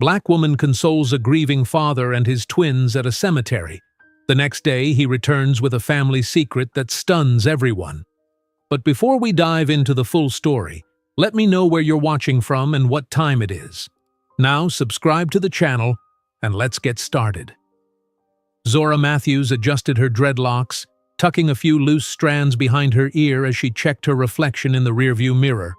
Black woman consoles a grieving father and his twins at a cemetery. The next day, he returns with a family secret that stuns everyone. But before we dive into the full story, let me know where you're watching from and what time it is. Now, subscribe to the channel, and let's get started. Zora Matthews adjusted her dreadlocks, tucking a few loose strands behind her ear as she checked her reflection in the rearview mirror.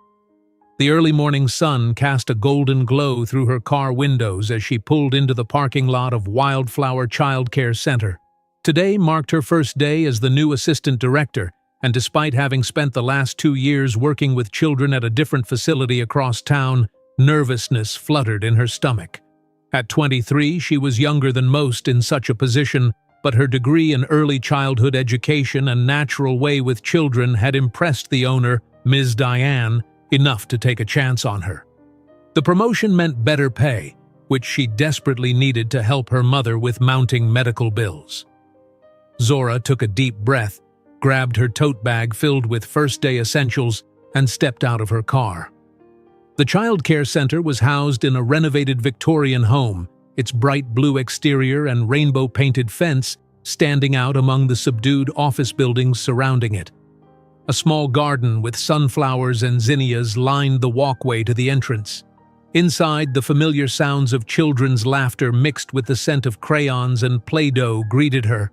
The early morning sun cast a golden glow through her car windows as she pulled into the parking lot of Wildflower Child Care Center. Today marked her first day as the new assistant director, and despite having spent the last 2 years working with children at a different facility across town, nervousness fluttered in her stomach. At 23, she was younger than most in such a position, but her degree in early childhood education and natural way with children had impressed the owner, Ms. Diane, enough to take a chance on her. The promotion meant better pay, which she desperately needed to help her mother with mounting medical bills. Zora took a deep breath, grabbed her tote bag filled with first-day essentials, and stepped out of her car. The child care center was housed in a renovated Victorian home, its bright blue exterior and rainbow-painted fence standing out among the subdued office buildings surrounding it. A small garden with sunflowers and zinnias lined the walkway to the entrance. Inside, the familiar sounds of children's laughter mixed with the scent of crayons and Play-Doh greeted her.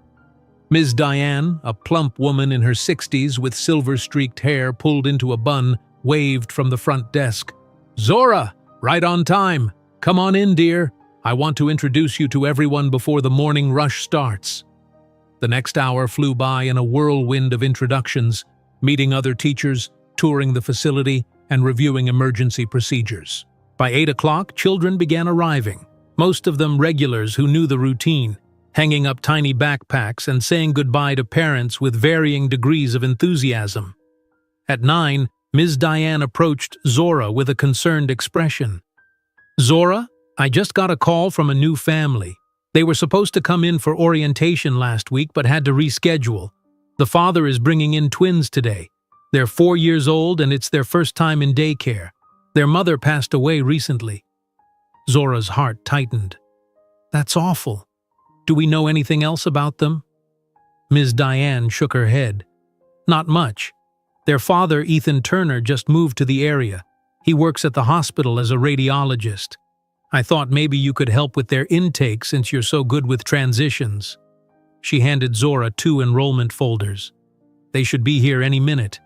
Ms. Diane, a plump woman in her 60s with silver-streaked hair pulled into a bun, waved from the front desk. "Zora, right on time. Come on in, dear. I want to introduce you to everyone before the morning rush starts." The next hour flew by in a whirlwind of introductions, meeting other teachers, touring the facility, and reviewing emergency procedures. By 8 o'clock, children began arriving, most of them regulars who knew the routine, hanging up tiny backpacks and saying goodbye to parents with varying degrees of enthusiasm. At 9, Ms. Diane approached Zora with a concerned expression. "Zora, I just got a call from a new family. They were supposed to come in for orientation last week but had to reschedule. The father is bringing in twins today. They're 4 years old and it's their first time in daycare. Their mother passed away recently." Zora's heart tightened. "That's awful. Do we know anything else about them?" Ms. Diane shook her head. "Not much. Their father, Ethan Turner, just moved to the area. He works at the hospital as a radiologist. I thought maybe you could help with their intake since you're so good with transitions." She handed Zora 2 enrollment folders. "They should be here any minute."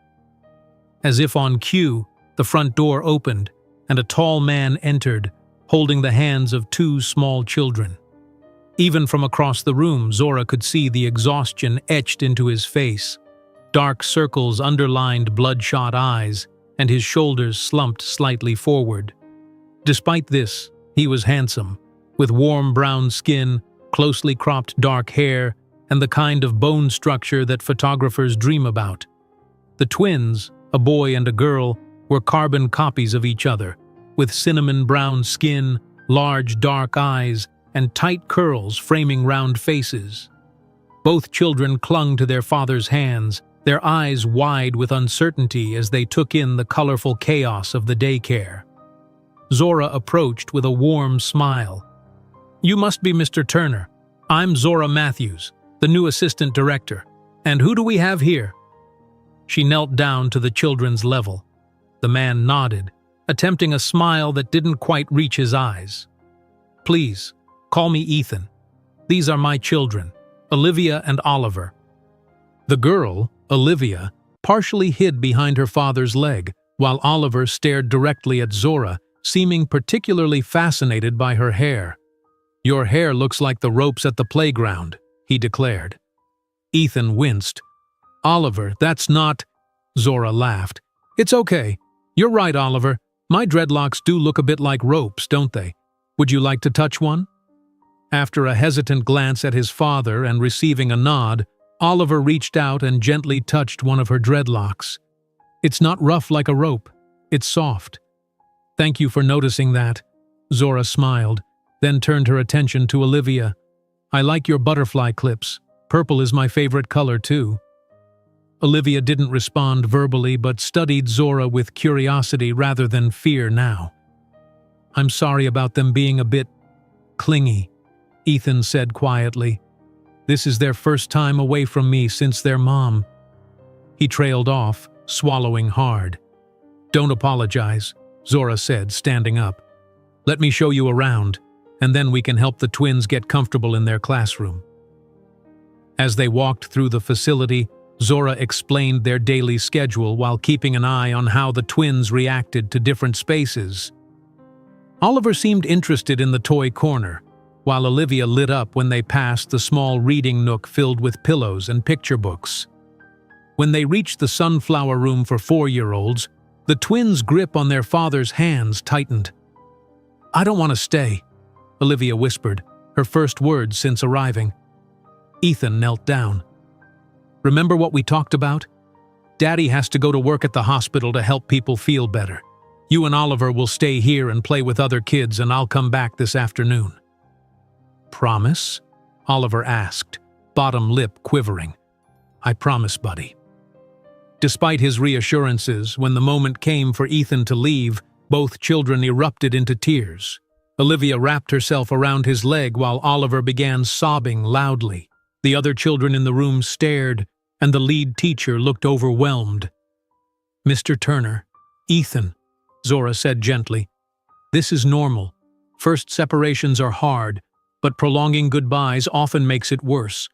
As if on cue, the front door opened, and a tall man entered, holding the hands of 2 small children. Even from across the room, Zora could see the exhaustion etched into his face. Dark circles underlined bloodshot eyes, and his shoulders slumped slightly forward. Despite this, he was handsome, with warm brown skin, closely cropped dark hair, and the kind of bone structure that photographers dream about. The twins, a boy and a girl, were carbon copies of each other, with cinnamon brown skin, large dark eyes, and tight curls framing round faces. Both children clung to their father's hands, their eyes wide with uncertainty as they took in the colorful chaos of the daycare. Zora approached with a warm smile. "You must be Mr. Turner. I'm Zora Matthews, the new assistant director. And who do we have here?" She knelt down to the children's level. The man nodded, attempting a smile that didn't quite reach his eyes. "Please, call me Ethan. These are my children, Olivia and Oliver." The girl, Olivia, partially hid behind her father's leg, while Oliver stared directly at Zora, seeming particularly fascinated by her hair. "Your hair looks like the ropes at the playground," he declared. Ethan winced. "Oliver, that's not—" Zora laughed. "It's okay. You're right, Oliver. My dreadlocks do look a bit like ropes, don't they? Would you like to touch one?" After a hesitant glance at his father and receiving a nod, Oliver reached out and gently touched one of her dreadlocks. "It's not rough like a rope. It's soft." "Thank you for noticing that," Zora smiled, then turned her attention to Olivia. "I like your butterfly clips. Purple is my favorite color, too." Olivia didn't respond verbally but studied Zora with curiosity rather than fear now. I'm sorry about them being a bit clingy, Ethan said quietly. This is their first time away from me since their mom. He trailed off, swallowing hard. Don't apologize, Zora said, standing up. Let me show you around, and then we can help the twins get comfortable in their classroom. As they walked through the facility, Zora explained their daily schedule while keeping an eye on how the twins reacted to different spaces. Oliver seemed interested in the toy corner, while Olivia lit up when they passed the small reading nook filled with pillows and picture books. When they reached the sunflower room for 4-year-olds, the twins' grip on their father's hands tightened. I don't want to stay, Olivia whispered, her first words since arriving. Ethan knelt down. Remember what we talked about? Daddy has to go to work at the hospital to help people feel better. You and Oliver will stay here and play with other kids, and I'll come back this afternoon. Promise? Oliver asked, bottom lip quivering. I promise, buddy. Despite his reassurances, when the moment came for Ethan to leave, both children erupted into tears. Olivia wrapped herself around his leg while Oliver began sobbing loudly. The other children in the room stared, and the lead teacher looked overwhelmed. Mr. Turner, Ethan, Zora said gently. This is normal. First separations are hard, but prolonging goodbyes often makes it worse.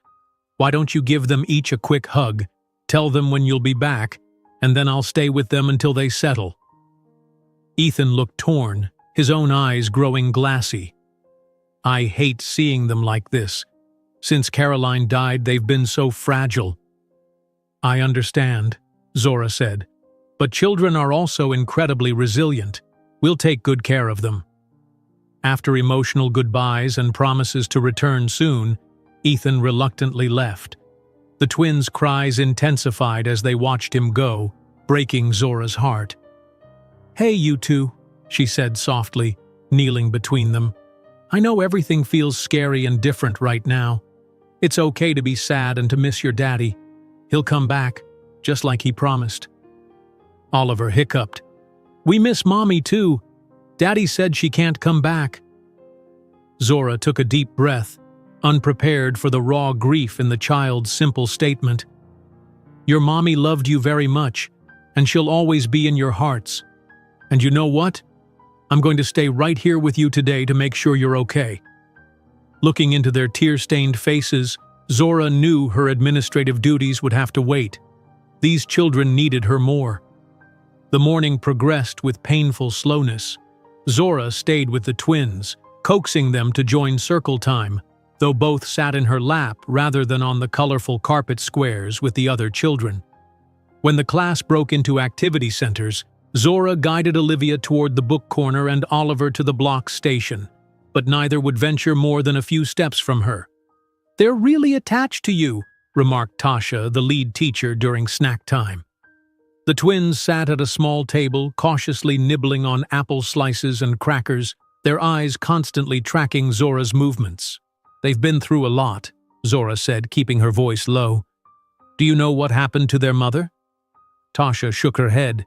Why don't you give them each a quick hug, tell them when you'll be back, and then I'll stay with them until they settle. Ethan looked torn, his own eyes growing glassy. I hate seeing them like this. Since Caroline died, they've been so fragile. I understand, Zora said, but children are also incredibly resilient. We'll take good care of them. After emotional goodbyes and promises to return soon, Ethan reluctantly left. The twins' cries intensified as they watched him go, breaking Zora's heart. Hey, you two, she said softly, kneeling between them. I know everything feels scary and different right now. It's okay to be sad and to miss your daddy. He'll come back, just like he promised. Oliver hiccuped. We miss Mommy too. Daddy said she can't come back. Zora took a deep breath, unprepared for the raw grief in the child's simple statement. Your mommy loved you very much, and she'll always be in your hearts. And you know what? I'm going to stay right here with you today to make sure you're okay. Looking into their tear-stained faces, Zora knew her administrative duties would have to wait. These children needed her more. The morning progressed with painful slowness. Zora stayed with the twins, coaxing them to join circle time, though both sat in her lap rather than on the colorful carpet squares with the other children. When the class broke into activity centers, Zora guided Olivia toward the book corner and Oliver to the block station, but neither would venture more than a few steps from her. They're really attached to you, remarked Tasha, the lead teacher, during snack time. The twins sat at a small table, cautiously nibbling on apple slices and crackers, their eyes constantly tracking Zora's movements. They've been through a lot, Zora said, keeping her voice low. Do you know what happened to their mother? Tasha shook her head.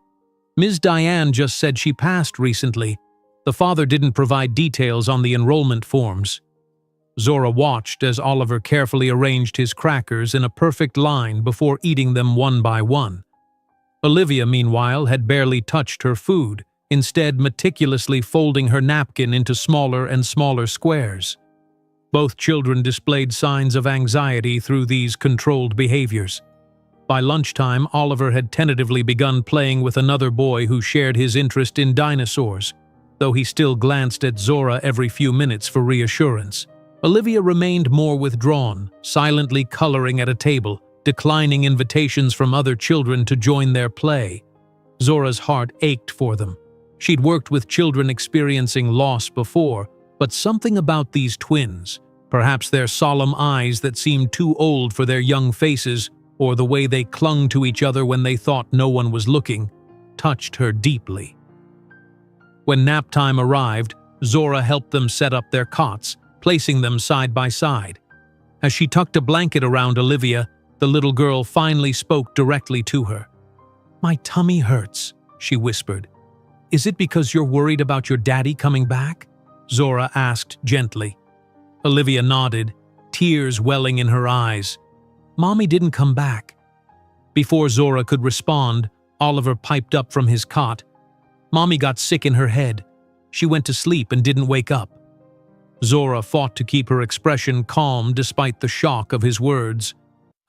Ms. Diane just said she passed recently. The father didn't provide details on the enrollment forms. Zora watched as Oliver carefully arranged his crackers in a perfect line before eating them one by one. Olivia, meanwhile, had barely touched her food, instead meticulously folding her napkin into smaller and smaller squares. Both children displayed signs of anxiety through these controlled behaviors. By lunchtime, Oliver had tentatively begun playing with another boy who shared his interest in dinosaurs, though he still glanced at Zora every few minutes for reassurance. Olivia remained more withdrawn, silently coloring at a table, declining invitations from other children to join their play. Zora's heart ached for them. She'd worked with children experiencing loss before, but something about these twins, perhaps their solemn eyes that seemed too old for their young faces, or the way they clung to each other when they thought no one was looking, touched her deeply. When nap time arrived, Zora helped them set up their cots, placing them side by side. As she tucked a blanket around Olivia, the little girl finally spoke directly to her. My tummy hurts, she whispered. Is it because you're worried about your daddy coming back? Zora asked gently. Olivia nodded, tears welling in her eyes. Mommy didn't come back. Before Zora could respond, Oliver piped up from his cot. Mommy got sick in her head. She went to sleep and didn't wake up. Zora fought to keep her expression calm despite the shock of his words.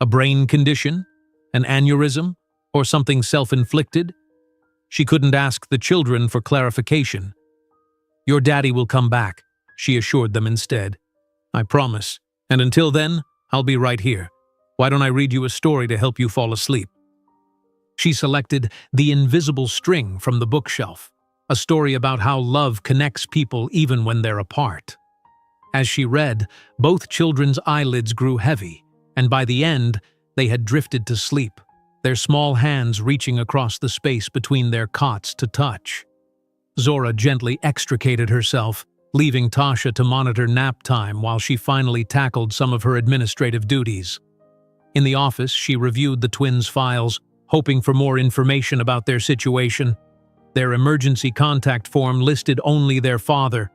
A brain condition? An aneurysm? Or something self-inflicted? She couldn't ask the children for clarification. Your daddy will come back, she assured them instead. I promise. And until then, I'll be right here. Why don't I read you a story to help you fall asleep? She selected The Invisible String from the bookshelf, a story about how love connects people even when they're apart. As she read, both children's eyelids grew heavy, and by the end, they had drifted to sleep, their small hands reaching across the space between their cots to touch. Zora gently extricated herself, leaving Tasha to monitor nap time while she finally tackled some of her administrative duties. In the office, she reviewed the twins' files, hoping for more information about their situation. Their emergency contact form listed only their father.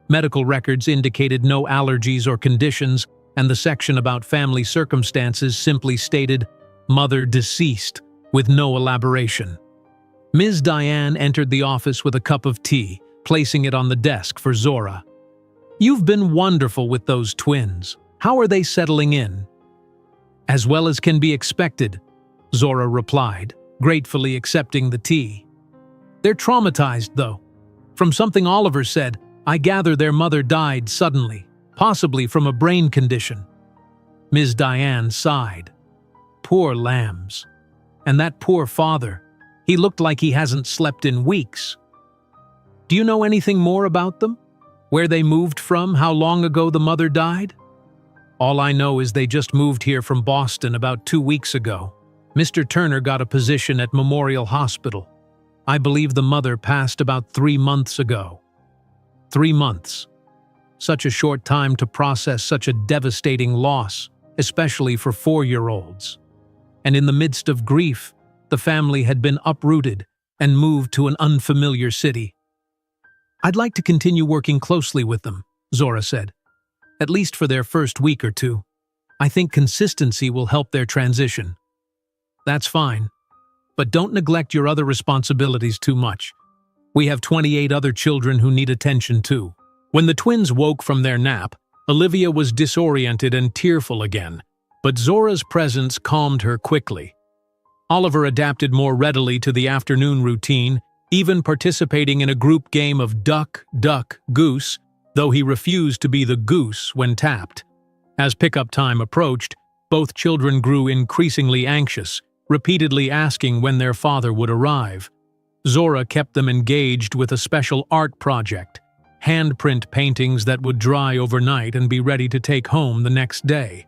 Medical records indicated no allergies or conditions, and the section about family circumstances simply stated, "Mother deceased," with no elaboration. Ms. Diane entered the office with a cup of tea, placing it on the desk for Zora. You've been wonderful with those twins. How are they settling in? As well as can be expected, Zora replied, gratefully accepting the tea. They're traumatized, though. From something Oliver said, I gather their mother died suddenly, possibly from a brain condition. Ms. Diane sighed. Poor lambs. And that poor father. He looked like he hasn't slept in weeks. Do you know anything more about them? Where they moved from, how long ago the mother died? All I know is they just moved here from Boston about 2 weeks ago. Mr. Turner got a position at Memorial Hospital. I believe the mother passed about 3 months ago. 3 months. Such a short time to process such a devastating loss, especially for 4-year-olds. And in the midst of grief, the family had been uprooted and moved to an unfamiliar city. I'd like to continue working closely with them, Zora said. At least for their first week or two. I think consistency will help their transition. That's fine. But don't neglect your other responsibilities too much. We have 28 other children who need attention too. When the twins woke from their nap, Olivia was disoriented and tearful again, but Zora's presence calmed her quickly. Oliver adapted more readily to the afternoon routine, even participating in a group game of duck, duck, goose, though he refused to be the goose when tapped. As pickup time approached, both children grew increasingly anxious, repeatedly asking when their father would arrive. Zora kept them engaged with a special art project, handprint paintings that would dry overnight and be ready to take home the next day.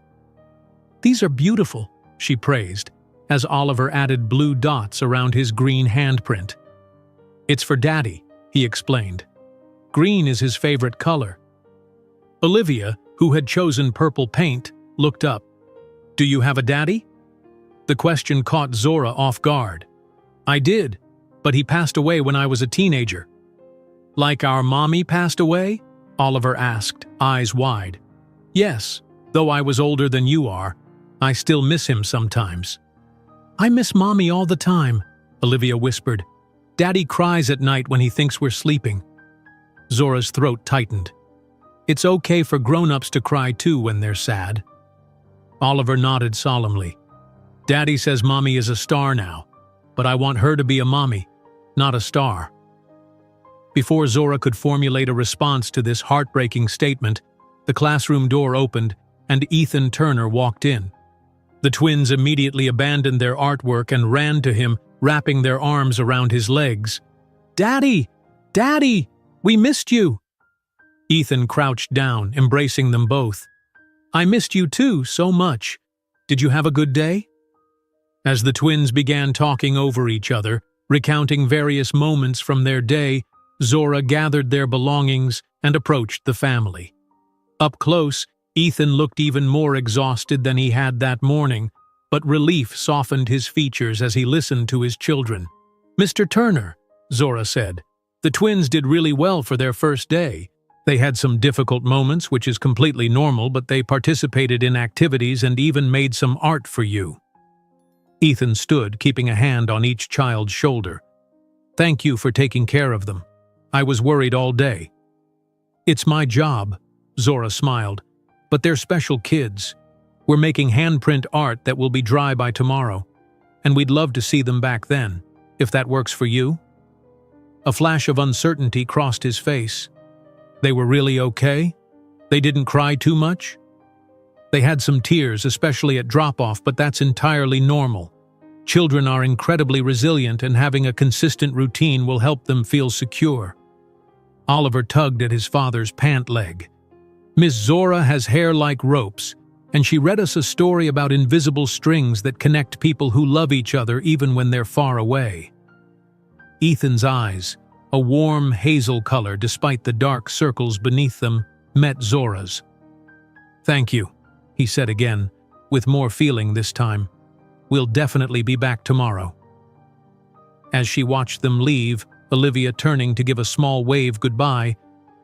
These are beautiful, she praised, as Oliver added blue dots around his green handprint. It's for Daddy, he explained. Green is his favorite color. Olivia, who had chosen purple paint, looked up. Do you have a daddy? The question caught Zora off guard. I did, but he passed away when I was a teenager. Like our mommy passed away? Oliver asked, eyes wide. Yes, though I was older than you are, I still miss him sometimes. I miss Mommy all the time, Olivia whispered. Daddy cries at night when he thinks we're sleeping. Zora's throat tightened. It's okay for grown-ups to cry too when they're sad. Oliver nodded solemnly. Daddy says Mommy is a star now, but I want her to be a mommy, not a star. Before Zora could formulate a response to this heartbreaking statement, the classroom door opened and Ethan Turner walked in. The twins immediately abandoned their artwork and ran to him, wrapping their arms around his legs. Daddy! Daddy! We missed you! Ethan crouched down, embracing them both. I missed you too, so much. Did you have a good day? As the twins began talking over each other, recounting various moments from their day, Zora gathered their belongings and approached the family. Up close, Ethan looked even more exhausted than he had that morning, but relief softened his features as he listened to his children. Mr. Turner, Zora said, The twins did really well for their first day. They had some difficult moments, which is completely normal, but they participated in activities and even made some art for you. Ethan stood, keeping a hand on each child's shoulder. Thank you for taking care of them. I was worried all day. It's my job, Zora smiled, but they're special kids. We're making handprint art that will be dry by tomorrow, and we'd love to see them back then, if that works for you. A flash of uncertainty crossed his face. They were really okay? They didn't cry too much? They had some tears, especially at drop-off, but that's entirely normal. Children are incredibly resilient, and having a consistent routine will help them feel secure. Oliver tugged at his father's pant leg. Miss Zora has hair like ropes, and she read us a story about invisible strings that connect people who love each other even when they're far away. Ethan's eyes, a warm hazel color despite the dark circles beneath them, met Zora's. Thank you, he said again, with more feeling this time. We'll definitely be back tomorrow. As she watched them leave, Olivia turning to give a small wave goodbye,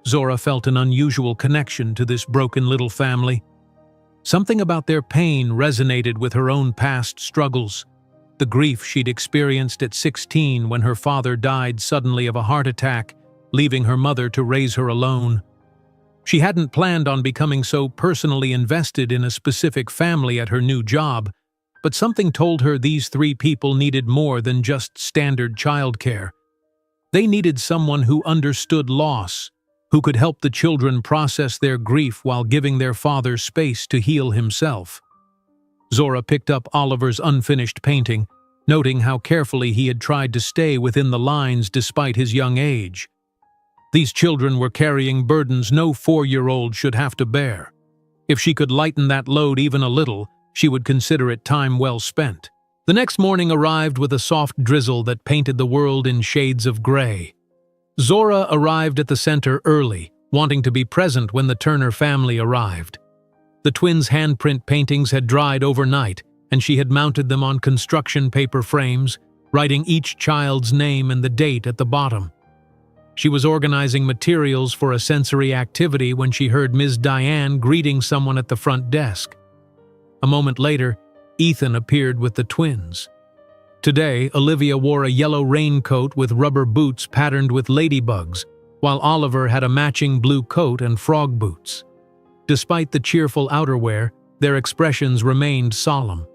Zora felt an unusual connection to this broken little family. Something about their pain resonated with her own past struggles. The grief she'd experienced at 16 when her father died suddenly of a heart attack, leaving her mother to raise her alone. She hadn't planned on becoming so personally invested in a specific family at her new job, but something told her these three people needed more than just standard childcare. They needed someone who understood loss, who could help the children process their grief while giving their father space to heal himself. Zora picked up Oliver's unfinished painting, noting how carefully he had tried to stay within the lines despite his young age. These children were carrying burdens no 4-year-old should have to bear. If she could lighten that load even a little, she would consider it time well spent. The next morning arrived with a soft drizzle that painted the world in shades of gray. Zora arrived at the center early, wanting to be present when the Turner family arrived. The twins' handprint paintings had dried overnight, and she had mounted them on construction paper frames, writing each child's name and the date at the bottom. She was organizing materials for a sensory activity when she heard Ms. Diane greeting someone at the front desk. A moment later, Ethan appeared with the twins. Today, Olivia wore a yellow raincoat with rubber boots patterned with ladybugs, while Oliver had a matching blue coat and frog boots. Despite the cheerful outerwear, their expressions remained solemn.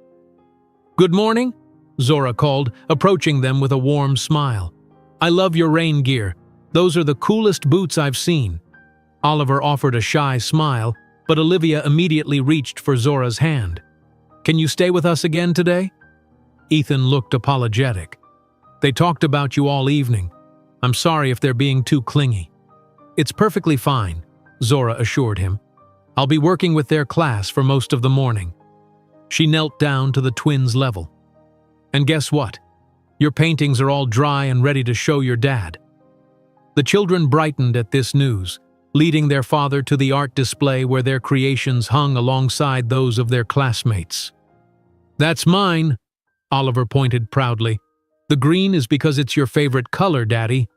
"Good morning," Zora called, approaching them with a warm smile. "I love your rain gear. Those are the coolest boots I've seen." Oliver offered a shy smile, but Olivia immediately reached for Zora's hand. "Can you stay with us again today?" Ethan looked apologetic. "They talked about you all evening. I'm sorry if they're being too clingy." "It's perfectly fine," Zora assured him. "I'll be working with their class for most of the morning." She knelt down to the twins' level. "And guess what? Your paintings are all dry and ready to show your dad." The children brightened at this news, leading their father to the art display where their creations hung alongside those of their classmates. "That's mine," Oliver pointed proudly. "The green is because it's your favorite color, Daddy."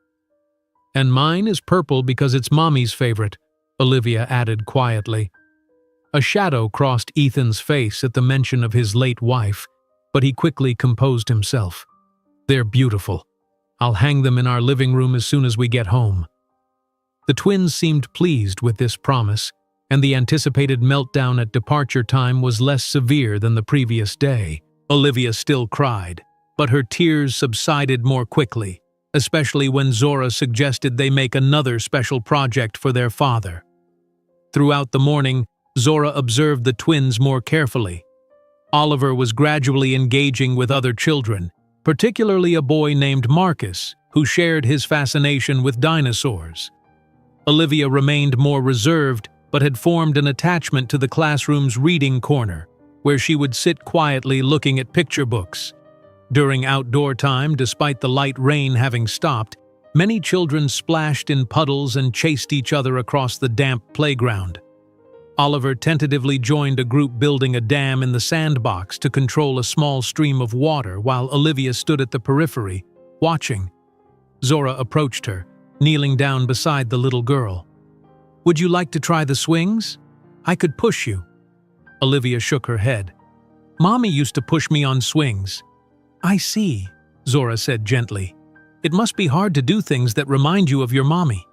"And mine is purple because it's Mommy's favorite," Olivia added quietly. A shadow crossed Ethan's face at the mention of his late wife, but he quickly composed himself. "They're beautiful. I'll hang them in our living room as soon as we get home." The twins seemed pleased with this promise, and the anticipated meltdown at departure time was less severe than the previous day. Olivia still cried, but her tears subsided more quickly, especially when Zora suggested they make another special project for their father. Throughout the morning, Zora observed the twins more carefully. Oliver was gradually engaging with other children, particularly a boy named Marcus, who shared his fascination with dinosaurs. Olivia remained more reserved, but had formed an attachment to the classroom's reading corner, where she would sit quietly looking at picture books. During outdoor time, despite the light rain having stopped, many children splashed in puddles and chased each other across the damp playground. Oliver tentatively joined a group building a dam in the sandbox to control a small stream of water while Olivia stood at the periphery, watching. Zora approached her, kneeling down beside the little girl. "Would you like to try the swings? I could push you." Olivia shook her head. "Mommy used to push me on swings." "I see," Zora said gently. "It must be hard to do things that remind you of your mommy."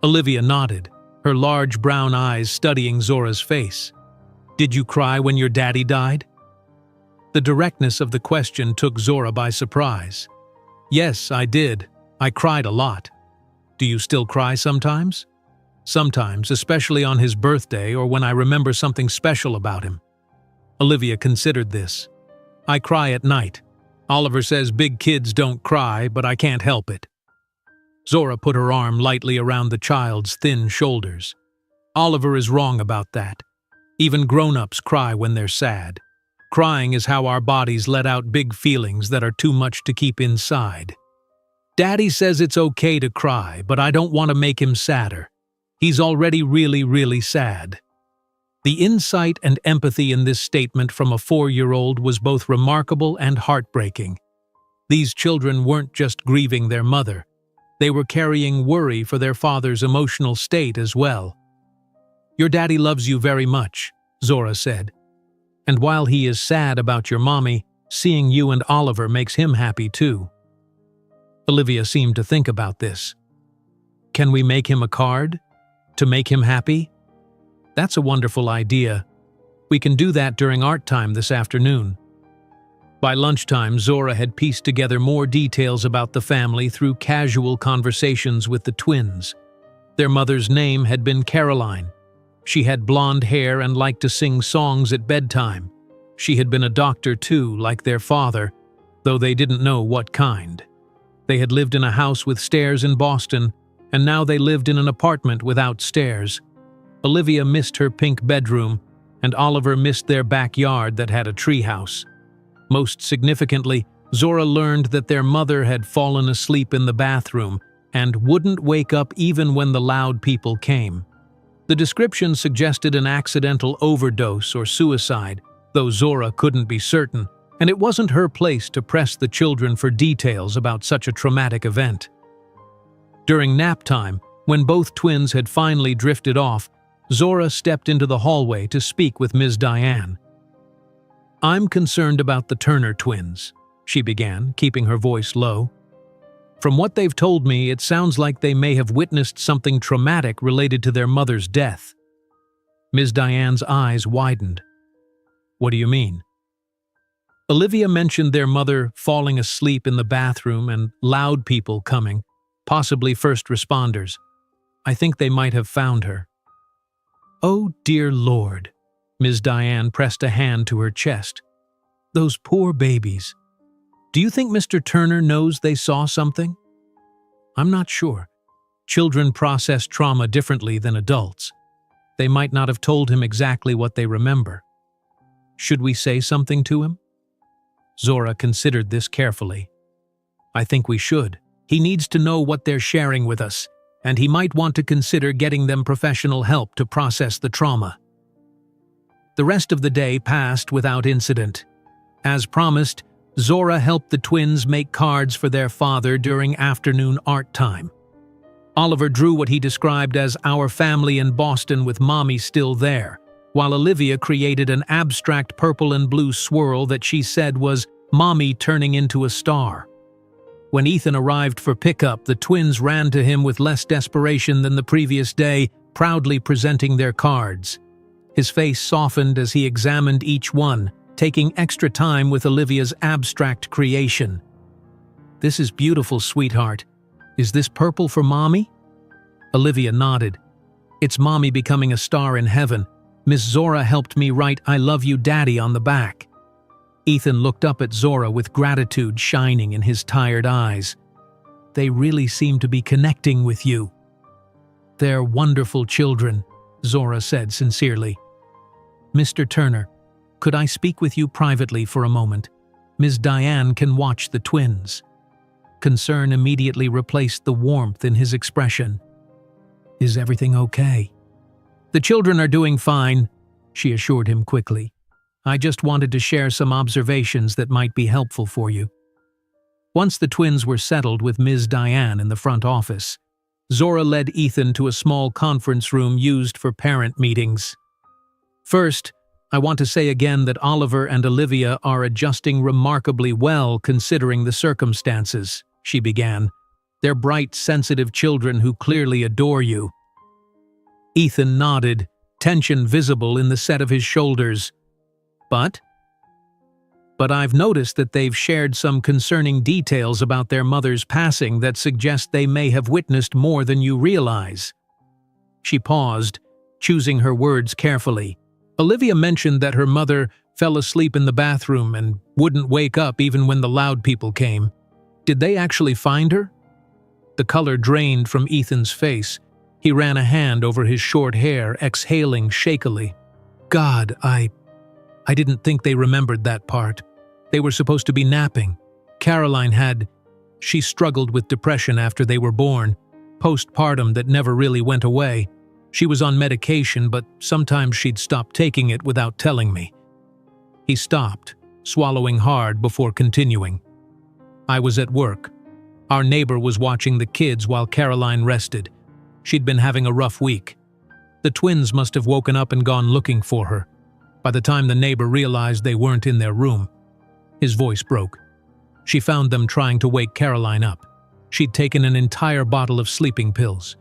Olivia nodded, her large brown eyes studying Zora's face. "Did you cry when your daddy died?" The directness of the question took Zora by surprise. "Yes, I did. I cried a lot." "Do you still cry sometimes?" "Sometimes, especially on his birthday or when I remember something special about him." Olivia considered this. "I cry at night. Oliver says big kids don't cry, but I can't help it." Zora put her arm lightly around the child's thin shoulders. "Oliver is wrong about that. Even grown-ups cry when they're sad. Crying is how our bodies let out big feelings that are too much to keep inside. Daddy says it's okay to cry, but I don't want to make him sadder. He's already really, really sad." The insight and empathy in this statement from a 4-year-old was both remarkable and heartbreaking. These children weren't just grieving their mother. They were carrying worry for their father's emotional state as well. "Your daddy loves you very much," Zora said. "And while he is sad about your mommy, seeing you and Oliver makes him happy too." Olivia seemed to think about this. "Can we make him a card? To make him happy?" "That's a wonderful idea. We can do that during art time this afternoon." By lunchtime, Zora had pieced together more details about the family through casual conversations with the twins. Their mother's name had been Caroline. She had blonde hair and liked to sing songs at bedtime. She had been a doctor too, like their father, though they didn't know what kind. They had lived in a house with stairs in Boston, and now they lived in an apartment without stairs. Olivia missed her pink bedroom, and Oliver missed their backyard that had a treehouse. Most significantly, Zora learned that their mother had fallen asleep in the bathroom and wouldn't wake up even when the loud people came. The description suggested an accidental overdose or suicide, though Zora couldn't be certain, and it wasn't her place to press the children for details about such a traumatic event. During nap time, when both twins had finally drifted off, Zora stepped into the hallway to speak with Ms. Diane. "I'm concerned about the Turner twins," she began, keeping her voice low. "From what they've told me, it sounds like they may have witnessed something traumatic related to their mother's death." Ms. Diane's eyes widened. "What do you mean?" "Olivia mentioned their mother falling asleep in the bathroom and loud people coming, possibly first responders. I think they might have found her." "Oh, dear Lord." Ms. Diane pressed a hand to her chest. "Those poor babies. Do you think Mr. Turner knows they saw something?" "I'm not sure. Children process trauma differently than adults. They might not have told him exactly what they remember. Should we say something to him?" Zora considered this carefully. "I think we should. He needs to know what they're sharing with us, and he might want to consider getting them professional help to process the trauma." The rest of the day passed without incident. As promised, Zora helped the twins make cards for their father during afternoon art time. Oliver drew what he described as "our family in Boston with Mommy still there," while Olivia created an abstract purple and blue swirl that she said was Mommy turning into a star. When Ethan arrived for pickup, the twins ran to him with less desperation than the previous day, proudly presenting their cards. His face softened as he examined each one, taking extra time with Olivia's abstract creation. "This is beautiful, sweetheart. Is this purple for Mommy?" Olivia nodded. "It's Mommy becoming a star in heaven. Miss Zora helped me write 'I love you, Daddy' on the back." Ethan looked up at Zora with gratitude shining in his tired eyes. "They really seem to be connecting with you." "They're wonderful children," Zora said sincerely. "Mr. Turner, could I speak with you privately for a moment? Ms. Diane can watch the twins." Concern immediately replaced the warmth in his expression. "Is everything okay?" "The children are doing fine," she assured him quickly. "I just wanted to share some observations that might be helpful for you." Once the twins were settled with Ms. Diane in the front office, Zora led Ethan to a small conference room used for parent meetings. "First, I want to say again that Oliver and Olivia are adjusting remarkably well considering the circumstances," she began. "They're bright, sensitive children who clearly adore you." Ethan nodded, tension visible in the set of his shoulders. But I've noticed that they've shared some concerning details about their mother's passing that suggest they may have witnessed more than you realize." She paused, choosing her words carefully. Olivia mentioned that her mother fell asleep in the bathroom and wouldn't wake up even when the loud people came. Did they actually find her? The color drained from Ethan's face. He ran a hand over his short hair, exhaling shakily. "God, I didn't think they remembered that part. They were supposed to be napping. Caroline she struggled with depression after they were born, postpartum that never really went away. She was on medication, but sometimes she'd stop taking it without telling me." He stopped, swallowing hard before continuing. "I was at work. Our neighbor was watching the kids while Caroline rested. She'd been having a rough week. The twins must have woken up and gone looking for her. By the time the neighbor realized they weren't in their room," his voice broke, "she found them trying to wake Caroline up. She'd taken an entire bottle of sleeping pills."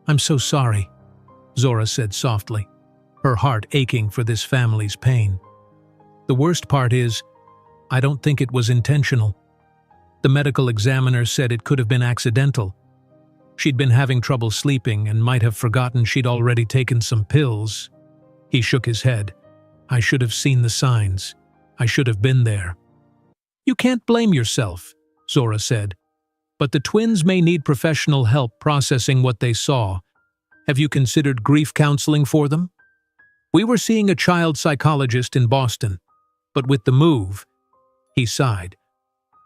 "I'm so sorry," Zora said softly, her heart aching for this family's pain. "The worst part is, I don't think it was intentional. The medical examiner said it could have been accidental. She'd been having trouble sleeping and might have forgotten she'd already taken some pills." He shook his head. "I should have seen the signs. I should have been there." "You can't blame yourself," Zora said. "But the twins may need professional help processing what they saw. Have you considered grief counseling for them? We were seeing a child psychologist in Boston, but with the move," he sighed,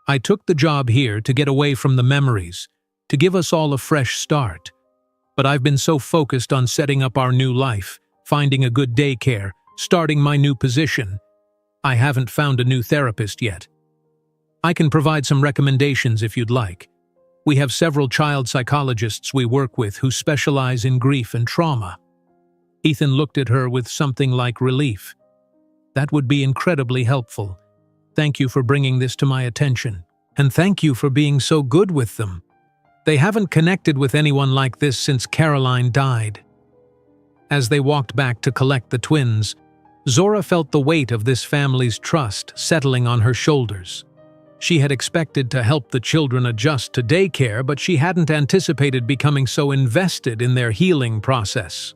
"I took the job here to get away from the memories, to give us all a fresh start. But I've been so focused on setting up our new life, finding a good daycare, starting my new position. I haven't found a new therapist yet. I can provide some recommendations if you'd like. We have several child psychologists we work with who specialize in grief and trauma." Ethan looked at her with something like relief. "That would be incredibly helpful. Thank you for bringing this to my attention. And thank you for being so good with them. They haven't connected with anyone like this since Caroline died." As they walked back to collect the twins, Zora felt the weight of this family's trust settling on her shoulders. She had expected to help the children adjust to daycare, but she hadn't anticipated becoming so invested in their healing process.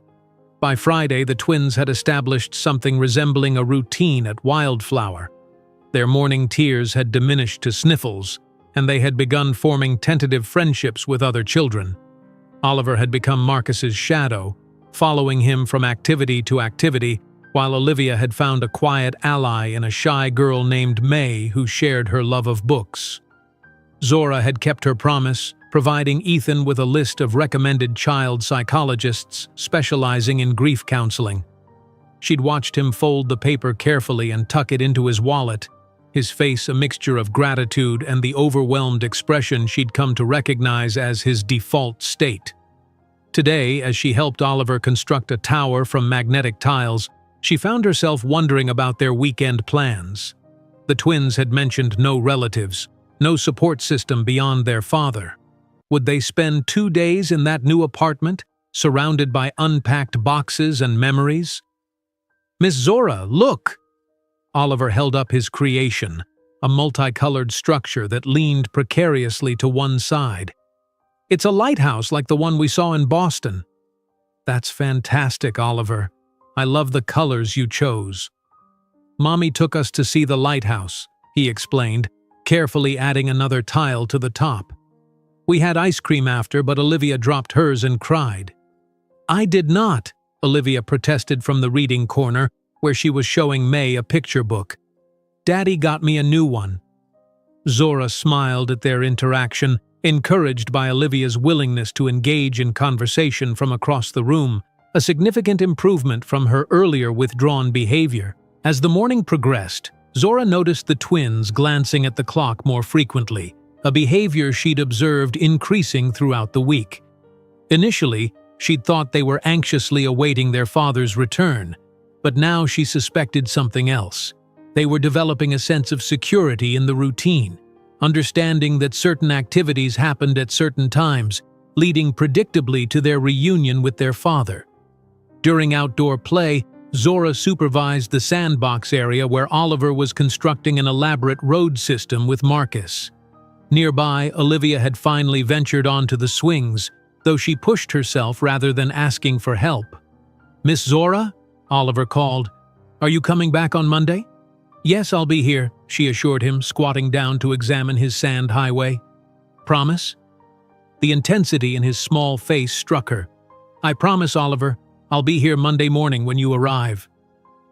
By Friday, the twins had established something resembling a routine at Wildflower. Their morning tears had diminished to sniffles, and they had begun forming tentative friendships with other children. Oliver had become Marcus's shadow, following him from activity to activity, while Olivia had found a quiet ally in a shy girl named May who shared her love of books. Zora had kept her promise, providing Ethan with a list of recommended child psychologists specializing in grief counseling. She'd watched him fold the paper carefully and tuck it into his wallet, his face a mixture of gratitude and the overwhelmed expression she'd come to recognize as his default state. Today, as she helped Oliver construct a tower from magnetic tiles, she found herself wondering about their weekend plans. The twins had mentioned no relatives, no support system beyond their father. Would they spend 2 days in that new apartment, surrounded by unpacked boxes and memories? "Miss Zora, look!" Oliver held up his creation, a multicolored structure that leaned precariously to one side. "It's a lighthouse like the one we saw in Boston." "That's fantastic, Oliver. I love the colors you chose." "Mommy took us to see the lighthouse," he explained, carefully adding another tile to the top. "We had ice cream after, but Olivia dropped hers and cried." "I did not," Olivia protested from the reading corner, where she was showing May a picture book. "Daddy got me a new one." Zora smiled at their interaction, encouraged by Olivia's willingness to engage in conversation from across the room, a significant improvement from her earlier withdrawn behavior. As the morning progressed, Zora noticed the twins glancing at the clock more frequently, a behavior she'd observed increasing throughout the week. Initially, she'd thought they were anxiously awaiting their father's return, but now she suspected something else. They were developing a sense of security in the routine, understanding that certain activities happened at certain times, leading predictably to their reunion with their father. During outdoor play, Zora supervised the sandbox area where Oliver was constructing an elaborate road system with Marcus. Nearby, Olivia had finally ventured onto the swings, though she pushed herself rather than asking for help. "Miss Zora?" Oliver called. "Are you coming back on Monday?" "Yes, I'll be here," she assured him, squatting down to examine his sand highway. "Promise?" The intensity in his small face struck her. "I promise, Oliver. I'll be here Monday morning when you arrive."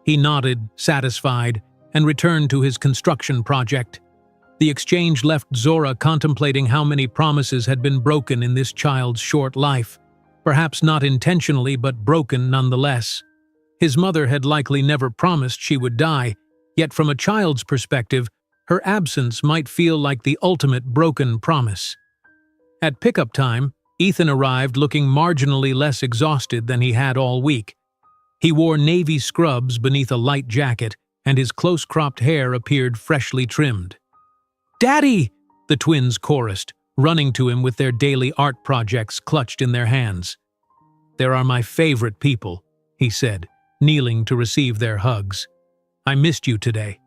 He nodded, satisfied, and returned to his construction project. The exchange left Zora contemplating how many promises had been broken in this child's short life, perhaps not intentionally but broken nonetheless. His mother had likely never promised she would die, yet from a child's perspective, her absence might feel like the ultimate broken promise. At pickup time, Ethan arrived looking marginally less exhausted than he had all week. He wore navy scrubs beneath a light jacket, and his close-cropped hair appeared freshly trimmed. "Daddy!" the twins chorused, running to him with their daily art projects clutched in their hands. "There are my favorite people," he said, kneeling to receive their hugs. "I missed you today."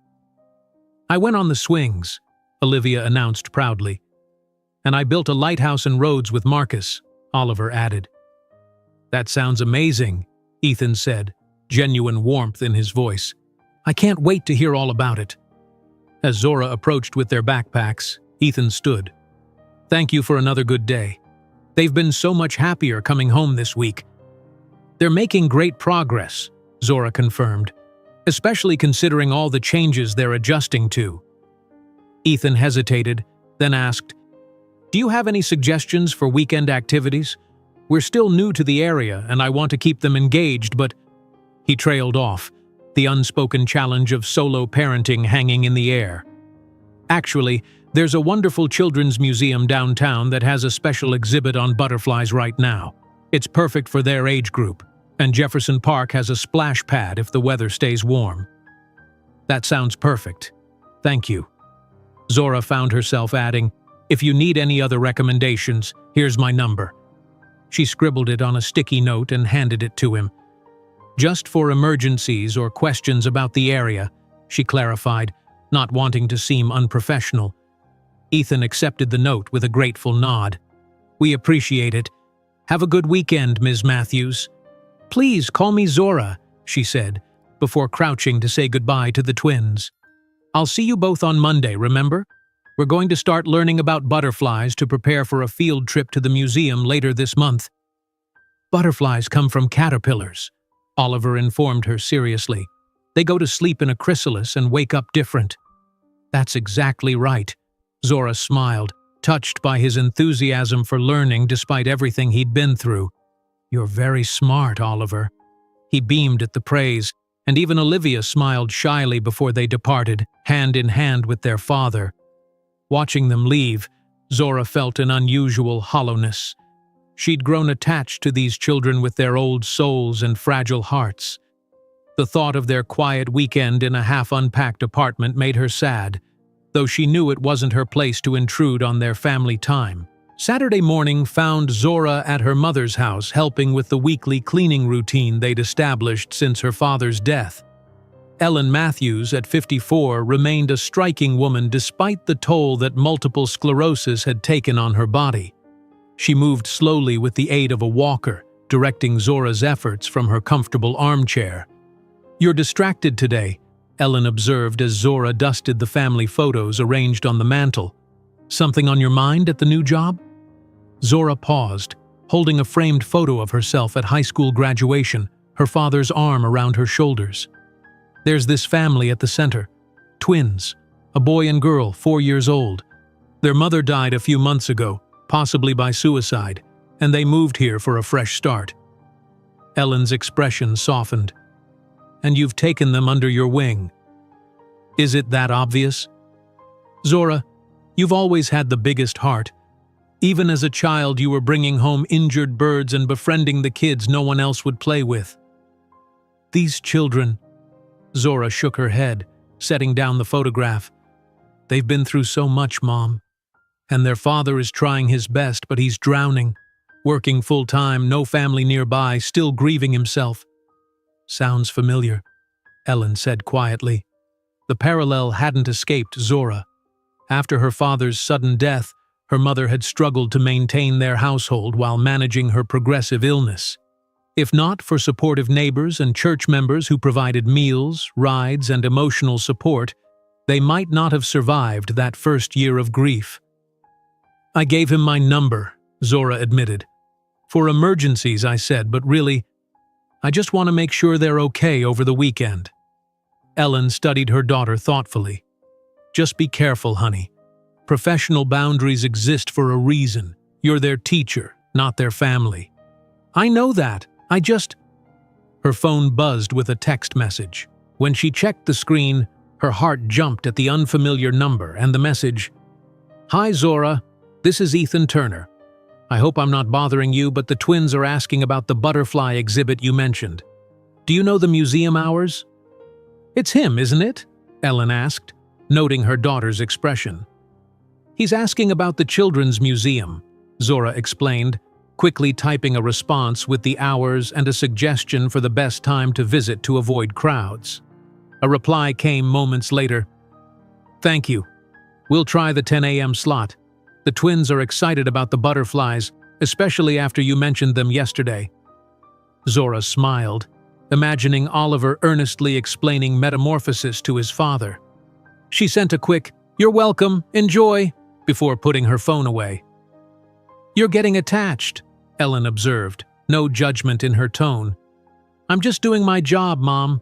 "I went on the swings," Olivia announced proudly. "And I built a lighthouse and roads with Marcus," Oliver added. "That sounds amazing," Ethan said, genuine warmth in his voice. "I can't wait to hear all about it." As Zora approached with their backpacks, Ethan stood. "Thank you for another good day. They've been so much happier coming home this week." "They're making great progress," Zora confirmed, "especially considering all the changes they're adjusting to." Ethan hesitated, then asked, "Do you have any suggestions for weekend activities? We're still new to the area and I want to keep them engaged, but—" He trailed off, the unspoken challenge of solo parenting hanging in the air. "Actually, there's a wonderful children's museum downtown that has a special exhibit on butterflies right now. It's perfect for their age group, and Jefferson Park has a splash pad if the weather stays warm." "That sounds perfect. Thank you." Zora found herself adding, "If you need any other recommendations, here's my number." She scribbled it on a sticky note and handed it to him. "Just for emergencies or questions about the area," she clarified, not wanting to seem unprofessional. Ethan accepted the note with a grateful nod. "We appreciate it. Have a good weekend, Ms. Matthews." "Please call me Zora," she said, before crouching to say goodbye to the twins. "I'll see you both on Monday, remember? We're going to start learning about butterflies to prepare for a field trip to the museum later this month." "Butterflies come from caterpillars," Oliver informed her seriously. "They go to sleep in a chrysalis and wake up different." "That's exactly right," Zora smiled, touched by his enthusiasm for learning despite everything he'd been through. "You're very smart, Oliver." He beamed at the praise, and even Olivia smiled shyly before they departed, hand in hand with their father. Watching them leave, Zora felt an unusual hollowness. She'd grown attached to these children with their old souls and fragile hearts. The thought of their quiet weekend in a half-unpacked apartment made her sad, though she knew it wasn't her place to intrude on their family time. Saturday morning found Zora at her mother's house helping with the weekly cleaning routine they'd established since her father's death. Ellen Matthews, at 54, remained a striking woman despite the toll that multiple sclerosis had taken on her body. She moved slowly with the aid of a walker, directing Zora's efforts from her comfortable armchair. "You're distracted today," Ellen observed as Zora dusted the family photos arranged on the mantel. "Something on your mind at the new job?" Zora paused, holding a framed photo of herself at high school graduation, her father's arm around her shoulders. "There's this family at the center. Twins, a boy and girl, 4 years old. Their mother died a few months ago, possibly by suicide, and they moved here for a fresh start." Ellen's expression softened. "And you've taken them under your wing." Is it that obvious? Zora, you've always had the biggest heart. Even as a child, you were bringing home injured birds and befriending the kids no one else would play with. These children, Zora shook her head, setting down the photograph. They've been through so much, Mom. And their father is trying his best, but he's drowning. Working full-time, no family nearby, still grieving himself. Sounds familiar, Ellen said quietly. The parallel hadn't escaped Zora. After her father's sudden death, her mother had struggled to maintain their household while managing her progressive illness. If not for supportive neighbors and church members who provided meals, rides, and emotional support, they might not have survived that first year of grief. I gave him my number, Zora admitted. For emergencies, I said, but really, I just want to make sure they're okay over the weekend. Ellen studied her daughter thoughtfully. Just be careful, honey. Professional boundaries exist for a reason. You're their teacher, not their family. I know that. Her phone buzzed with a text message. When she checked the screen, her heart jumped at the unfamiliar number and the message. Hi, Zora. This is Ethan Turner. I hope I'm not bothering you, but the twins are asking about the butterfly exhibit you mentioned. Do you know the museum hours? It's him, isn't it? Ellen asked, noting her daughter's expression. He's asking about the children's museum, Zora explained, quickly typing a response with the hours and a suggestion for the best time to visit to avoid crowds. A reply came moments later. Thank you. We'll try the 10 a.m. slot. The twins are excited about the butterflies, especially after you mentioned them yesterday. Zora smiled, imagining Oliver earnestly explaining metamorphosis to his father. She sent a quick, "You're welcome, enjoy," before putting her phone away. You're getting attached, Ellen observed, no judgment in her tone. I'm just doing my job, Mom.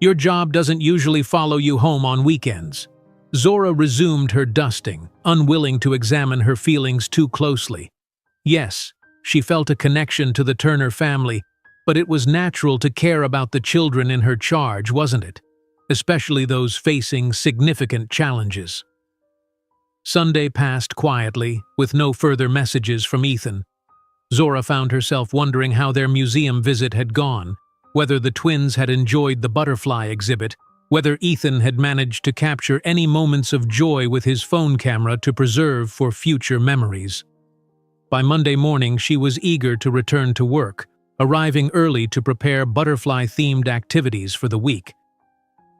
Your job doesn't usually follow you home on weekends. Zora resumed her dusting, unwilling to examine her feelings too closely. Yes, she felt a connection to the Turner family, but it was natural to care about the children in her charge, wasn't it? Especially those facing significant challenges. Sunday passed quietly, with no further messages from Ethan. Zora found herself wondering how their museum visit had gone, whether the twins had enjoyed the butterfly exhibit, whether Ethan had managed to capture any moments of joy with his phone camera to preserve for future memories. By Monday morning, she was eager to return to work, arriving early to prepare butterfly-themed activities for the week.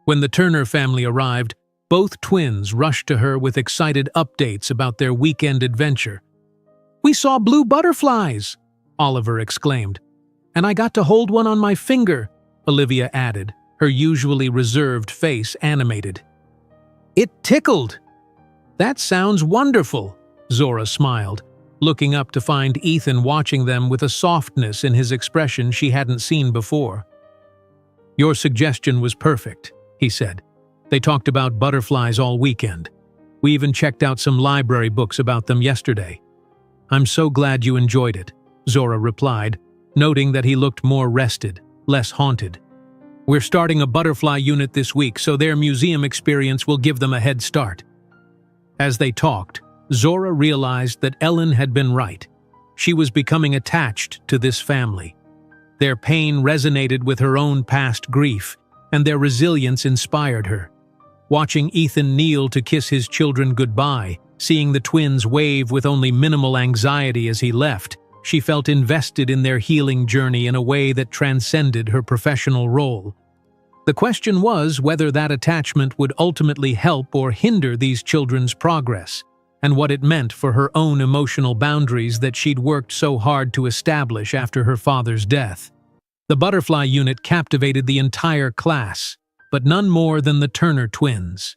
When the Turner family arrived, both twins rushed to her with excited updates about their weekend adventure. "We saw blue butterflies!" Oliver exclaimed. "And I got to hold one on my finger," Olivia added, her usually reserved face animated. "It tickled!" "That sounds wonderful," Zora smiled, looking up to find Ethan watching them with a softness in his expression she hadn't seen before. "Your suggestion was perfect," he said. "They talked about butterflies all weekend. We even checked out some library books about them yesterday." "I'm so glad you enjoyed it," Zora replied, noting that he looked more rested, less haunted. "We're starting a butterfly unit this week, so their museum experience will give them a head start." As they talked, Zora realized that Ellen had been right. She was becoming attached to this family. Their pain resonated with her own past grief, and their resilience inspired her. Watching Ethan kneel to kiss his children goodbye, seeing the twins wave with only minimal anxiety as he left, she felt invested in their healing journey in a way that transcended her professional role. The question was whether that attachment would ultimately help or hinder these children's progress, and what it meant for her own emotional boundaries that she'd worked so hard to establish after her father's death. The butterfly unit captivated the entire class, but none more than the Turner twins.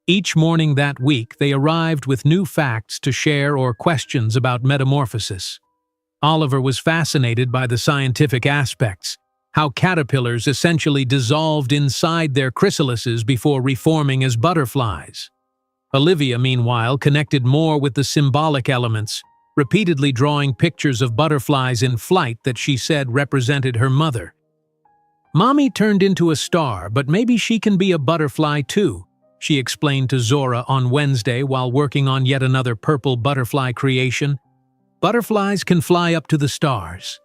Each morning that week, they arrived with new facts to share or questions about metamorphosis. Oliver was fascinated by the scientific aspects, how caterpillars essentially dissolved inside their chrysalises before reforming as butterflies. Olivia, meanwhile, connected more with the symbolic elements, repeatedly drawing pictures of butterflies in flight that she said represented her mother. "Mommy turned into a star, but maybe she can be a butterfly too," she explained to Zora on Wednesday while working on yet another purple butterfly creation. "Butterflies can fly up to the stars."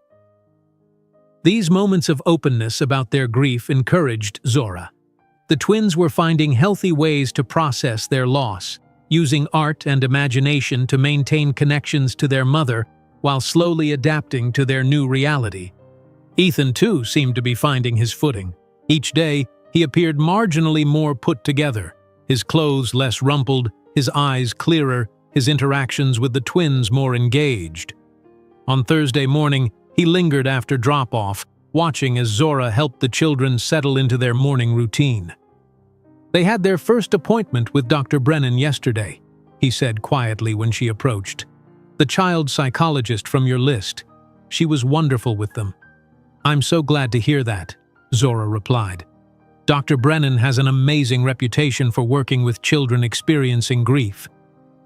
These moments of openness about their grief encouraged Zora. The twins were finding healthy ways to process their loss, using art and imagination to maintain connections to their mother while slowly adapting to their new reality. Ethan, too, seemed to be finding his footing. Each day, he appeared marginally more put together, his clothes less rumpled, his eyes clearer, his interactions with the twins more engaged. On Thursday morning, he lingered after drop-off, watching as Zora helped the children settle into their morning routine. "They had their first appointment with Dr. Brennan yesterday," he said quietly when she approached. "The child psychologist from your list. She was wonderful with them." "I'm so glad to hear that," Zora replied. "Dr. Brennan has an amazing reputation for working with children experiencing grief."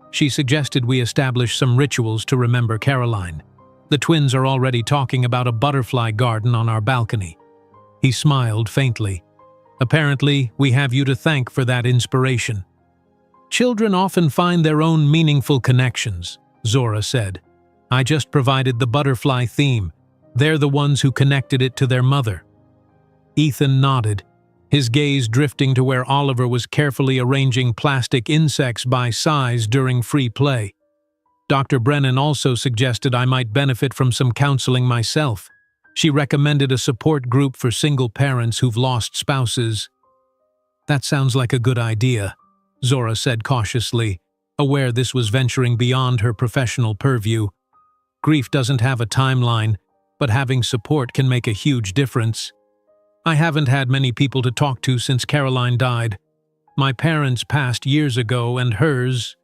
She suggested we establish some rituals to remember Caroline. "The twins are already talking about a butterfly garden on our balcony." He smiled faintly. "Apparently, we have you to thank for that inspiration." "Children often find their own meaningful connections," Zora said. "I just provided the butterfly theme. They're the ones who connected it to their mother." Ethan nodded, his gaze drifting to where Oliver was carefully arranging plastic insects by size during free play. "Dr. Brennan also suggested I might benefit from some counseling myself. She recommended a support group for single parents who've lost spouses." "That sounds like a good idea," Zora said cautiously, aware this was venturing beyond her professional purview. "Grief doesn't have a timeline, but having support can make a huge difference. I haven't had many people to talk to since Caroline died. My parents passed years ago and hers—"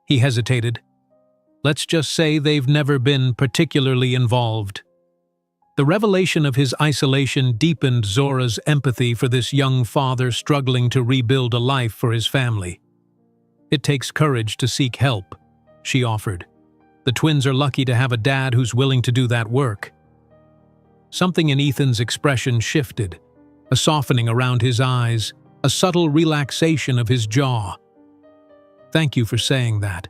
He hesitated. "Let's just say they've never been particularly involved." The revelation of his isolation deepened Zora's empathy for this young father struggling to rebuild a life for his family. "It takes courage to seek help," she offered. "The twins are lucky to have a dad who's willing to do that work." Something in Ethan's expression shifted, a softening around his eyes, a subtle relaxation of his jaw. "Thank you for saying that.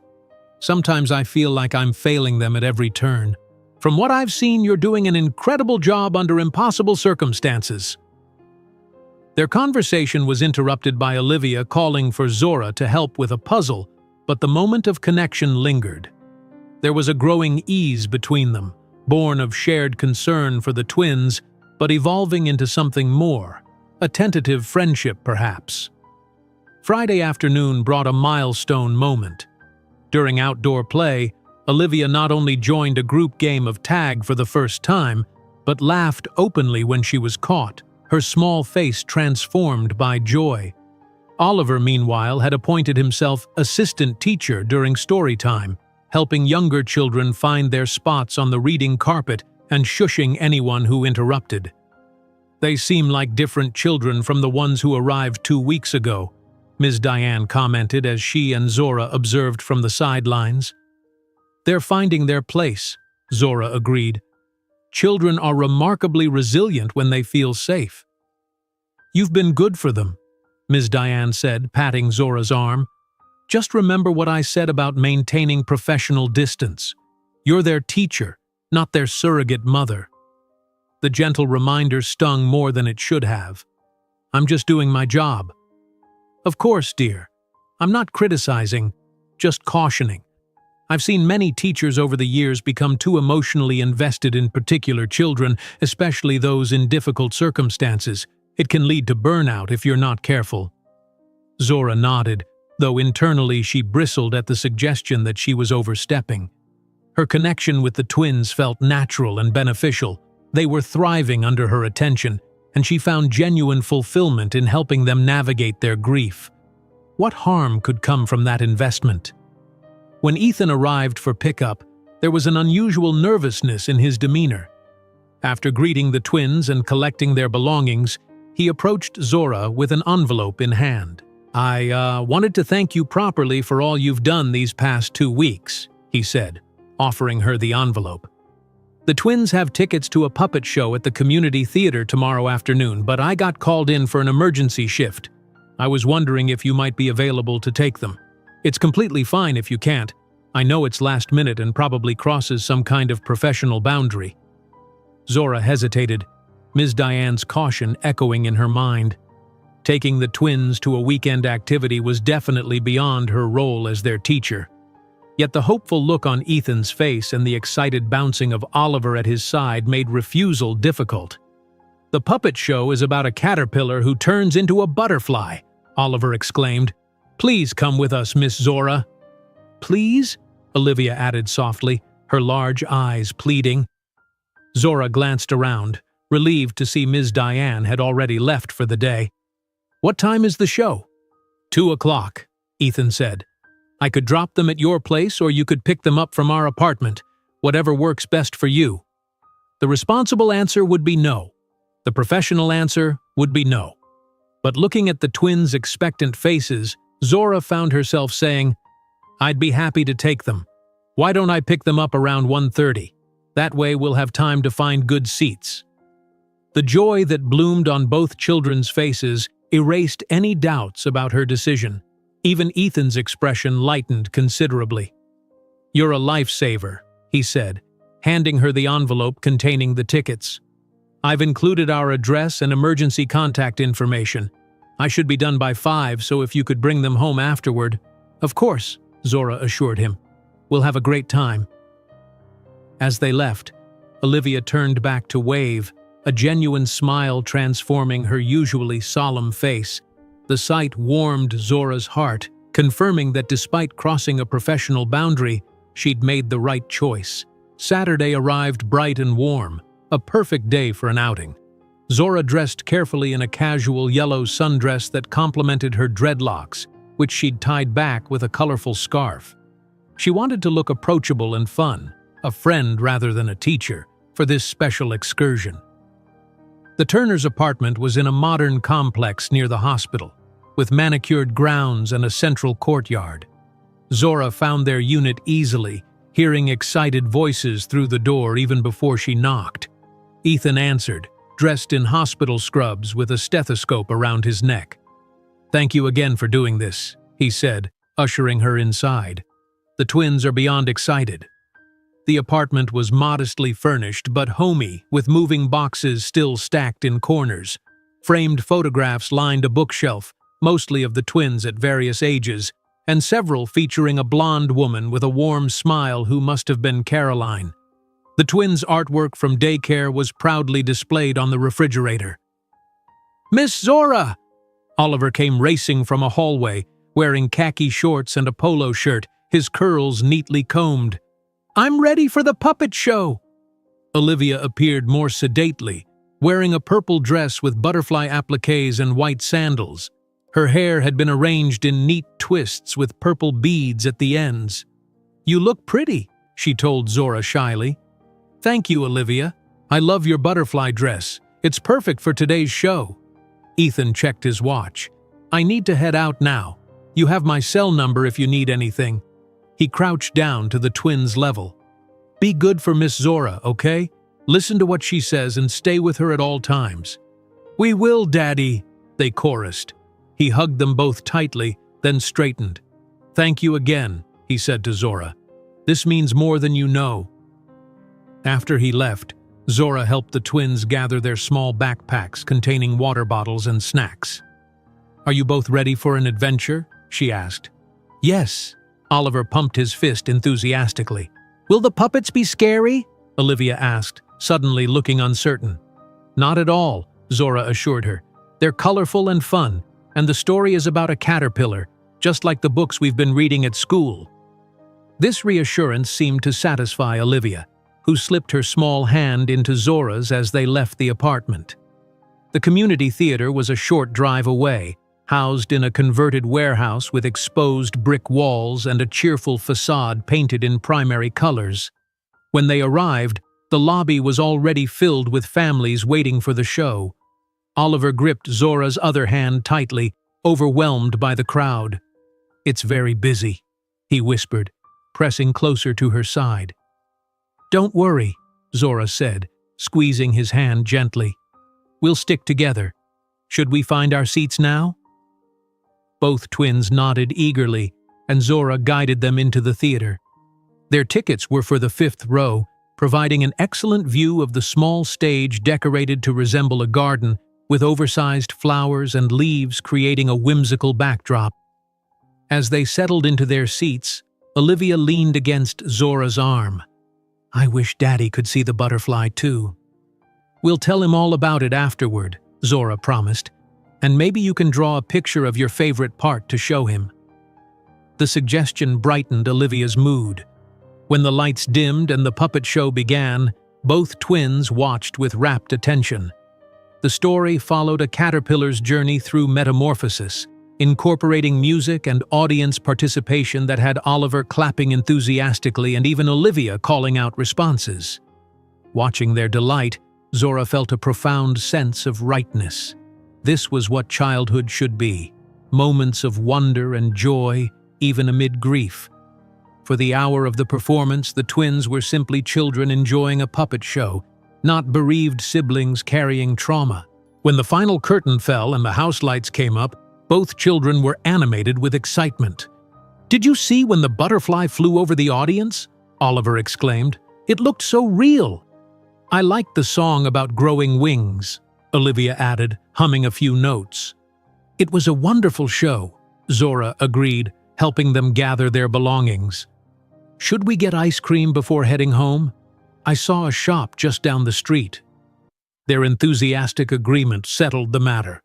Sometimes I feel like I'm failing them at every turn. From what I've seen, you're doing an incredible job under impossible circumstances." Their conversation was interrupted by Olivia calling for Zora to help with a puzzle, but the moment of connection lingered. There was a growing ease between them, born of shared concern for the twins, but evolving into something more, a tentative friendship perhaps. Friday afternoon brought a milestone moment. During outdoor play, Olivia not only joined a group game of tag for the first time, but laughed openly when she was caught, her small face transformed by joy. Oliver, meanwhile, had appointed himself assistant teacher during story time, helping younger children find their spots on the reading carpet and shushing anyone who interrupted. "They seem like different children from the ones who arrived 2 weeks ago," Ms. Diane commented as she and Zora observed from the sidelines. "They're finding their place," Zora agreed. "Children are remarkably resilient when they feel safe." "You've been good for them," Ms. Diane said, patting Zora's arm. "Just remember what I said about maintaining professional distance. You're their teacher, not their surrogate mother." The gentle reminder stung more than it should have. "I'm just doing my job." "Of course, dear. I'm not criticizing, just cautioning. I've seen many teachers over the years become too emotionally invested in particular children, especially those in difficult circumstances. It can lead to burnout if you're not careful." Zora nodded, though internally she bristled at the suggestion that she was overstepping. Her connection with the twins felt natural and beneficial. They were thriving under her attention, and she found genuine fulfillment in helping them navigate their grief. What harm could come from that investment? When Ethan arrived for pickup, there was an unusual nervousness in his demeanor. After greeting the twins and collecting their belongings, he approached Zora with an envelope in hand. I wanted to thank you properly for all you've done these past 2 weeks," he said, offering her the envelope. The twins have tickets to a puppet show at the community theater tomorrow afternoon, but I got called in for an emergency shift. I was wondering if you might be available to take them. It's completely fine if you can't. I know it's last minute and probably crosses some kind of professional boundary." Zora hesitated, Ms. Diane's caution echoing in her mind. Taking the twins to a weekend activity was definitely beyond her role as their teacher. Yet the hopeful look on Ethan's face and the excited bouncing of Oliver at his side made refusal difficult. "The puppet show is about a caterpillar who turns into a butterfly," Oliver exclaimed. "Please come with us, Miss Zora." "Please?" Olivia added softly, her large eyes pleading. Zora glanced around, relieved to see Ms. Diane had already left for the day. "What time is the show?" 2:00, Ethan said. "I could drop them at your place or you could pick them up from our apartment, whatever works best for you." The responsible answer would be no. The professional answer would be no. But looking at the twins' expectant faces, Zora found herself saying, "I'd be happy to take them. Why don't I pick them up around 1:30? That way we'll have time to find good seats." The joy that bloomed on both children's faces erased any doubts about her decision. Even Ethan's expression lightened considerably. "You're a lifesaver," he said, handing her the envelope containing the tickets. "I've included our address and emergency contact information. I should be done by 5, so if you could bring them home afterward." "Of course," Zora assured him. "We'll have a great time." As they left, Olivia turned back to wave, a genuine smile transforming her usually solemn face. The sight warmed Zora's heart, confirming that despite crossing a professional boundary, she'd made the right choice. Saturday arrived bright and warm, a perfect day for an outing. Zora dressed carefully in a casual yellow sundress that complemented her dreadlocks, which she'd tied back with a colorful scarf. She wanted to look approachable and fun, a friend rather than a teacher, for this special excursion. The Turners' apartment was in a modern complex near the hospital, with manicured grounds and a central courtyard. Zora found their unit easily, hearing excited voices through the door even before she knocked. Ethan answered, dressed in hospital scrubs with a stethoscope around his neck. "Thank you again for doing this," he said, ushering her inside. The twins are beyond excited. The apartment was modestly furnished but homey, with moving boxes still stacked in corners. Framed photographs lined a bookshelf, mostly of the twins at various ages, and several featuring a blonde woman with a warm smile who must have been Caroline. The twins' artwork from daycare was proudly displayed on the refrigerator. "Miss Zora!" Oliver came racing from a hallway, wearing khaki shorts and a polo shirt, his curls neatly combed. "I'm ready for the puppet show!" Olivia appeared more sedately, wearing a purple dress with butterfly appliques and white sandals. Her hair had been arranged in neat twists with purple beads at the ends. "You look pretty," she told Zora shyly. "Thank you, Olivia. I love your butterfly dress. It's perfect for today's show." Ethan checked his watch. "I need to head out now. You have my cell number if you need anything." He crouched down to the twins' level. "Be good for Miss Zora, okay? Listen to what she says and stay with her at all times." "We will, Daddy," they chorused. He hugged them both tightly, then straightened. "Thank you again," he said to Zora. "This means more than you know." After he left, Zora helped the twins gather their small backpacks containing water bottles and snacks. "Are you both ready for an adventure?" she asked. "Yes." Oliver pumped his fist enthusiastically. "Will the puppets be scary?" Olivia asked, suddenly looking uncertain. "Not at all," Zora assured her. "They're colorful and fun, and the story is about a caterpillar, just like the books we've been reading at school." This reassurance seemed to satisfy Olivia, who slipped her small hand into Zora's as they left the apartment. The community theater was a short drive away, housed in a converted warehouse with exposed brick walls and a cheerful facade painted in primary colors. When they arrived, the lobby was already filled with families waiting for the show. Oliver gripped Zora's other hand tightly, overwhelmed by the crowd. "It's very busy," he whispered, pressing closer to her side. "Don't worry," Zora said, squeezing his hand gently. "We'll stick together. Should we find our seats now?" Both twins nodded eagerly, and Zora guided them into the theater. Their tickets were for the 5th row, providing an excellent view of the small stage decorated to resemble a garden, with oversized flowers and leaves creating a whimsical backdrop. As they settled into their seats, Olivia leaned against Zora's arm. "I wish Daddy could see the butterfly too." "We'll tell him all about it afterward," Zora promised, "and maybe you can draw a picture of your favorite part to show him." The suggestion brightened Olivia's mood. When the lights dimmed and the puppet show began, both twins watched with rapt attention. The story followed a caterpillar's journey through metamorphosis, incorporating music and audience participation that had Oliver clapping enthusiastically and even Olivia calling out responses. Watching their delight, Zora felt a profound sense of rightness. This was what childhood should be, moments of wonder and joy, even amid grief. For the hour of the performance, the twins were simply children enjoying a puppet show, not bereaved siblings carrying trauma. When the final curtain fell and the house lights came up, both children were animated with excitement. "Did you see when the butterfly flew over the audience?" Oliver exclaimed. "It looked so real." "I liked the song about growing wings," Olivia added, humming a few notes. "It was a wonderful show," Zora agreed, helping them gather their belongings. "Should we get ice cream before heading home? I saw a shop just down the street." Their enthusiastic agreement settled the matter.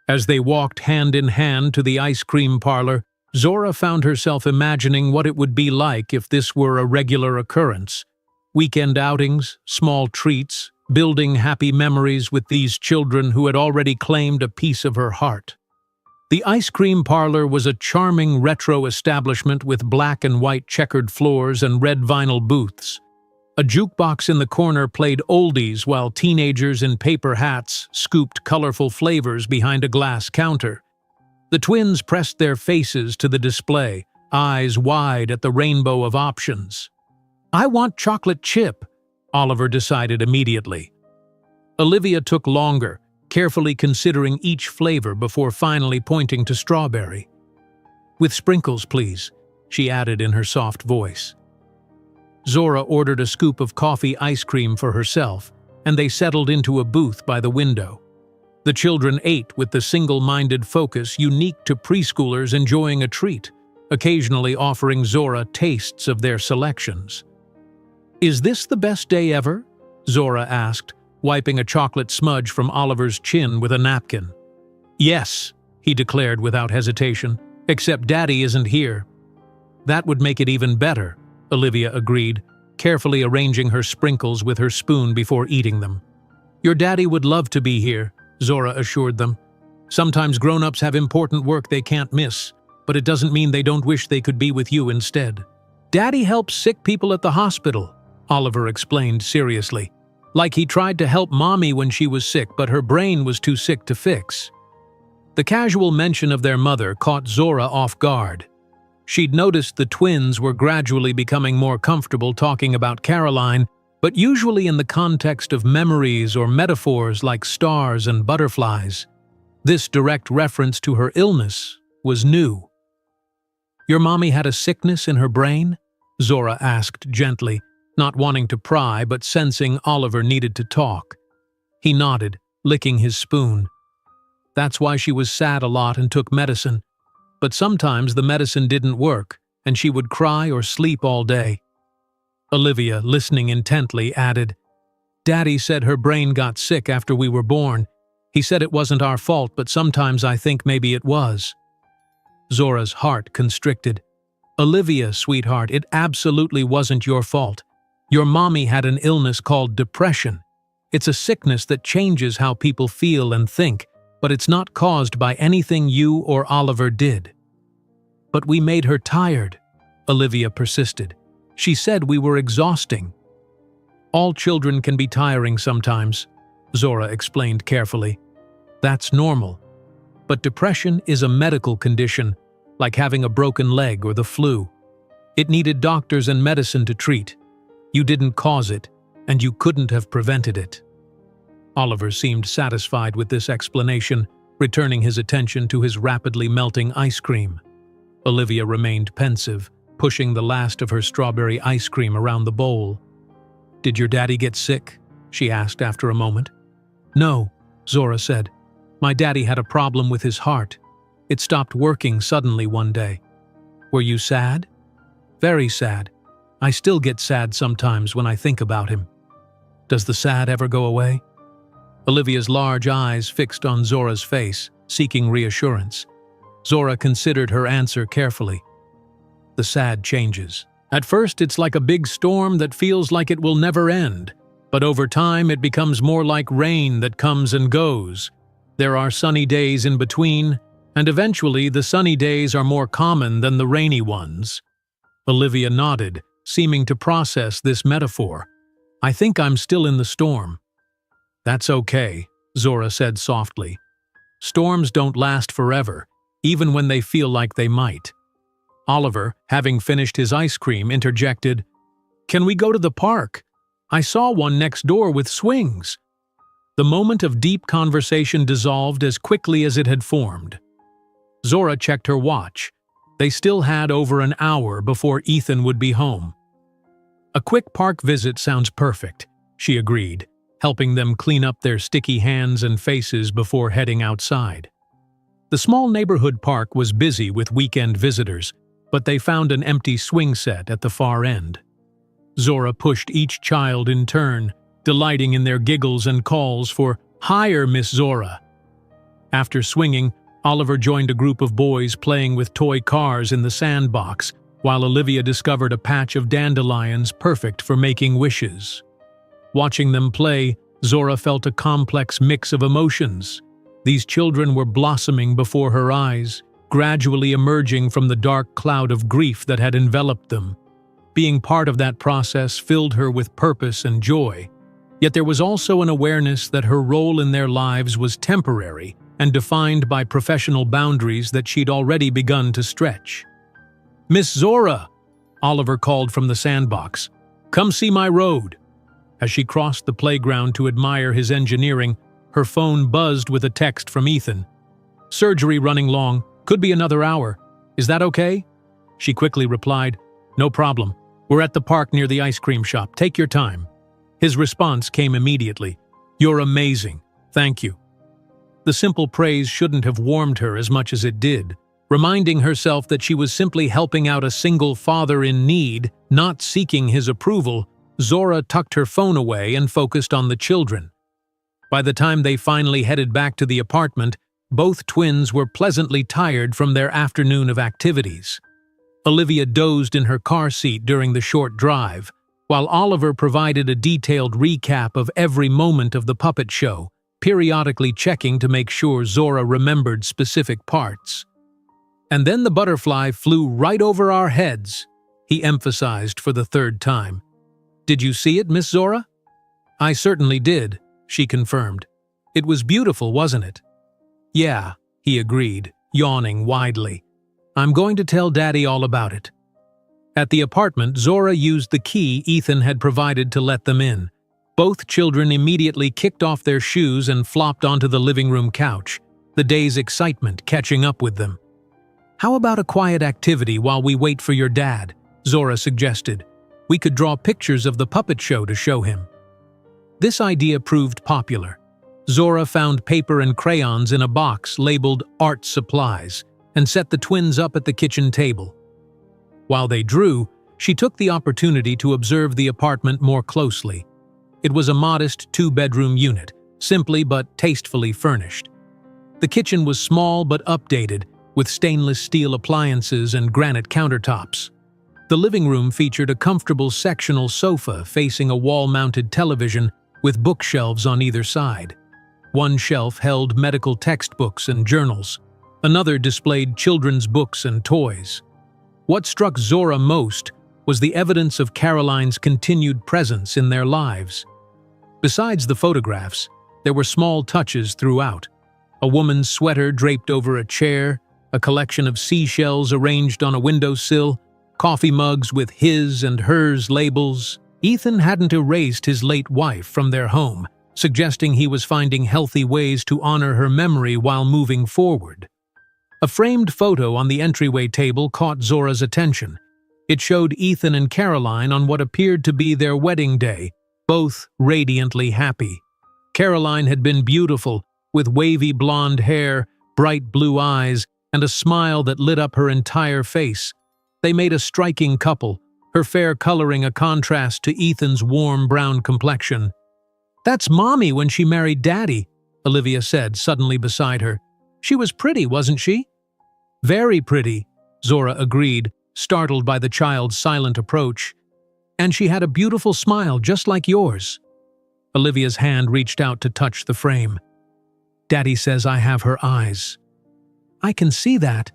As they walked hand in hand to the ice cream parlor, Zora found herself imagining what it would be like if this were a regular occurrence. Weekend outings, small treats, building happy memories with these children who had already claimed a piece of her heart. The ice cream parlor was a charming retro establishment with black and white checkered floors and red vinyl booths. A jukebox in the corner played oldies while teenagers in paper hats scooped colorful flavors behind a glass counter. The twins pressed their faces to the display, eyes wide at the rainbow of options. "I want chocolate chip," Oliver decided immediately. Olivia took longer, carefully considering each flavor before finally pointing to strawberry. "With sprinkles, please," she added in her soft voice. Zora ordered a scoop of coffee ice cream for herself, and they settled into a booth by the window. The children ate with the single-minded focus unique to preschoolers enjoying a treat, occasionally offering Zora tastes of their selections. "Is this the best day ever?" Zora asked, wiping a chocolate smudge from Oliver's chin with a napkin. "Yes," he declared without hesitation, "except Daddy isn't here." "That would make it even better," Olivia agreed, carefully arranging her sprinkles with her spoon before eating them. "Your daddy would love to be here," Zora assured them. "Sometimes grown-ups have important work they can't miss, but it doesn't mean they don't wish they could be with you instead." "Daddy helps sick people at the hospital," Oliver explained seriously. "Like he tried to help Mommy when she was sick, but her brain was too sick to fix." The casual mention of their mother caught Zora off guard. She'd noticed the twins were gradually becoming more comfortable talking about Caroline, but usually in the context of memories or metaphors like stars and butterflies. This direct reference to her illness was new. "Your mommy had a sickness in her brain?" Zora asked gently, not wanting to pry but sensing Oliver needed to talk. He nodded, licking his spoon. "That's why she was sad a lot and took medicine. But sometimes the medicine didn't work, and she would cry or sleep all day." Olivia, listening intently, added, "Daddy said her brain got sick after we were born. He said it wasn't our fault, but sometimes I think maybe it was." Zora's heart constricted. "Olivia, sweetheart, it absolutely wasn't your fault. Your mommy had an illness called depression. It's a sickness that changes how people feel and think, but it's not caused by anything you or Oliver did." "But we made her tired," Olivia persisted. "She said we were exhausting." "All children can be tiring sometimes," Zora explained carefully. "That's normal. But depression is a medical condition, like having a broken leg or the flu. It needed doctors and medicine to treat. You didn't cause it. and you couldn't have prevented it." Oliver seemed satisfied with this explanation, returning his attention to his rapidly melting ice cream. Olivia remained pensive, pushing the last of her strawberry ice cream around the bowl. "Did your daddy get sick?" she asked after a moment. "No," Zora said. "My daddy had a problem with his heart. It stopped working suddenly one day." "Were you sad?" "Very sad. I still get sad sometimes when I think about him." "Does the sad ever go away?" Olivia's large eyes fixed on Zora's face, seeking reassurance. Zora considered her answer carefully. "The sad changes. At first it's like a big storm that feels like it will never end, but over time it becomes more like rain that comes and goes. There are sunny days in between, and eventually the sunny days are more common than the rainy ones." Olivia nodded, seeming to process this metaphor. "I think I'm still in the storm." "That's okay," Zora said softly. "Storms don't last forever, even when they feel like they might." Oliver, having finished his ice cream, interjected, "Can we go to the park? I saw one next door with swings." The moment of deep conversation dissolved as quickly as it had formed. Zora checked her watch. They still had over an hour before Ethan would be home. "A quick park visit sounds perfect," she agreed, helping them clean up their sticky hands and faces before heading outside. The small neighborhood park was busy with weekend visitors, but they found an empty swing set at the far end. Zora pushed each child in turn, delighting in their giggles and calls for "Higher, Miss Zora." After swinging, Oliver joined a group of boys playing with toy cars in the sandbox, while Olivia discovered a patch of dandelions perfect for making wishes. Watching them play, Zora felt a complex mix of emotions. These children were blossoming before her eyes, gradually emerging from the dark cloud of grief that had enveloped them. Being part of that process filled her with purpose and joy. Yet there was also an awareness that her role in their lives was temporary and defined by professional boundaries that she'd already begun to stretch. "Miss Zora," Oliver called from the sandbox, "come see my road." As she crossed the playground to admire his engineering, her phone buzzed with a text from Ethan. "Surgery running long, could be another hour. Is that okay?" She quickly replied, "No problem. We're at the park near the ice cream shop. Take your time." His response came immediately. "You're amazing. Thank you." The simple praise shouldn't have warmed her as much as it did. Reminding herself that she was simply helping out a single father in need, not seeking his approval, Zora tucked her phone away and focused on the children. By the time they finally headed back to the apartment, both twins were pleasantly tired from their afternoon of activities. Olivia dozed in her car seat during the short drive, while Oliver provided a detailed recap of every moment of the puppet show, periodically checking to make sure Zora remembered specific parts. "And then the butterfly flew right over our heads," he emphasized for the third time. "Did you see it, Miss Zora?" "I certainly did," she confirmed. "It was beautiful, wasn't it?" "Yeah," he agreed, yawning widely. "I'm going to tell Daddy all about it." At the apartment, Zora used the key Ethan had provided to let them in. Both children immediately kicked off their shoes and flopped onto the living room couch, the day's excitement catching up with them. "How about a quiet activity while we wait for your dad?" Zora suggested. "We could draw pictures of the puppet show to show him." This idea proved popular. Zora found paper and crayons in a box labeled "Art Supplies" and set the twins up at the kitchen table. While they drew, she took the opportunity to observe the apartment more closely. It was a modest two-bedroom unit, simply but tastefully furnished. The kitchen was small but updated, with stainless steel appliances and granite countertops. The living room featured a comfortable sectional sofa facing a wall-mounted television with bookshelves on either side. One shelf held medical textbooks and journals. Another displayed children's books and toys. What struck Zora most was the evidence of Caroline's continued presence in their lives. Besides the photographs, there were small touches throughout. A woman's sweater draped over a chair, a collection of seashells arranged on a windowsill, coffee mugs with his and hers labels, Ethan hadn't erased his late wife from their home, suggesting he was finding healthy ways to honor her memory while moving forward. A framed photo on the entryway table caught Zora's attention. It showed Ethan and Caroline on what appeared to be their wedding day, both radiantly happy. Caroline had been beautiful, with wavy blonde hair, bright blue eyes, and a smile that lit up her entire face. They made a striking couple, her fair coloring a contrast to Ethan's warm brown complexion. "That's Mommy when she married Daddy," Olivia said, suddenly beside her. "She was pretty, wasn't she?" "Very pretty," Zora agreed, startled by the child's silent approach. "And she had a beautiful smile just like yours." Olivia's hand reached out to touch the frame. "Daddy says I have her eyes." "I can see that,"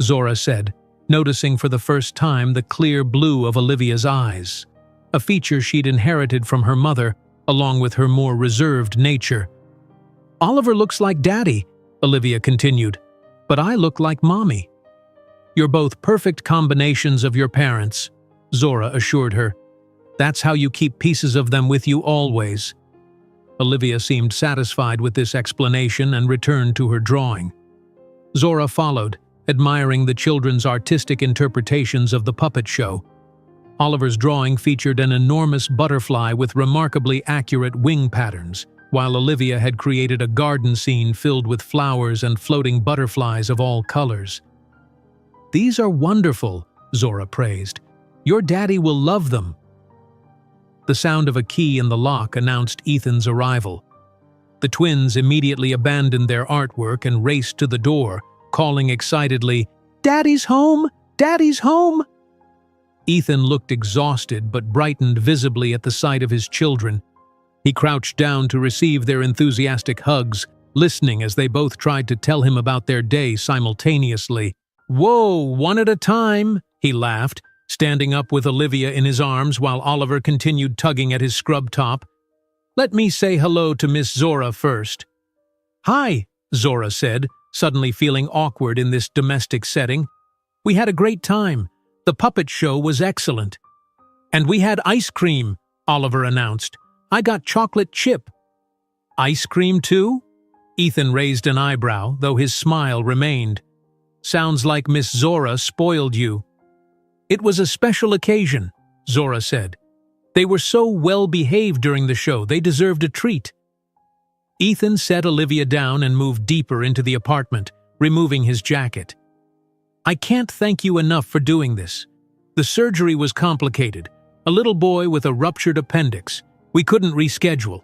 Zora said, noticing for the first time the clear blue of Olivia's eyes, a feature she'd inherited from her mother, along with her more reserved nature. "Oliver looks like Daddy," Olivia continued, "but I look like Mommy." "You're both perfect combinations of your parents," Zora assured her. "That's how you keep pieces of them with you always." Olivia seemed satisfied with this explanation and returned to her drawing. Zora followed, admiring the children's artistic interpretations of the puppet show. Oliver's drawing featured an enormous butterfly with remarkably accurate wing patterns, while Olivia had created a garden scene filled with flowers and floating butterflies of all colors. "These are wonderful," Zora praised. "Your daddy will love them." The sound of a key in the lock announced Ethan's arrival. The twins immediately abandoned their artwork and raced to the door, calling excitedly, "Daddy's home! Daddy's home!" Ethan looked exhausted but brightened visibly at the sight of his children. He crouched down to receive their enthusiastic hugs, listening as they both tried to tell him about their day simultaneously. "Whoa, one at a time," he laughed, standing up with Olivia in his arms while Oliver continued tugging at his scrub top. "Let me say hello to Miss Zora first." "Hi," Zora said, suddenly feeling awkward in this domestic setting. "We had a great time. The puppet show was excellent." "And we had ice cream," Oliver announced. "I got chocolate chip." "Ice cream too?" Ethan raised an eyebrow, though his smile remained. "Sounds like Miss Zora spoiled you." "It was a special occasion," Zora said. "They were so well-behaved during the show, they deserved a treat." Ethan set Olivia down and moved deeper into the apartment, removing his jacket. "I can't thank you enough for doing this. The surgery was complicated. A little boy with a ruptured appendix. We couldn't reschedule."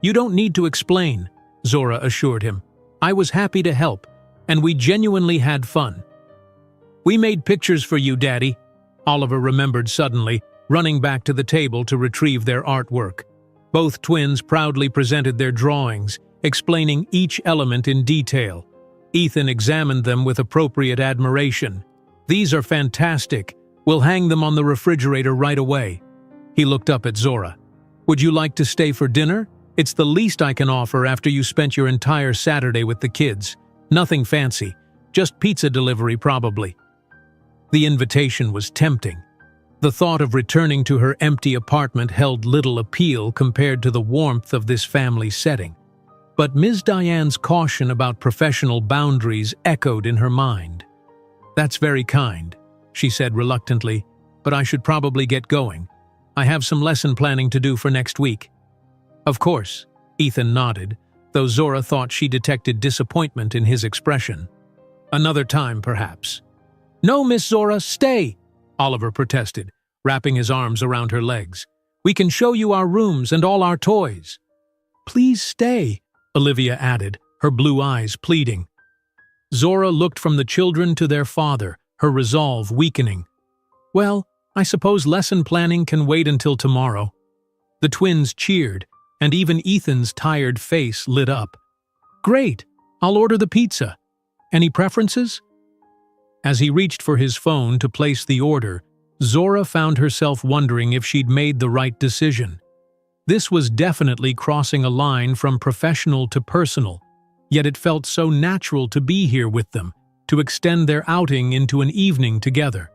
"You don't need to explain," Zora assured him. "I was happy to help, and we genuinely had fun." "We made pictures for you, Daddy," Oliver remembered suddenly, running back to the table to retrieve their artwork. Both twins proudly presented their drawings, explaining each element in detail. Ethan examined them with appropriate admiration. "These are fantastic. We'll hang them on the refrigerator right away." He looked up at Zora. "Would you like to stay for dinner? It's the least I can offer after you spent your entire Saturday with the kids. Nothing fancy, just pizza delivery probably." The invitation was tempting. The thought of returning to her empty apartment held little appeal compared to the warmth of this family setting. But Ms. Diane's caution about professional boundaries echoed in her mind. "That's very kind," she said reluctantly, "but I should probably get going. I have some lesson planning to do for next week." "Of course," Ethan nodded, though Zora thought she detected disappointment in his expression. "Another time, perhaps." "No, Miss Zora, stay," Oliver protested, wrapping his arms around her legs. "We can show you our rooms and all our toys." "Please stay," Olivia added, her blue eyes pleading. Zora looked from the children to their father, her resolve weakening. "Well, I suppose lesson planning can wait until tomorrow." The twins cheered, and even Ethan's tired face lit up. "Great! I'll order the pizza. Any preferences?" As he reached for his phone to place the order, Zora found herself wondering if she'd made the right decision. This was definitely crossing a line from professional to personal, yet it felt so natural to be here with them, to extend their outing into an evening together.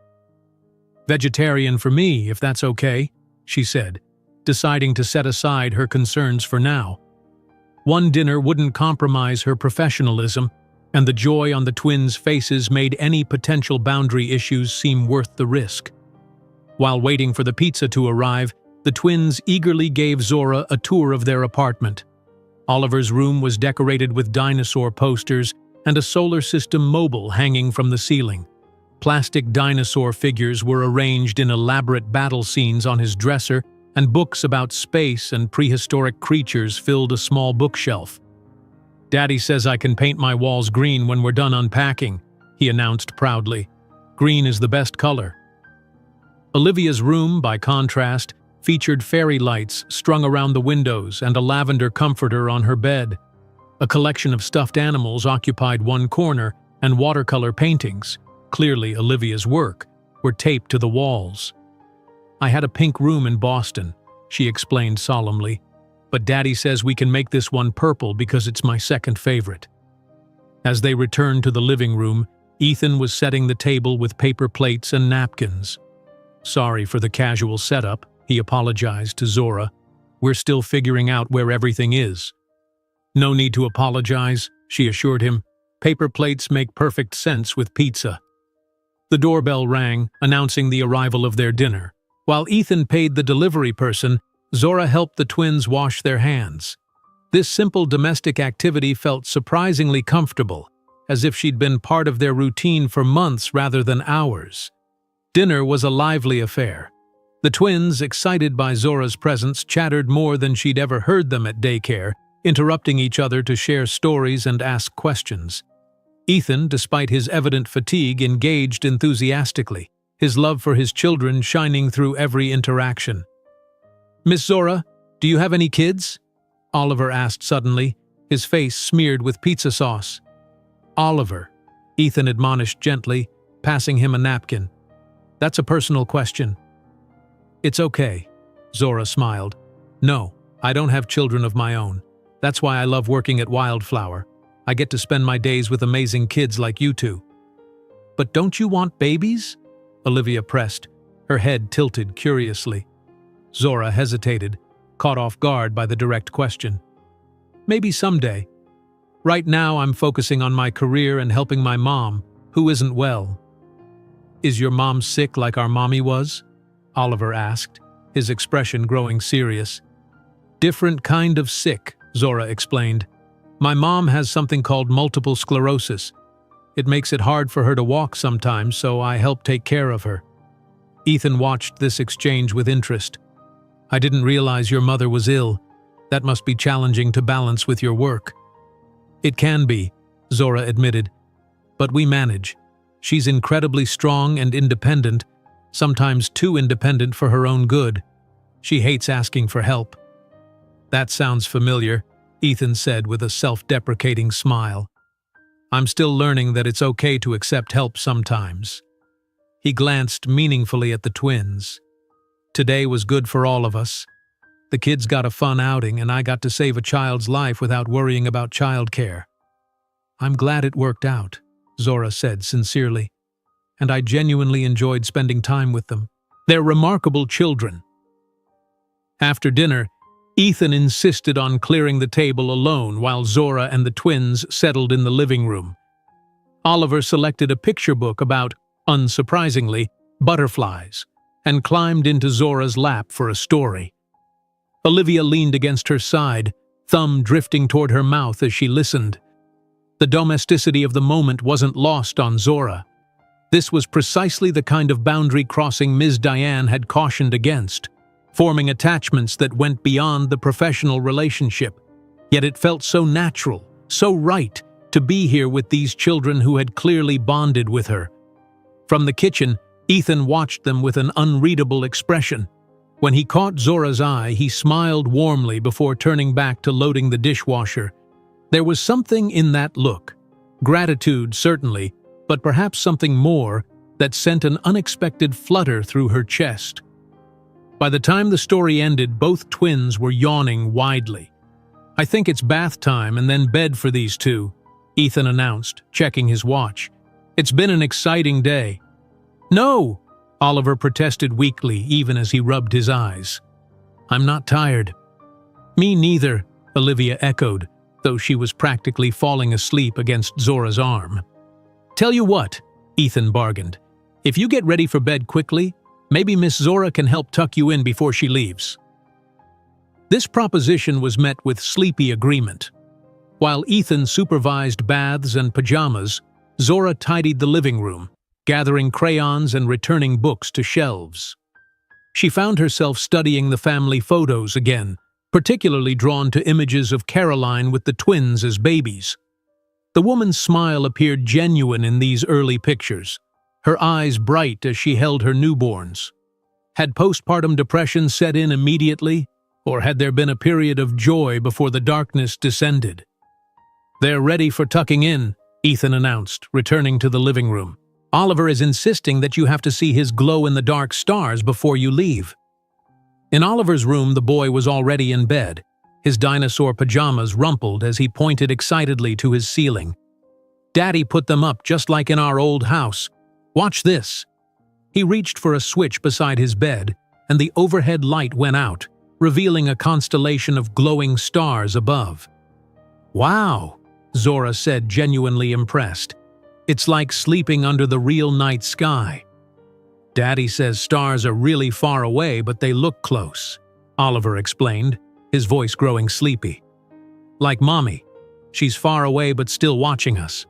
"Vegetarian for me, if that's okay," she said, deciding to set aside her concerns for now. One dinner wouldn't compromise her professionalism, and the joy on the twins' faces made any potential boundary issues seem worth the risk. While waiting for the pizza to arrive, the twins eagerly gave Zora a tour of their apartment. Oliver's room was decorated with dinosaur posters and a solar system mobile hanging from the ceiling. Plastic dinosaur figures were arranged in elaborate battle scenes on his dresser, and books about space and prehistoric creatures filled a small bookshelf. "Daddy says I can paint my walls green when we're done unpacking," he announced proudly. "Green is the best color." Olivia's room, by contrast, featured fairy lights strung around the windows and a lavender comforter on her bed. A collection of stuffed animals occupied one corner, and watercolor paintings, clearly Olivia's work, were taped to the walls. "I had a pink room in Boston," she explained solemnly, "but Daddy says we can make this one purple because it's my second favorite." As they returned to the living room, Ethan was setting the table with paper plates and napkins. "Sorry for the casual setup," he apologized to Zora. "We're still figuring out where everything is." "No need to apologize," she assured him. "Paper plates make perfect sense with pizza." The doorbell rang, announcing the arrival of their dinner. While Ethan paid the delivery person, Zora helped the twins wash their hands. This simple domestic activity felt surprisingly comfortable, as if she'd been part of their routine for months rather than hours. Dinner was a lively affair. The twins, excited by Zora's presence, chattered more than she'd ever heard them at daycare, interrupting each other to share stories and ask questions. Ethan, despite his evident fatigue, engaged enthusiastically, his love for his children shining through every interaction. "Miss Zora, do you have any kids?" Oliver asked suddenly, his face smeared with pizza sauce. "Oliver," Ethan admonished gently, passing him a napkin. "That's a personal question." "It's okay," Zora smiled. "No, I don't have children of my own. That's why I love working at Wildflower. I get to spend my days with amazing kids like you two." "But don't you want babies?" Olivia pressed, her head tilted curiously. Zora hesitated, caught off guard by the direct question. "Maybe someday. Right now I'm focusing on my career and helping my mom, who isn't well." "Is your mom sick like our mommy was?" Oliver asked, his expression growing serious. "Different kind of sick," Zora explained. "My mom has something called multiple sclerosis. It makes it hard for her to walk sometimes, so I help take care of her." Ethan watched this exchange with interest. "I didn't realize your mother was ill. That must be challenging to balance with your work." "It can be," Zora admitted. "But we manage. She's incredibly strong and independent, sometimes too independent for her own good. She hates asking for help." "That sounds familiar," Ethan said with a self-deprecating smile. "I'm still learning that it's okay to accept help sometimes." He glanced meaningfully at the twins. "Today was good for all of us. The kids got a fun outing, and I got to save a child's life without worrying about childcare." "I'm glad it worked out," Zora said sincerely. "And I genuinely enjoyed spending time with them. They're remarkable children." After dinner, Ethan insisted on clearing the table alone while Zora and the twins settled in the living room. Oliver selected a picture book about, unsurprisingly, butterflies, and climbed into Zora's lap for a story. Olivia leaned against her side, thumb drifting toward her mouth as she listened. The domesticity of the moment wasn't lost on Zora. This was precisely the kind of boundary crossing Ms. Diane had cautioned against, forming attachments that went beyond the professional relationship. Yet it felt so natural, so right, to be here with these children who had clearly bonded with her. From the kitchen, Ethan watched them with an unreadable expression. When he caught Zora's eye, he smiled warmly before turning back to loading the dishwasher. There was something in that look, gratitude certainly, but perhaps something more, that sent an unexpected flutter through her chest. By the time the story ended, both twins were yawning widely. "I think it's bath time and then bed for these two," Ethan announced, checking his watch. "It's been an exciting day." "No!" Oliver protested weakly even as he rubbed his eyes. "I'm not tired." "Me neither," Olivia echoed, though she was practically falling asleep against Zora's arm. "Tell you what," Ethan bargained. "If you get ready for bed quickly, maybe Miss Zora can help tuck you in before she leaves." This proposition was met with sleepy agreement. While Ethan supervised baths and pajamas, Zora tidied the living room, gathering crayons and returning books to shelves. She found herself studying the family photos again, particularly drawn to images of Caroline with the twins as babies. The woman's smile appeared genuine in these early pictures, her eyes bright as she held her newborns. Had postpartum depression set in immediately, or had there been a period of joy before the darkness descended? "They're ready for tucking in," Ethan announced, returning to the living room. "Oliver is insisting that you have to see his glow-in-the-dark stars before you leave." In Oliver's room, the boy was already in bed, his dinosaur pajamas rumpled as he pointed excitedly to his ceiling. "Daddy put them up just like in our old house. Watch this." He reached for a switch beside his bed, and the overhead light went out, revealing a constellation of glowing stars above. "Wow," Zora said, genuinely impressed. "It's like sleeping under the real night sky." "Daddy says stars are really far away, but they look close," Oliver explained, his voice growing sleepy. "Like Mommy. She's far away but still watching us."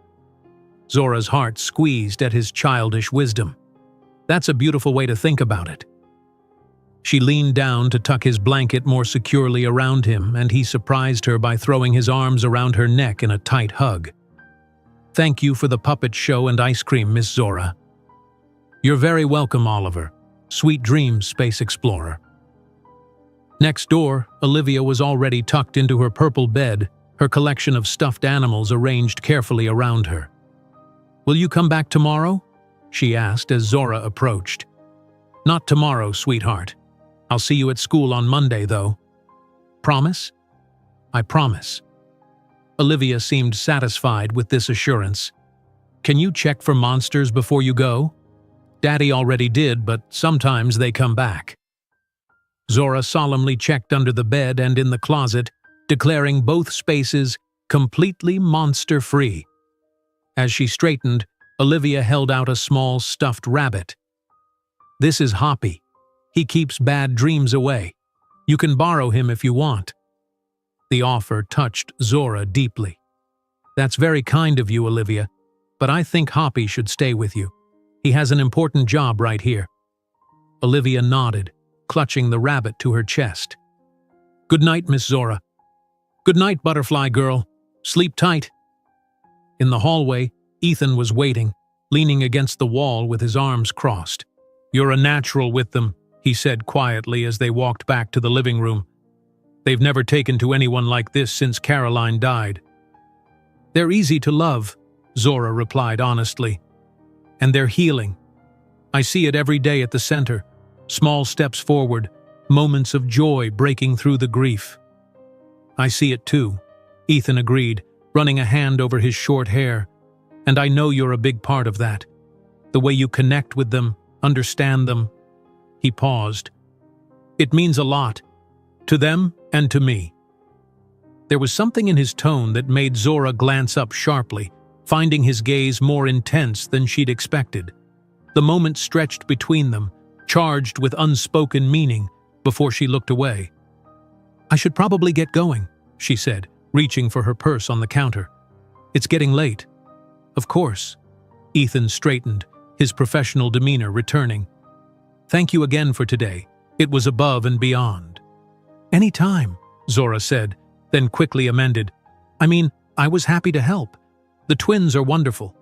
Zora's heart squeezed at his childish wisdom. That's a beautiful way to think about it. She leaned down to tuck his blanket more securely around him, and he surprised her by throwing his arms around her neck in a tight hug. "Thank you for the puppet show and ice cream, Miss Zora." "You're very welcome, Oliver. Sweet dreams, Space Explorer." Next door, Olivia was already tucked into her purple bed, her collection of stuffed animals arranged carefully around her. "Will you come back tomorrow?" she asked as Zora approached. "Not tomorrow, sweetheart. I'll see you at school on Monday, though." "Promise?" "I promise." Olivia seemed satisfied with this assurance. "Can you check for monsters before you go?" "Daddy already did, but sometimes they come back." Zora solemnly checked under the bed and in the closet, declaring both spaces completely monster-free. As she straightened, Olivia held out a small stuffed rabbit. "This is Hoppy. He keeps bad dreams away. You can borrow him if you want." The offer touched Zora deeply. "That's very kind of you, Olivia, but I think Hoppy should stay with you. He has an important job right here." Olivia nodded, clutching the rabbit to her chest. "Good night, Miss Zora." "Good night, butterfly girl. Sleep tight." In the hallway, Ethan was waiting, leaning against the wall with his arms crossed. "You're a natural with them," he said quietly as they walked back to the living room. "They've never taken to anyone like this since Caroline died." "They're easy to love," Zora replied honestly. "And they're healing. I see it every day at the center. Small steps forward, moments of joy breaking through the grief." "I see it too," Ethan agreed, running a hand over his short hair. "And I know you're a big part of that. The way you connect with them, understand them." He paused. "It means a lot. To them and to me." There was something in his tone that made Zora glance up sharply, finding his gaze more intense than she'd expected. The moment stretched between them, charged with unspoken meaning, before she looked away. "I should probably get going," she said, reaching for her purse on the counter. "It's getting late." "Of course." Ethan straightened, his professional demeanor returning. "Thank you again for today. It was above and beyond." "Any time," Zora said, then quickly amended. I was happy to help. The twins are wonderful."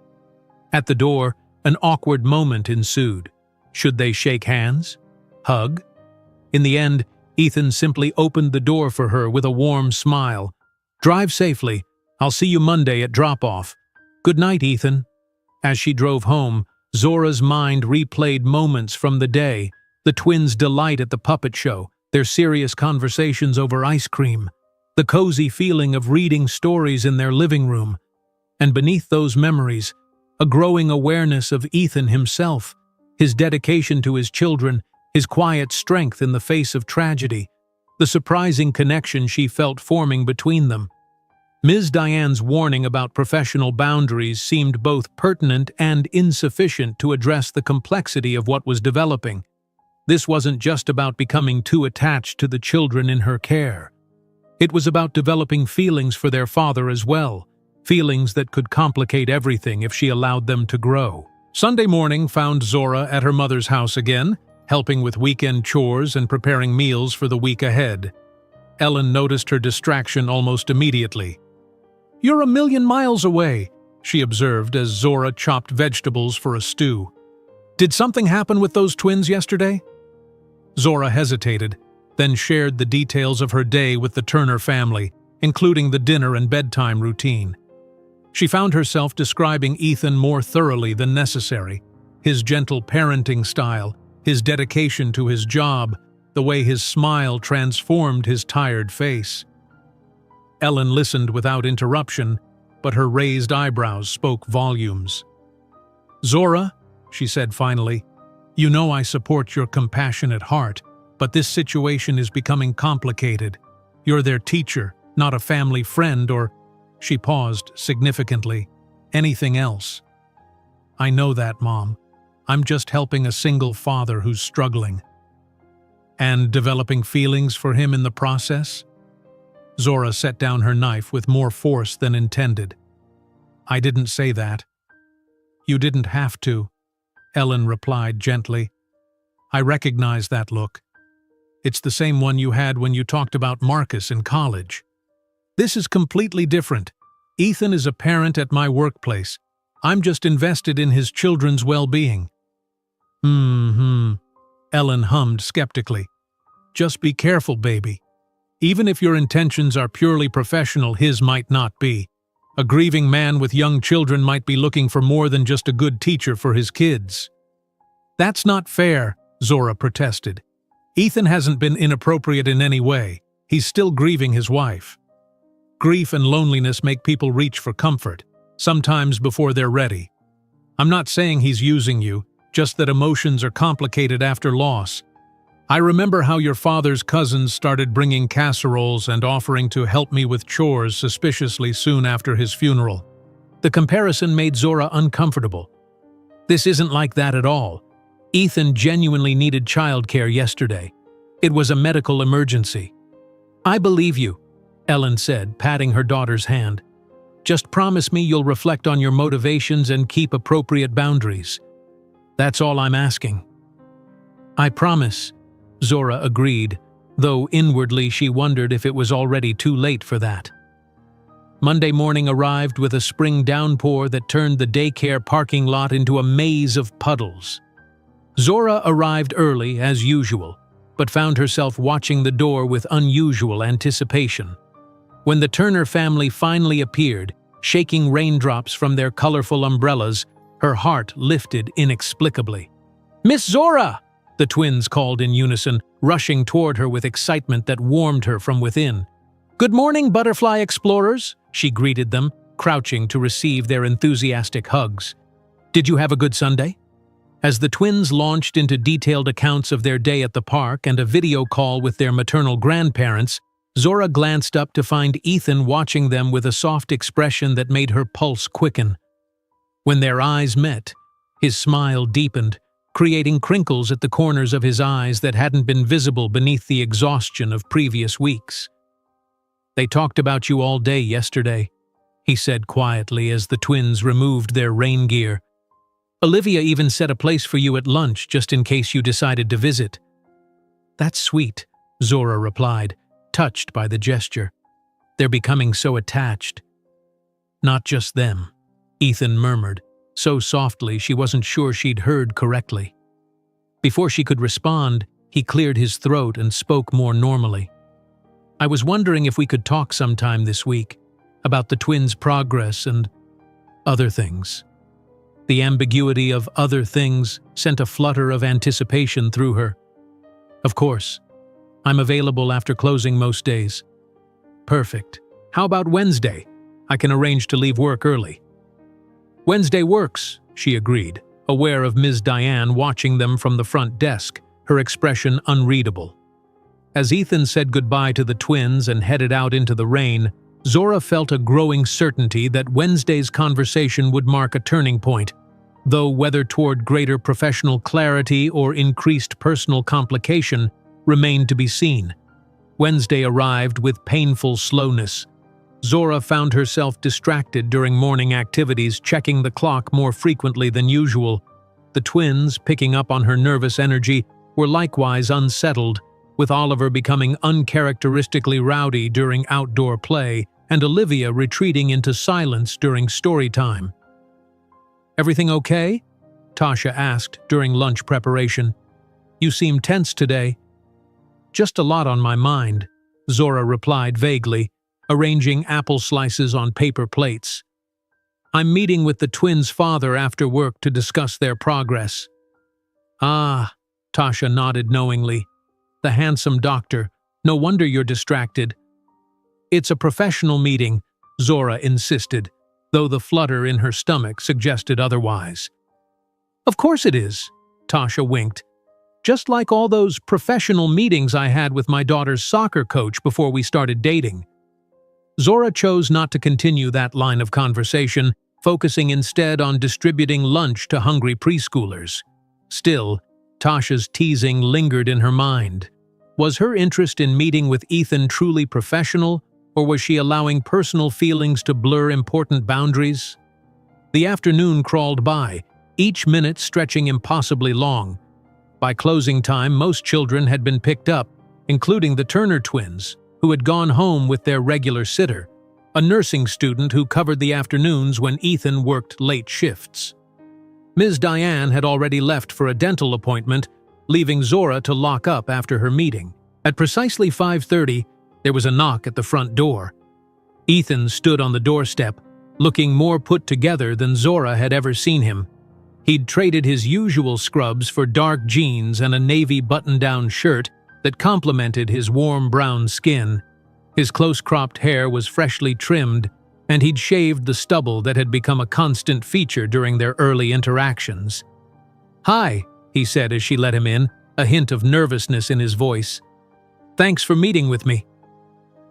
At the door, an awkward moment ensued. Should they shake hands? Hug? In the end, Ethan simply opened the door for her with a warm smile. "Drive safely. I'll see you Monday at drop-off." "Good night, Ethan." As she drove home, Zora's mind replayed moments from the day, the twins' delight at the puppet show, their serious conversations over ice cream, the cozy feeling of reading stories in their living room, and beneath those memories, a growing awareness of Ethan himself, his dedication to his children, his quiet strength in the face of tragedy, the surprising connection she felt forming between them. Ms. Diane's warning about professional boundaries seemed both pertinent and insufficient to address the complexity of what was developing. This wasn't just about becoming too attached to the children in her care. It was about developing feelings for their father as well, feelings that could complicate everything if she allowed them to grow. Sunday morning found Zora at her mother's house again, helping with weekend chores and preparing meals for the week ahead. Ellen noticed her distraction almost immediately. "You're a million miles away," she observed as Zora chopped vegetables for a stew. "Did something happen with those twins yesterday?" Zora hesitated, then shared the details of her day with the Turner family, including the dinner and bedtime routine. She found herself describing Ethan more thoroughly than necessary, his gentle parenting style, his dedication to his job, the way his smile transformed his tired face. Ellen listened without interruption, but her raised eyebrows spoke volumes. "Zora," she said finally, "you know I support your compassionate heart, but this situation is becoming complicated. You're their teacher, not a family friend or—" She paused significantly. "Anything else?" "I know that, Mom. I'm just helping a single father who's struggling." "And developing feelings for him in the process?" Zora set down her knife with more force than intended. "I didn't say that." "You didn't have to," Ellen replied gently. "I recognize that look. It's the same one you had when you talked about Marcus in college. This is completely different. Ethan is a parent at my workplace. I'm just invested in his children's well-being." Ellen hummed skeptically. "Just be careful, baby. Even if your intentions are purely professional, his might not be. A grieving man with young children might be looking for more than just a good teacher for his kids." "That's not fair," Zora protested. "Ethan hasn't been inappropriate in any way. He's still grieving his wife. Grief and loneliness make people reach for comfort, sometimes before they're ready. I'm not saying he's using you, just that emotions are complicated after loss. I remember how your father's cousins started bringing casseroles and offering to help me with chores suspiciously soon after his funeral." The comparison made Zora uncomfortable. "This isn't like that at all. Ethan genuinely needed childcare yesterday. It was a medical emergency." "I believe you," Ellen said, patting her daughter's hand. "Just promise me you'll reflect on your motivations and keep appropriate boundaries. That's all I'm asking." "I promise," Zora agreed, though inwardly she wondered if it was already too late for that. Monday morning arrived with a spring downpour that turned the daycare parking lot into a maze of puddles. Zora arrived early, as usual, but found herself watching the door with unusual anticipation. When the Turner family finally appeared, shaking raindrops from their colorful umbrellas, her heart lifted inexplicably. "Miss Zora!" the twins called in unison, rushing toward her with excitement that warmed her from within. "Good morning, butterfly explorers," she greeted them, crouching to receive their enthusiastic hugs. "Did you have a good Sunday?" As the twins launched into detailed accounts of their day at the park and a video call with their maternal grandparents, Zora glanced up to find Ethan watching them with a soft expression that made her pulse quicken. When their eyes met, his smile deepened, creating crinkles at the corners of his eyes that hadn't been visible beneath the exhaustion of previous weeks. "They talked about you all day yesterday," he said quietly as the twins removed their rain gear. "Olivia even set a place for you at lunch just in case you decided to visit." "That's sweet," Zora replied, touched by the gesture. "They're becoming so attached." "Not just them," Ethan murmured, so softly she wasn't sure she'd heard correctly. Before she could respond, he cleared his throat and spoke more normally. "I was wondering if we could talk sometime this week, about the twins' progress and other things." The ambiguity of "other things" sent a flutter of anticipation through her. "Of course. I'm available after closing most days." "Perfect. How about Wednesday? I can arrange to leave work early." "Wednesday works," she agreed, aware of Ms. Diane watching them from the front desk, her expression unreadable. As Ethan said goodbye to the twins and headed out into the rain, Zora felt a growing certainty that Wednesday's conversation would mark a turning point, though whether toward greater professional clarity or increased personal complication remained to be seen. Wednesday arrived with painful slowness. Zora found herself distracted during morning activities, checking the clock more frequently than usual. The twins, picking up on her nervous energy, were likewise unsettled, with Oliver becoming uncharacteristically rowdy during outdoor play and Olivia retreating into silence during story time. "Everything okay?" Tasha asked during lunch preparation. "You seem tense today." "Just a lot on my mind," Zora replied vaguely, arranging apple slices on paper plates. "I'm meeting with the twins' father after work to discuss their progress." "Ah," Tasha nodded knowingly. "The handsome doctor. No wonder you're distracted." "It's a professional meeting," Zora insisted, though the flutter in her stomach suggested otherwise. "Of course it is," Tasha winked. "Just like all those professional meetings I had with my daughter's soccer coach before we started dating." Zora chose not to continue that line of conversation, focusing instead on distributing lunch to hungry preschoolers. Still, Tasha's teasing lingered in her mind. Was her interest in meeting with Ethan truly professional, or was she allowing personal feelings to blur important boundaries? The afternoon crawled by, each minute stretching impossibly long. By closing time, most children had been picked up, including the Turner twins, who had gone home with their regular sitter, a nursing student who covered the afternoons when Ethan worked late shifts. Ms. Diane had already left for a dental appointment, leaving Zora to lock up after her meeting. At precisely 5:30, there was a knock at the front door. Ethan stood on the doorstep, looking more put together than Zora had ever seen him. He'd traded his usual scrubs for dark jeans and a navy button-down shirt that complemented his warm brown skin. His close-cropped hair was freshly trimmed, and he'd shaved the stubble that had become a constant feature during their early interactions. "Hi," he said as she let him in, a hint of nervousness in his voice. "Thanks for meeting with me."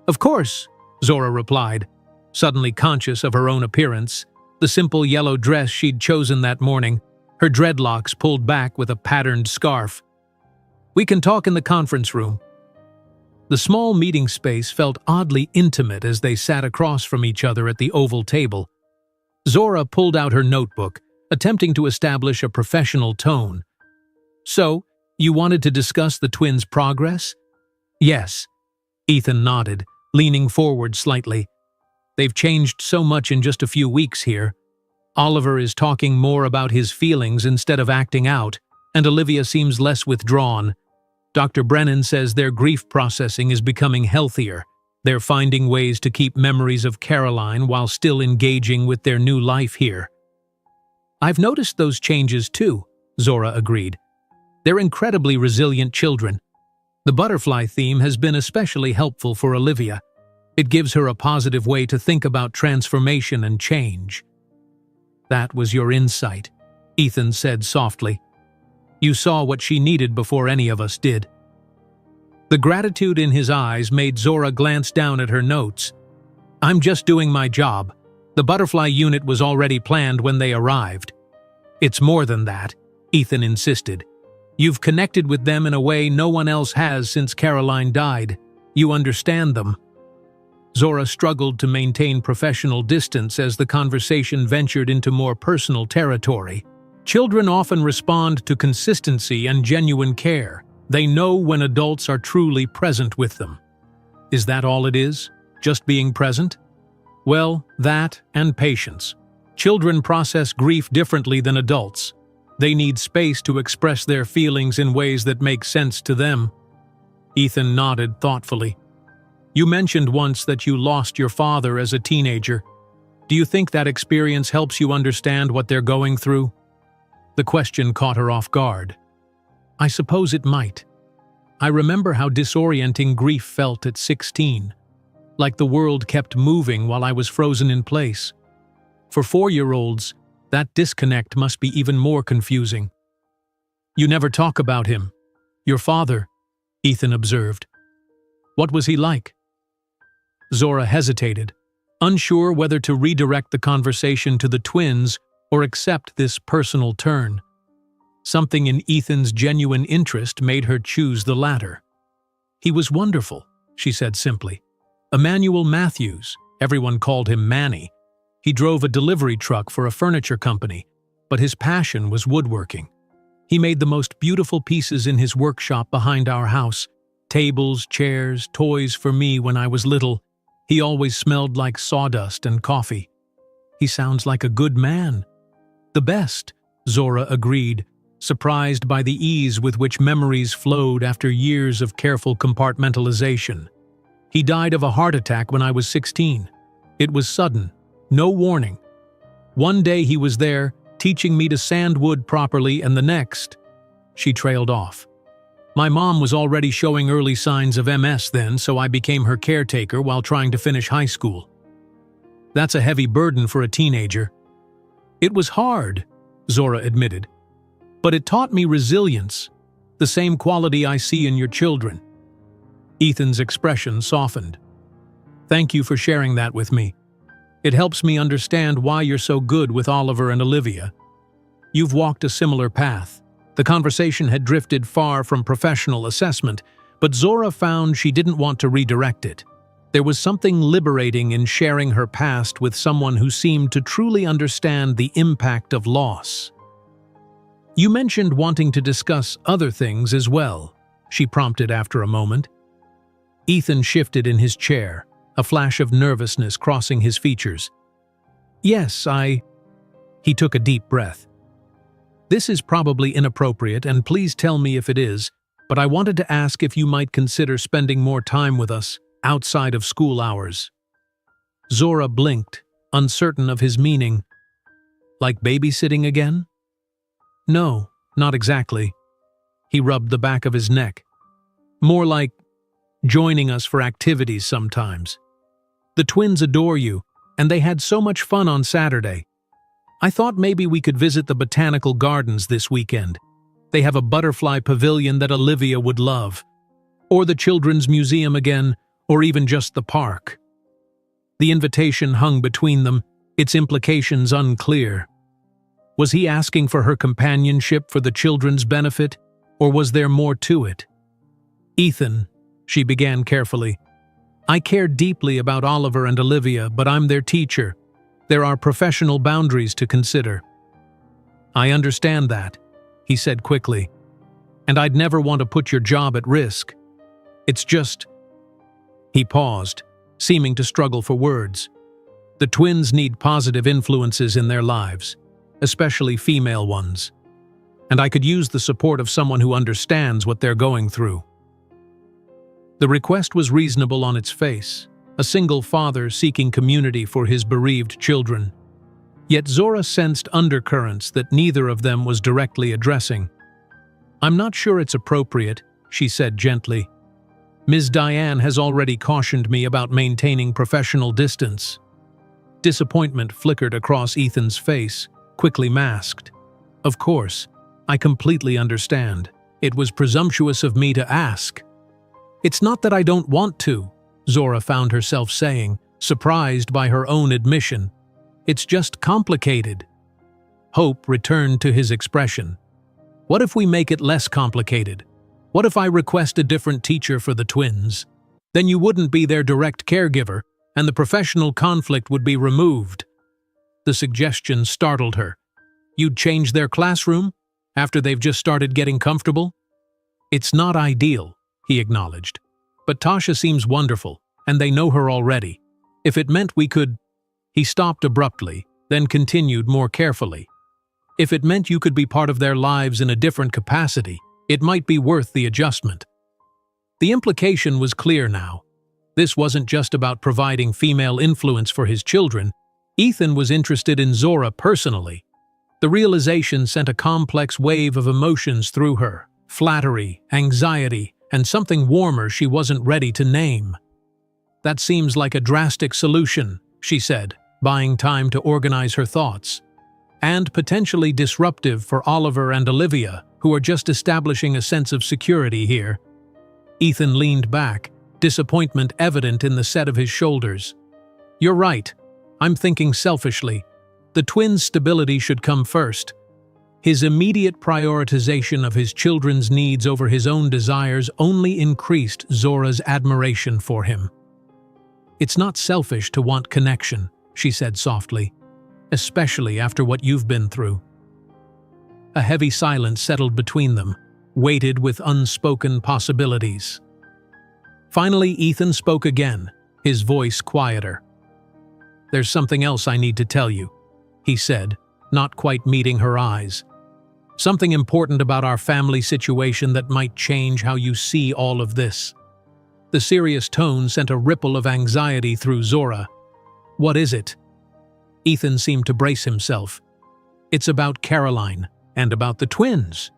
"Of course," Zora replied, suddenly conscious of her own appearance, the simple yellow dress she'd chosen that morning, her dreadlocks pulled back with a patterned scarf. "We can talk in the conference room." The small meeting space felt oddly intimate as they sat across from each other at the oval table. Zora pulled out her notebook, attempting to establish a professional tone. "So, you wanted to discuss the twins' progress?" "Yes," Ethan nodded, leaning forward slightly. "They've changed so much in just a few weeks here. Oliver is talking more about his feelings instead of acting out, and Olivia seems less withdrawn. Dr. Brennan says their grief processing is becoming healthier. They're finding ways to keep memories of Caroline while still engaging with their new life here." "I've noticed those changes too," Zora agreed. "They're incredibly resilient children. The butterfly theme has been especially helpful for Olivia. It gives her a positive way to think about transformation and change." "That was your insight," Ethan said softly. "You saw what she needed before any of us did." The gratitude in his eyes made Zora glance down at her notes. "I'm just doing my job. The butterfly unit was already planned when they arrived." "It's more than that," Ethan insisted. "You've connected with them in a way no one else has since Caroline died. You understand them." Zora struggled to maintain professional distance as the conversation ventured into more personal territory. Children often respond to consistency and genuine care. They know when adults are truly present with them. Is that all it is? Just being present? Well, that and patience. Children process grief differently than adults. They need space to express their feelings in ways that make sense to them. Ethan nodded thoughtfully. "You mentioned once that you lost your father as a teenager. Do you think that experience helps you understand what they're going through?" The question caught her off guard. "I suppose it might. I remember how disorienting grief felt at 16, like the world kept moving while I was frozen in place. For 4-year-olds, That disconnect must be even more confusing. You never talk about him. Your father, Ethan observed. What was he like? Zora hesitated, unsure whether to redirect the conversation to the twins or accept this personal turn. Something in Ethan's genuine interest made her choose the latter. He was wonderful, she said simply. Emmanuel Matthews, everyone called him Manny. He drove a delivery truck for a furniture company, but his passion was woodworking. He made the most beautiful pieces in his workshop behind our house. Tables, chairs, toys for me when I was little. He always smelled like sawdust and coffee. He sounds like a good man. The best, Zora agreed, surprised by the ease with which memories flowed after years of careful compartmentalization. He died of a heart attack when I was 16. It was sudden, no warning. One day he was there, teaching me to sand wood properly, and the next, she trailed off. My mom was already showing early signs of MS then, so I became her caretaker while trying to finish high school. That's a heavy burden for a teenager. It was hard, Zora admitted, but it taught me resilience, the same quality I see in your children. Ethan's expression softened. Thank you for sharing that with me. It helps me understand why you're so good with Oliver and Olivia. You've walked a similar path. The conversation had drifted far from professional assessment, but Zora found she didn't want to redirect it. There was something liberating in sharing her past with someone who seemed to truly understand the impact of loss. You mentioned wanting to discuss other things as well, she prompted after a moment. Ethan shifted in his chair, a flash of nervousness crossing his features. Yes, He took a deep breath. This is probably inappropriate, and please tell me if it is, but I wanted to ask if you might consider spending more time with us outside of school hours. Zora blinked, uncertain of his meaning. Like babysitting again? No, not exactly. He rubbed the back of his neck. More like joining us for activities sometimes. The twins adore you, and they had so much fun on Saturday. I thought maybe we could visit the botanical gardens this weekend. They have a butterfly pavilion that Olivia would love. Or the children's museum again, or even just the park. The invitation hung between them, its implications unclear. Was he asking for her companionship for the children's benefit, or was there more to it? Ethan, she began carefully, I care deeply about Oliver and Olivia, but I'm their teacher. There are professional boundaries to consider. I understand that, he said quickly. And I'd never want to put your job at risk. It's just… He paused, seeming to struggle for words. The twins need positive influences in their lives, especially female ones. And I could use the support of someone who understands what they're going through. The request was reasonable on its face, a single father seeking community for his bereaved children. Yet Zora sensed undercurrents that neither of them was directly addressing. I'm not sure it's appropriate, she said gently. Ms. Diane has already cautioned me about maintaining professional distance. Disappointment flickered across Ethan's face, quickly masked. Of course, I completely understand. It was presumptuous of me to ask. It's not that I don't want to, Zora found herself saying, surprised by her own admission. It's just complicated. Hope returned to his expression. What if we make it less complicated? What if I request a different teacher for the twins? Then you wouldn't be their direct caregiver, and the professional conflict would be removed. The suggestion startled her. You'd change their classroom after they've just started getting comfortable? It's not ideal, he acknowledged. But Tasha seems wonderful, and they know her already. If it meant we could… He stopped abruptly, then continued more carefully. If it meant you could be part of their lives in a different capacity, it might be worth the adjustment. The implication was clear now. This wasn't just about providing female influence for his children. Ethan was interested in Zora personally. The realization sent a complex wave of emotions through her. Flattery, anxiety, and something warmer she wasn't ready to name. That seems like a drastic solution, she said, buying time to organize her thoughts. and potentially disruptive for Oliver and Olivia, who are just establishing a sense of security here. Ethan leaned back, disappointment evident in the set of his shoulders. You're right. I'm thinking selfishly. The twins' stability should come first. His immediate prioritization of his children's needs over his own desires only increased Zora's admiration for him. It's not selfish to want connection, she said softly, especially after what you've been through. A heavy silence settled between them, weighted with unspoken possibilities. Finally, Ethan spoke again, his voice quieter. There's something else I need to tell you, he said, not quite meeting her eyes. Something important about our family situation that might change how you see all of this. The serious tone sent a ripple of anxiety through Zora. What is it? Ethan seemed to brace himself. It's about Caroline, and about the twins.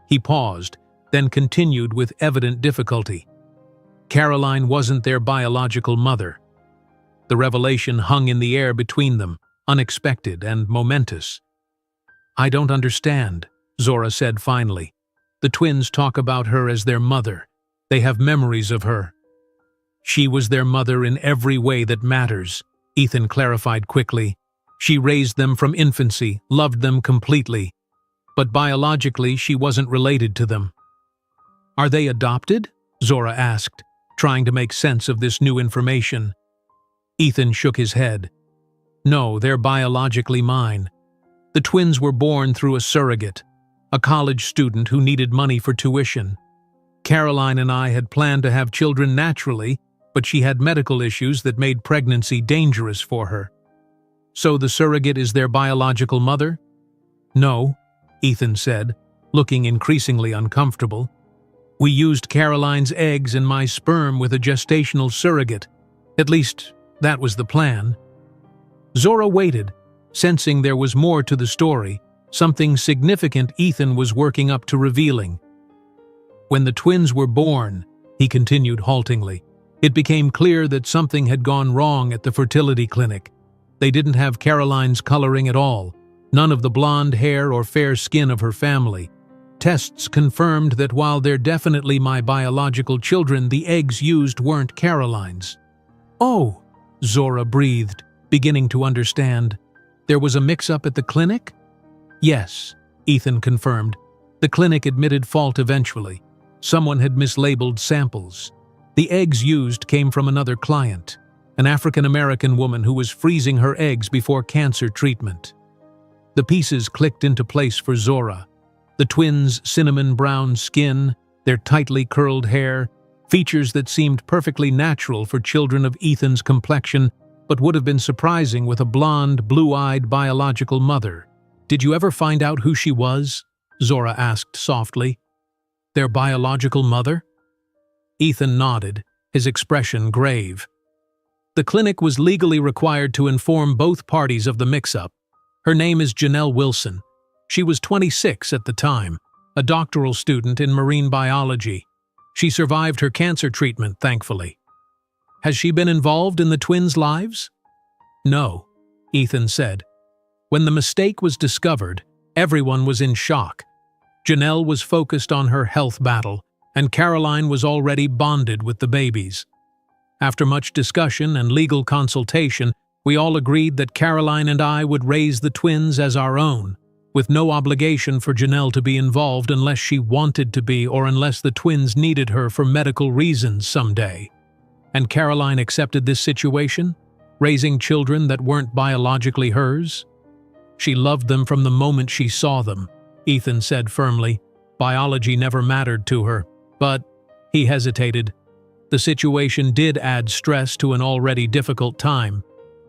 He paused, then continued with evident difficulty. Caroline wasn't their biological mother. The revelation hung in the air between them, unexpected and momentous. I don't understand, Zora said finally. The twins talk about her as their mother. They have memories of her. She was their mother in every way that matters, Ethan clarified quickly. She raised them from infancy, loved them completely. But biologically, she wasn't related to them. Are they adopted? Zora asked, trying to make sense of this new information. Ethan shook his head. No, they're biologically mine. The twins were born through a surrogate, a college student who needed money for tuition. Caroline and I had planned to have children naturally, but she had medical issues that made pregnancy dangerous for her. So the surrogate is their biological mother? No, Ethan said, looking increasingly uncomfortable. We used Caroline's eggs and my sperm with a gestational surrogate. At least, that was the plan. Zora waited, sensing there was more to the story, something significant Ethan was working up to revealing. When the twins were born, he continued haltingly, it became clear that something had gone wrong at the fertility clinic. They didn't have Caroline's coloring at all, none of the blonde hair or fair skin of her family. Tests confirmed that while they're definitely my biological children, the eggs used weren't Caroline's. Oh, Zora breathed, beginning to understand. There was a mix-up at the clinic? Yes, Ethan confirmed. The clinic admitted fault eventually. Someone had mislabeled samples. The eggs used came from another client, an African-American woman who was freezing her eggs before cancer treatment. The pieces clicked into place for Zora. The twins' cinnamon brown skin, their tightly curled hair, features that seemed perfectly natural for children of Ethan's complexion, but would have been surprising with a blonde, blue-eyed biological mother. Did you ever find out who she was? Zora asked softly. Their biological mother? Ethan nodded, his expression grave. The clinic was legally required to inform both parties of the mix-up. Her name is Janelle Wilson. She was 26 at the time, a doctoral student in marine biology. She survived her cancer treatment, thankfully. Has she been involved in the twins' lives? No, Ethan said. When the mistake was discovered, everyone was in shock. Janelle was focused on her health battle, and Caroline was already bonded with the babies. After much discussion and legal consultation, we all agreed that Caroline and I would raise the twins as our own, with no obligation for Janelle to be involved unless she wanted to be or unless the twins needed her for medical reasons someday. And Caroline accepted this situation, raising children that weren't biologically hers? She loved them from the moment she saw them, Ethan said firmly. Biology never mattered to her, but he hesitated. The situation did add stress to an already difficult time.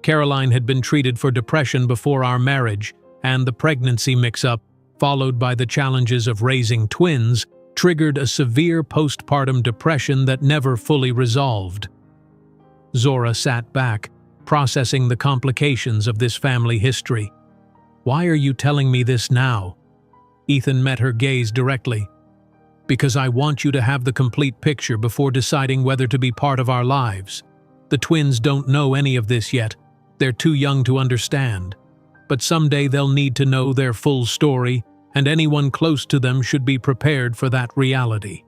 Caroline had been treated for depression before our marriage, and the pregnancy mix-up, followed by the challenges of raising twins, triggered a severe postpartum depression that never fully resolved. Zora sat back, processing the complications of this family history. Why are you telling me this now? Ethan met her gaze directly. Because I want you to have the complete picture before deciding whether to be part of our lives. The twins don't know any of this yet. They're too young to understand. but someday they'll need to know their full story, and anyone close to them should be prepared for that reality.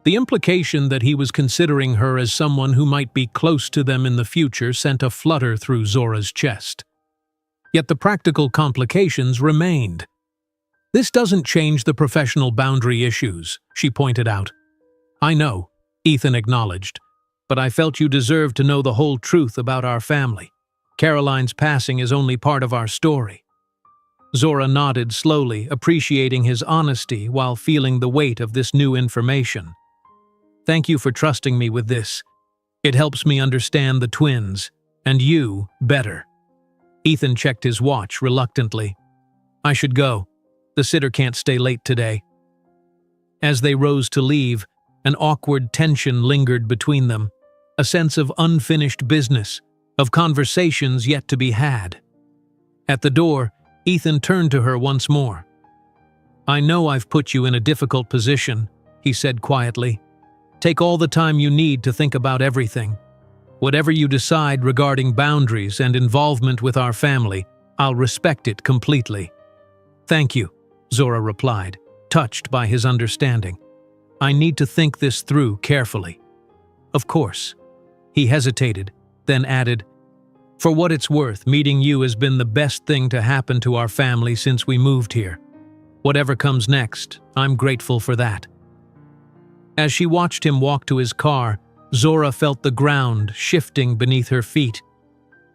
The implication that he was considering her as someone who might be close to them in the future sent a flutter through Zora's chest. Yet the practical complications remained. "This doesn't change the professional boundary issues," she pointed out. "I know," Ethan acknowledged, "but I felt you deserved to know the whole truth about our family. Caroline's passing is only part of our story." Zora nodded slowly, appreciating his honesty while feeling the weight of this new information. "Thank you for trusting me with this. It helps me understand the twins, and you, better." Ethan checked his watch reluctantly. "I should go. The sitter can't stay late today." As they rose to leave, an awkward tension lingered between them, a sense of unfinished business, of conversations yet to be had. At the door, Ethan turned to her once more. "I know I've put you in a difficult position," he said quietly. "Take all the time you need to think about everything. Whatever you decide regarding boundaries and involvement with our family, I'll respect it completely." "Thank you," Zora replied, touched by his understanding. "I need to think this through carefully." "Of course." He hesitated, then added, "For what it's worth, meeting you has been the best thing to happen to our family since we moved here. Whatever comes next, I'm grateful for that." As she watched him walk to his car, Zora felt the ground shifting beneath her feet.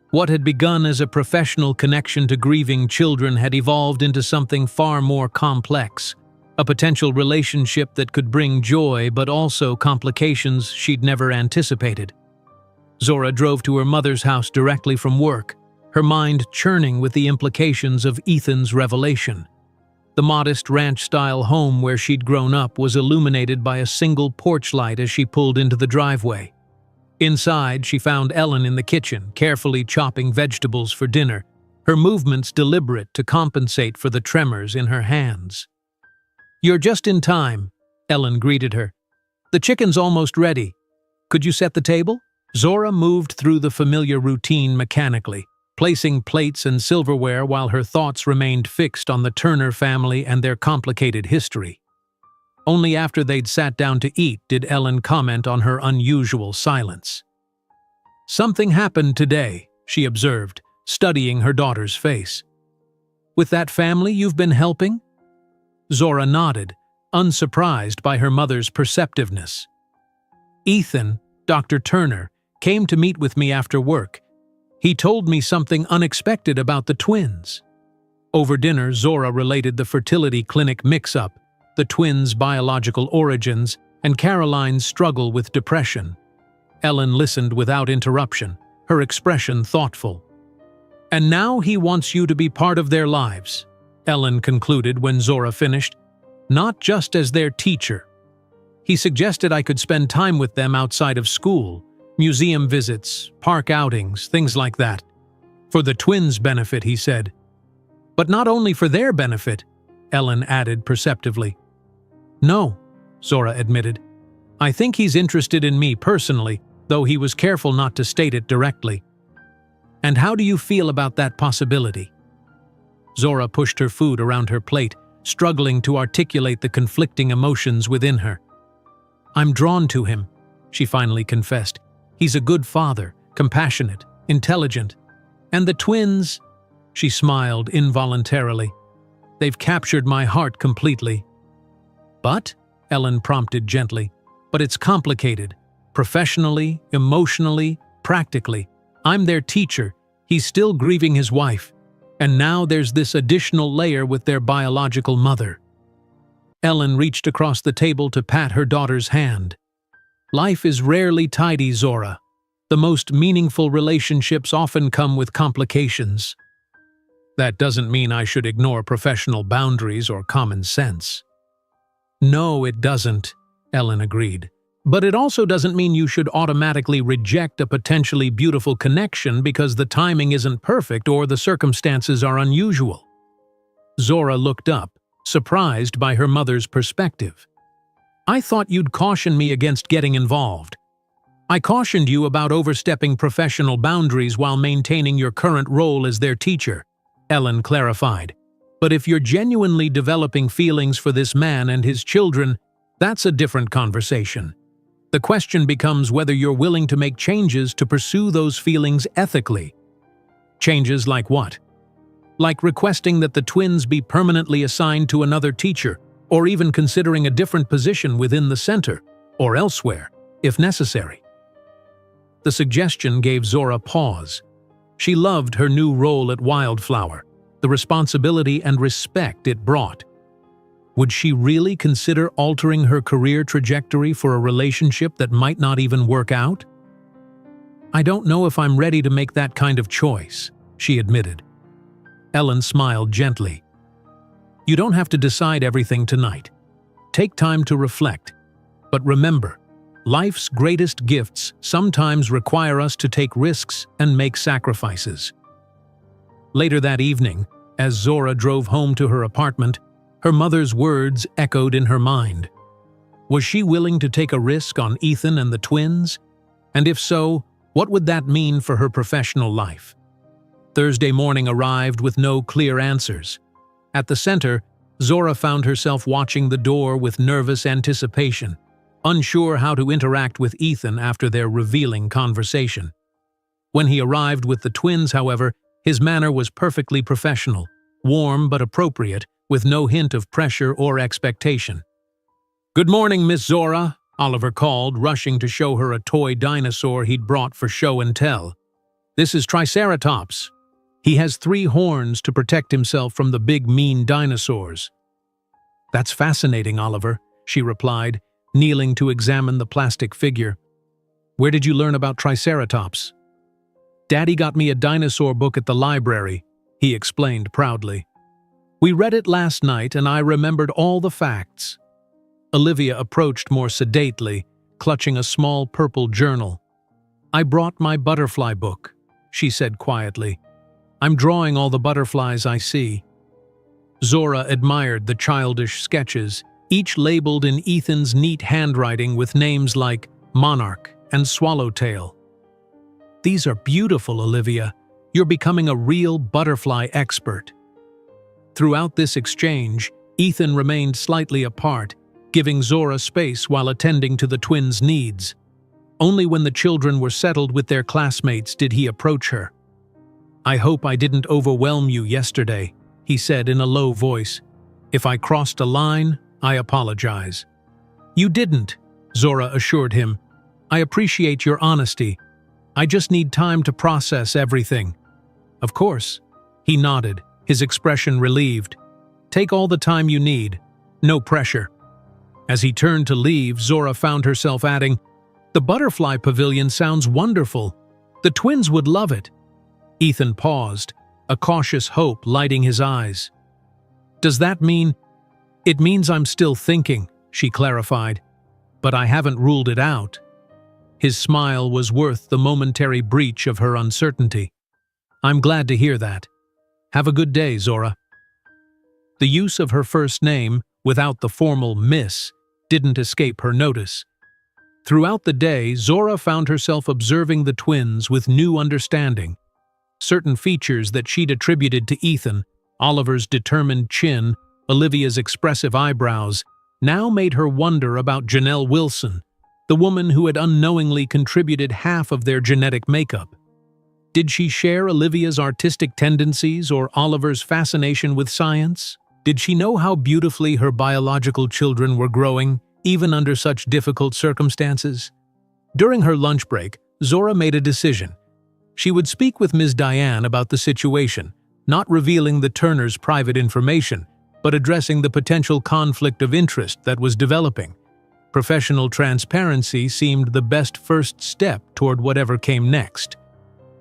What had begun as a professional connection to grieving children had evolved into something far more complex, a potential relationship that could bring joy but also complications she'd never anticipated. Zora drove to her mother's house directly from work, her mind churning with the implications of Ethan's revelation. The modest ranch-style home where she'd grown up was illuminated by a single porch light as she pulled into the driveway. Inside, she found Ellen in the kitchen, carefully chopping vegetables for dinner, her movements deliberate to compensate for the tremors in her hands. "You're just in time," Ellen greeted her. "The chicken's almost ready. Could you set the table?" Zora moved through the familiar routine mechanically, placing plates and silverware while her thoughts remained fixed on the Turner family and their complicated history. Only after they'd sat down to eat did Ellen comment on her unusual silence. "Something happened today," she observed, studying her daughter's face. "With that family you've been helping?" Zora nodded, unsurprised by her mother's perceptiveness. "Ethan, Dr. Turner, came to meet with me after work. He told me something unexpected about the twins." Over dinner, Zora related the fertility clinic mix-up, the twins' biological origins, and Caroline's struggle with depression. Ellen listened without interruption, her expression thoughtful. "And now he wants you to be part of their lives," Ellen concluded when Zora finished, "not just as their teacher. He suggested I could spend time with them outside of school, museum visits, park outings, things like that. For the twins' benefit, he said. But not only for their benefit," Ellen added perceptively. "No," Zora admitted. "I think he's interested in me personally, though he was careful not to state it directly." "And how do you feel about that possibility?" Zora pushed her food around her plate, struggling to articulate the conflicting emotions within her. "I'm drawn to him," she finally confessed. "He's a good father, compassionate, intelligent. And the twins," she smiled involuntarily, "they've captured my heart completely." "But," Ellen prompted gently, "but it's complicated. Professionally, emotionally, practically. I'm their teacher. He's still grieving his wife. And now there's this additional layer with their biological mother." Ellen reached across the table to pat her daughter's hand. "Life is rarely tidy, Zora. The most meaningful relationships often come with complications." "That doesn't mean I should ignore professional boundaries or common sense." "No, it doesn't," Ellen agreed. "But it also doesn't mean you should automatically reject a potentially beautiful connection because the timing isn't perfect or the circumstances are unusual." Zora looked up, surprised by her mother's perspective. "I thought you'd caution me against getting involved. I cautioned you about overstepping professional boundaries while maintaining your current role as their teacher. Ellen clarified. But if you're genuinely developing feelings for this man and his children, that's a different conversation. The question becomes whether you're willing to make changes to pursue those feelings ethically. Changes like what? Like requesting that the twins be permanently assigned to another teacher, or even considering a different position within the center, or elsewhere, if necessary. The suggestion gave Zora pause. She loved her new role at Wildflower, the responsibility and respect it brought. Would she really consider altering her career trajectory for a relationship that might not even work out? "I don't know if I'm ready to make that kind of choice," she admitted. Ellen smiled gently. "You don't have to decide everything tonight. Take time to reflect. But remember, life's greatest gifts sometimes require us to take risks and make sacrifices." Later that evening, as Zora drove home to her apartment, her mother's words echoed in her mind. Was she willing to take a risk on Ethan and the twins? And if so, what would that mean for her professional life? Thursday morning arrived with no clear answers. At the center, Zora found herself watching the door with nervous anticipation, unsure how to interact with Ethan after their revealing conversation. When he arrived with the twins, however, his manner was perfectly professional, warm but appropriate, with no hint of pressure or expectation. "Good morning, Miss Zora," Oliver called, rushing to show her a toy dinosaur he'd brought for show and tell. "This is Triceratops. He has 3 horns to protect himself from the big mean dinosaurs." "That's fascinating, Oliver," she replied, kneeling to examine the plastic figure. "Where did you learn about Triceratops?" "Daddy got me a dinosaur book at the library," he explained proudly. "We read it last night and I remembered all the facts." Olivia approached more sedately, clutching a small purple journal. "I brought my butterfly book," she said quietly. "I'm drawing all the butterflies I see." Zora admired the childish sketches, each labeled in Ethan's neat handwriting with names like Monarch and Swallowtail. "These are beautiful, Olivia. You're becoming a real butterfly expert." Throughout this exchange, Ethan remained slightly apart, giving Zora space while attending to the twins' needs. Only when the children were settled with their classmates did he approach her. "I hope I didn't overwhelm you yesterday," he said in a low voice. "If I crossed a line, I apologize." "You didn't," Zora assured him. "I appreciate your honesty. I just need time to process everything." "Of course." He nodded, his expression relieved. "Take all the time you need. No pressure." As he turned to leave, Zora found herself adding, "The butterfly pavilion sounds wonderful. The twins would love it." Ethan paused, a cautious hope lighting his eyes. "Does that mean—" "It means I'm still thinking," she clarified. "But I haven't ruled it out." His smile was worth the momentary breach of her uncertainty. "I'm glad to hear that. Have a good day, Zora." The use of her first name, without the formal Miss, didn't escape her notice. Throughout the day, Zora found herself observing the twins with new understanding. Certain features that she'd attributed to Ethan, Oliver's determined chin, Olivia's expressive eyebrows, now made her wonder about Janelle Wilson, the woman who had unknowingly contributed half of their genetic makeup. Did she share Olivia's artistic tendencies or Oliver's fascination with science? Did she know how beautifully her biological children were growing, even under such difficult circumstances? During her lunch break, Zora made a decision. She would speak with Ms. Diane about the situation, not revealing the Turners' private information, but addressing the potential conflict of interest that was developing. Professional transparency seemed the best first step toward whatever came next.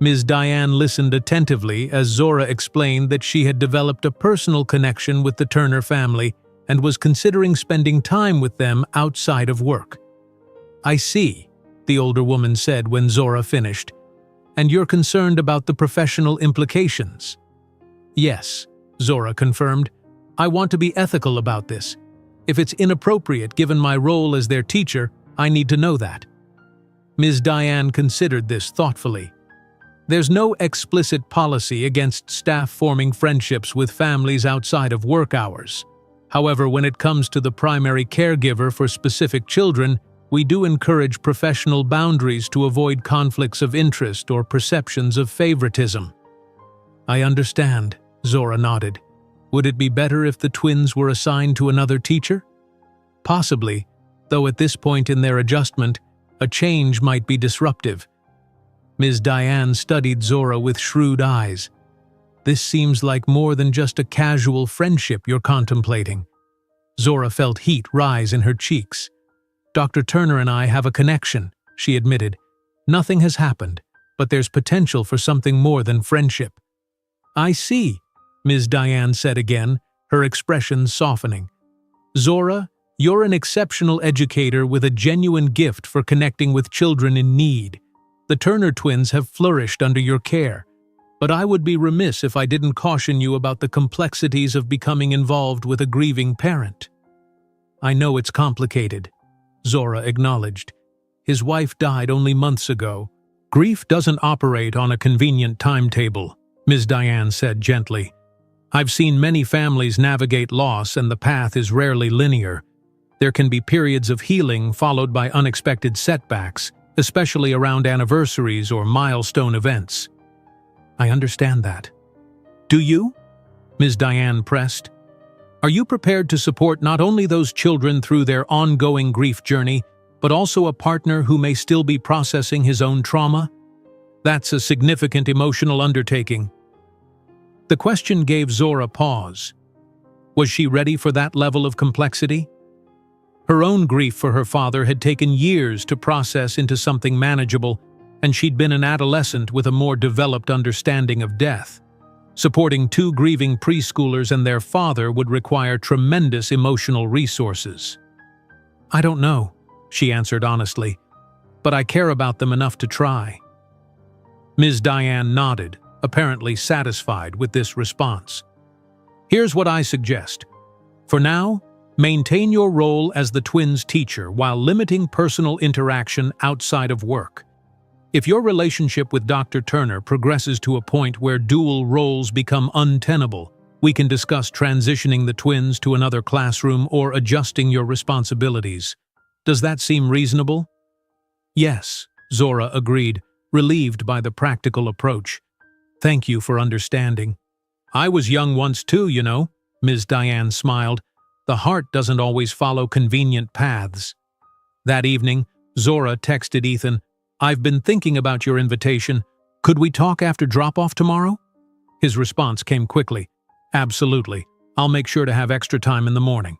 Ms. Diane listened attentively as Zora explained that she had developed a personal connection with the Turner family and was considering spending time with them outside of work. "I see," the older woman said when Zora finished. "And you're concerned about the professional implications?" "Yes," Zora confirmed. "I want to be ethical about this. If it's inappropriate given my role as their teacher, I need to know that." Ms. Diane considered this thoughtfully. There's no explicit policy against staff forming friendships with families outside of work hours. However, when it comes to the primary caregiver for specific children, we do encourage professional boundaries to avoid conflicts of interest or perceptions of favoritism. I understand, Zora nodded. Would it be better if the twins were assigned to another teacher? Possibly, though at this point in their adjustment, a change might be disruptive. Ms. Diane studied Zora with shrewd eyes. This seems like more than just a casual friendship you're contemplating. Zora felt heat rise in her cheeks. Dr. Turner and I have a connection, she admitted. Nothing has happened, but there's potential for something more than friendship. I see, Ms. Diane said again, her expression softening. Zora, you're an exceptional educator with a genuine gift for connecting with children in need. The Turner twins have flourished under your care, but I would be remiss if I didn't caution you about the complexities of becoming involved with a grieving parent. I know it's complicated, Zora acknowledged. His wife died only months ago. Grief doesn't operate on a convenient timetable, Ms. Diane said gently. I've seen many families navigate loss and the path is rarely linear. There can be periods of healing followed by unexpected setbacks, especially around anniversaries or milestone events. I understand that. Do you? Ms. Diane pressed. Are you prepared to support not only those children through their ongoing grief journey, but also a partner who may still be processing his own trauma? That's a significant emotional undertaking. The question gave Zora pause. Was she ready for that level of complexity? Her own grief for her father had taken years to process into something manageable, and she'd been an adolescent with a more developed understanding of death. Supporting two grieving preschoolers and their father would require tremendous emotional resources. I don't know, she answered honestly, but I care about them enough to try. Ms. Diane nodded, apparently satisfied with this response. Here's what I suggest. For now, maintain your role as the twins' teacher while limiting personal interaction outside of work. If your relationship with Dr. Turner progresses to a point where dual roles become untenable, we can discuss transitioning the twins to another classroom or adjusting your responsibilities. Does that seem reasonable? Yes, Zora agreed, relieved by the practical approach. Thank you for understanding. I was young once too, you know, Ms. Diane smiled. The heart doesn't always follow convenient paths. That evening, Zora texted Ethan, I've been thinking about your invitation. Could we talk after drop-off tomorrow? His response came quickly. Absolutely. I'll make sure to have extra time in the morning.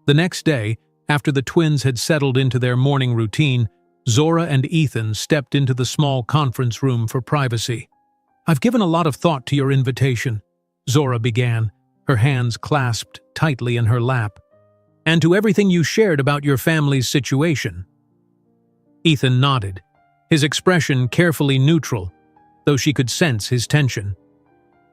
The next day, after the twins had settled into their morning routine, Zora and Ethan stepped into the small conference room for privacy. I've given a lot of thought to your invitation, Zora began, her hands clasped tightly in her lap, and to everything you shared about your family's situation. Ethan nodded, his expression carefully neutral, though she could sense his tension.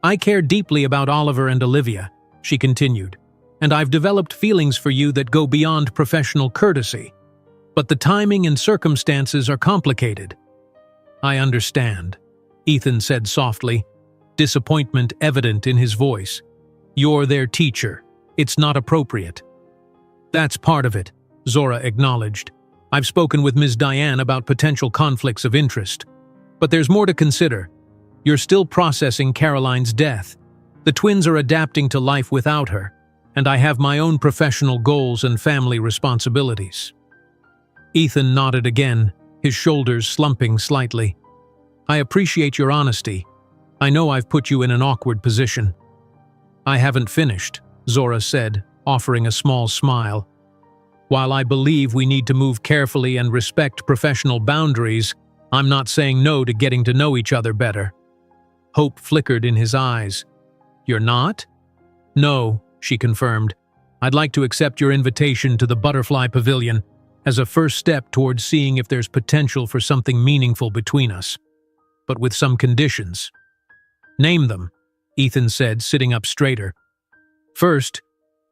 I care deeply about Oliver and Olivia, she continued, and I've developed feelings for you that go beyond professional courtesy. But the timing and circumstances are complicated. I understand, Ethan said softly, disappointment evident in his voice. You're their teacher. It's not appropriate. That's part of it, Zora acknowledged. I've spoken with Ms. Diane about potential conflicts of interest. But there's more to consider. You're still processing Caroline's death. The twins are adapting to life without her, and I have my own professional goals and family responsibilities. Ethan nodded again, his shoulders slumping slightly. I appreciate your honesty. I know I've put you in an awkward position. I haven't finished, Zora said, offering a small smile. While I believe we need to move carefully and respect professional boundaries, I'm not saying no to getting to know each other better. Hope flickered in his eyes. You're not? No, she confirmed. I'd like to accept your invitation to the Butterfly Pavilion as a first step towards seeing if there's potential for something meaningful between us, but with some conditions. Name them, Ethan said, sitting up straighter. First,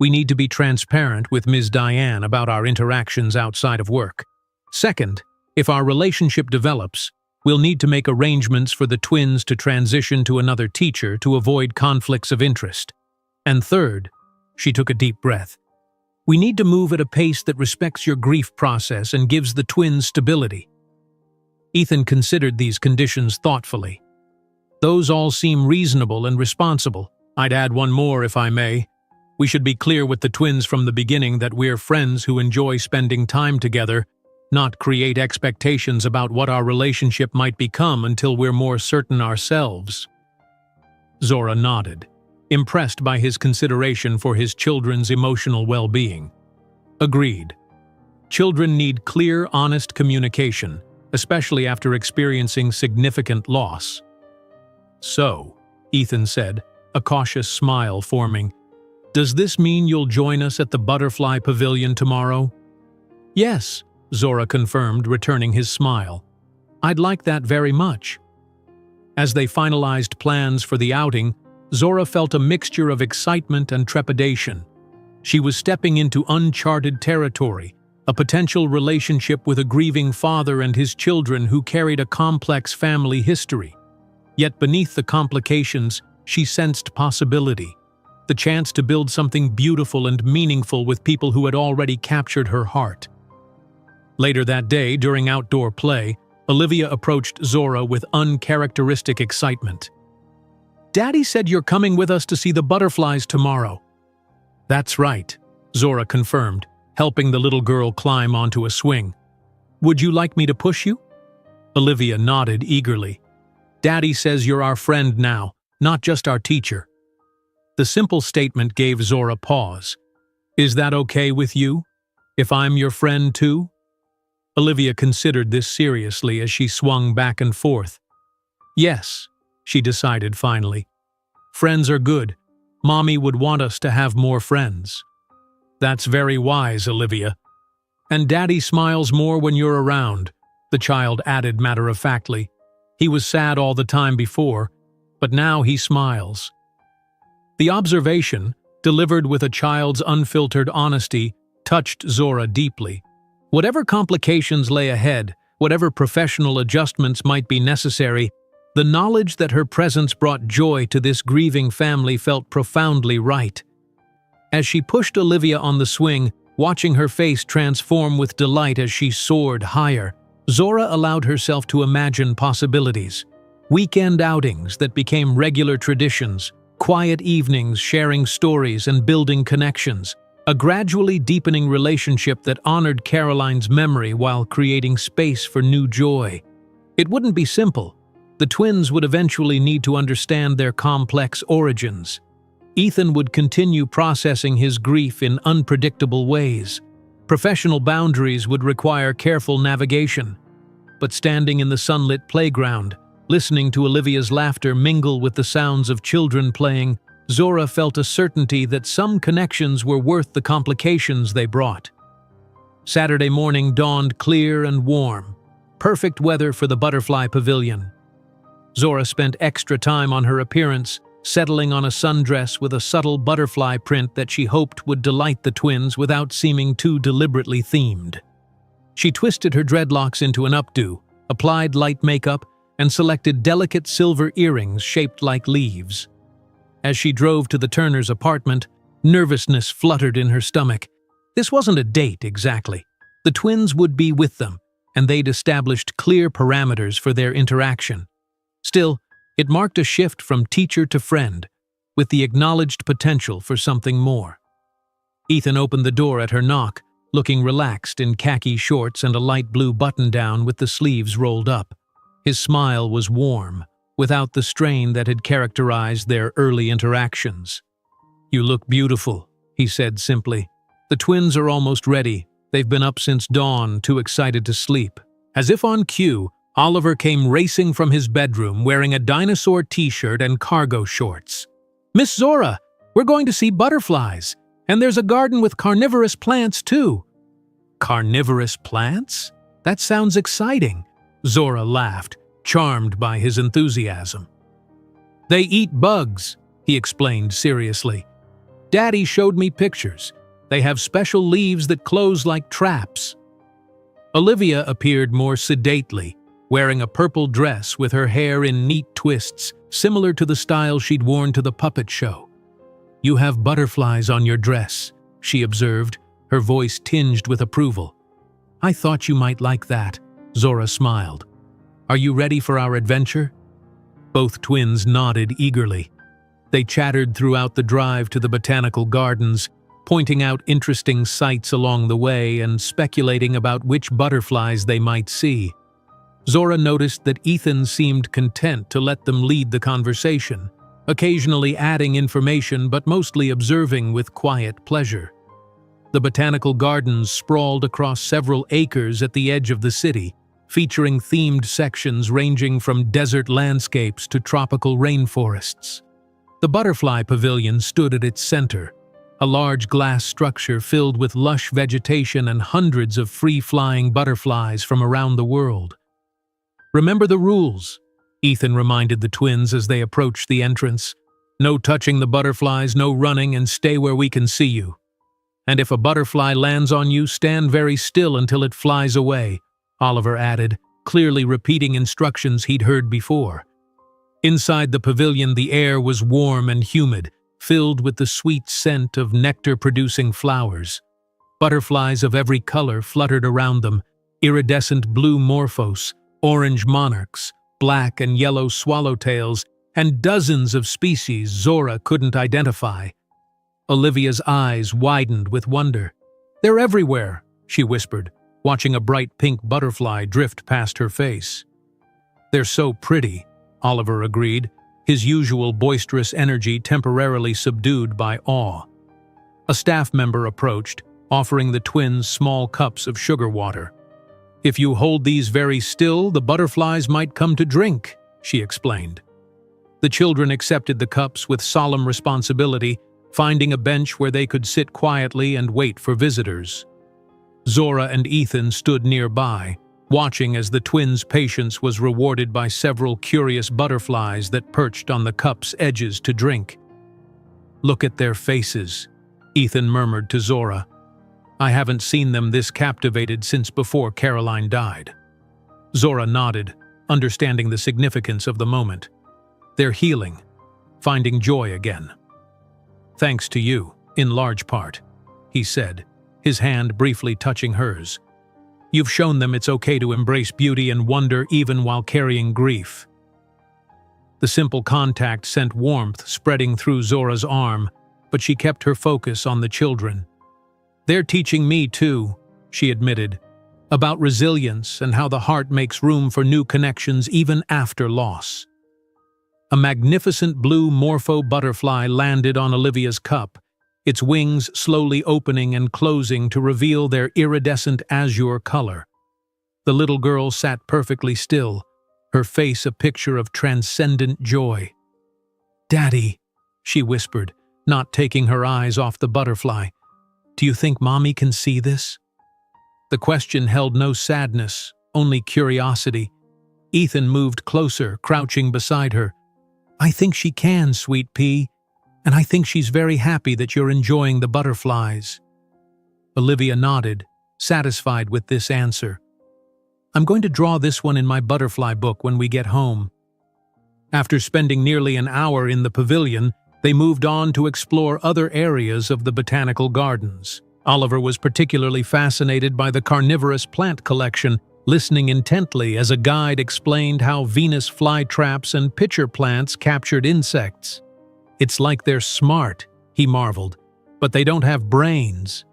we need to be transparent with Ms. Diane about our interactions outside of work. Second, if our relationship develops, We'll need to make arrangements for the twins to transition to another teacher to avoid conflicts of interest. And third, she took a deep breath, we need to move at a pace that respects your grief process and gives the twins stability. Ethan considered these conditions thoughtfully. Those all seem reasonable and responsible. I'd add one more, if I may. We should be clear with the twins from the beginning that we're friends who enjoy spending time together, not create expectations about what our relationship might become until we're more certain ourselves. Zora nodded, impressed by his consideration for his children's emotional well-being. Agreed. Children need clear, honest communication, especially after experiencing significant loss. So, Ethan said, a cautious smile forming, does this mean you'll join us at the Butterfly Pavilion tomorrow? Yes, Zora confirmed, returning his smile. I'd like that very much. As they finalized plans for the outing, Zora felt a mixture of excitement and trepidation. She was stepping into uncharted territory, a potential relationship with a grieving father and his children who carried a complex family history. Yet beneath the complications, she sensed possibility, the chance to build something beautiful and meaningful with people who had already captured her heart. Later that day, during outdoor play, Olivia approached Zora with uncharacteristic excitement. Daddy said you're coming with us to see the butterflies tomorrow. That's right, Zora confirmed, helping the little girl climb onto a swing. Would you like me to push you? Olivia nodded eagerly. Daddy says you're our friend now, not just our teacher. The simple statement gave Zora pause. Is that okay with you? If I'm your friend too? Olivia considered this seriously as she swung back and forth. Yes, she decided finally. Friends are good. Mommy would want us to have more friends. That's very wise, Olivia. And Daddy smiles more when you're around, the child added matter-of-factly. He was sad all the time before, but now he smiles. The observation, delivered with a child's unfiltered honesty, touched Zora deeply. Whatever complications lay ahead, whatever professional adjustments might be necessary, the knowledge that her presence brought joy to this grieving family felt profoundly right. As she pushed Olivia on the swing, watching her face transform with delight as she soared higher, Zora allowed herself to imagine possibilities. Weekend outings that became regular traditions, quiet evenings sharing stories and building connections, a gradually deepening relationship that honored Caroline's memory while creating space for new joy. It wouldn't be simple. The twins would eventually need to understand their complex origins. Ethan would continue processing his grief in unpredictable ways. Professional boundaries would require careful navigation. But standing in the sunlit playground, listening to Olivia's laughter mingle with the sounds of children playing, Zora felt a certainty that some connections were worth the complications they brought. Saturday morning dawned clear and warm, perfect weather for the Butterfly Pavilion. Zora spent extra time on her appearance, settling on a sundress with a subtle butterfly print that she hoped would delight the twins without seeming too deliberately themed. She twisted her dreadlocks into an updo, applied light makeup, and selected delicate silver earrings shaped like leaves. As she drove to the Turners' apartment, nervousness fluttered in her stomach. This wasn't a date, exactly. The twins would be with them, and they'd established clear parameters for their interaction. Still, it marked a shift from teacher to friend, with the acknowledged potential for something more. Ethan opened the door at her knock, looking relaxed in khaki shorts and a light blue button-down with the sleeves rolled up. His smile was warm, without the strain that had characterized their early interactions. "You look beautiful," he said simply. "The twins are almost ready. They've been up since dawn, too excited to sleep." As if on cue, Oliver came racing from his bedroom wearing a dinosaur t-shirt and cargo shorts. "Miss Zora, we're going to see butterflies, and there's a garden with carnivorous plants too." "Carnivorous plants? That sounds exciting," Zora laughed, charmed by his enthusiasm. "They eat bugs," he explained seriously. "Daddy showed me pictures. They have special leaves that close like traps." Olivia appeared more sedately, wearing a purple dress with her hair in neat twists, similar to the style she'd worn to the puppet show. "You have butterflies on your dress," she observed, her voice tinged with approval. "I thought you might like that," Zora smiled. "Are you ready for our adventure?" Both twins nodded eagerly. They chattered throughout the drive to the botanical gardens, pointing out interesting sights along the way and speculating about which butterflies they might see. Zora noticed that Ethan seemed content to let them lead the conversation, occasionally adding information but mostly observing with quiet pleasure. The botanical gardens sprawled across several acres at the edge of the city, featuring themed sections ranging from desert landscapes to tropical rainforests. The butterfly pavilion stood at its center, a large glass structure filled with lush vegetation and hundreds of free-flying butterflies from around the world. "Remember the rules," Ethan reminded the twins as they approached the entrance. "No touching the butterflies, no running, and stay where we can see you. And if a butterfly lands on you, stand very still until it flies away," Oliver added, clearly repeating instructions he'd heard before. Inside the pavilion, the air was warm and humid, filled with the sweet scent of nectar-producing flowers. Butterflies of every color fluttered around them: iridescent blue morphos, orange monarchs, black and yellow swallowtails, and dozens of species Zora couldn't identify. Olivia's eyes widened with wonder. "They're everywhere," she whispered, watching a bright pink butterfly drift past her face. "They're so pretty," Oliver agreed, his usual boisterous energy temporarily subdued by awe. A staff member approached, offering the twins small cups of sugar water. "If you hold these very still, the butterflies might come to drink," she explained. The children accepted the cups with solemn responsibility, finding a bench where they could sit quietly and wait for visitors. Zora and Ethan stood nearby, watching as the twins' patience was rewarded by several curious butterflies that perched on the cup's edges to drink. "Look at their faces," Ethan murmured to Zora. "I haven't seen them this captivated since before Caroline died." Zora nodded, understanding the significance of the moment. "They're healing, finding joy again." "Thanks to you, in large part," he said, his hand briefly touching hers. "You've shown them it's okay to embrace beauty and wonder even while carrying grief." The simple contact sent warmth spreading through Zora's arm, but she kept her focus on the children. "They're teaching me too," she admitted, "about resilience and how the heart makes room for new connections even after loss." A magnificent blue morpho butterfly landed on Olivia's cup, its wings slowly opening and closing to reveal their iridescent azure color. The little girl sat perfectly still, her face a picture of transcendent joy. "Daddy," she whispered, not taking her eyes off the butterfly, "do you think Mommy can see this?" The question held no sadness, only curiosity. Ethan moved closer, crouching beside her. "I think she can, sweet pea. And I think she's very happy that you're enjoying the butterflies." Olivia nodded, satisfied with this answer. "I'm going to draw this one in my butterfly book when we get home." After spending nearly an hour in the pavilion, they moved on to explore other areas of the botanical gardens. Oliver was particularly fascinated by the carnivorous plant collection, listening intently as a guide explained how Venus flytraps and pitcher plants captured insects. "It's like they're smart," he marveled, "but they don't have brains."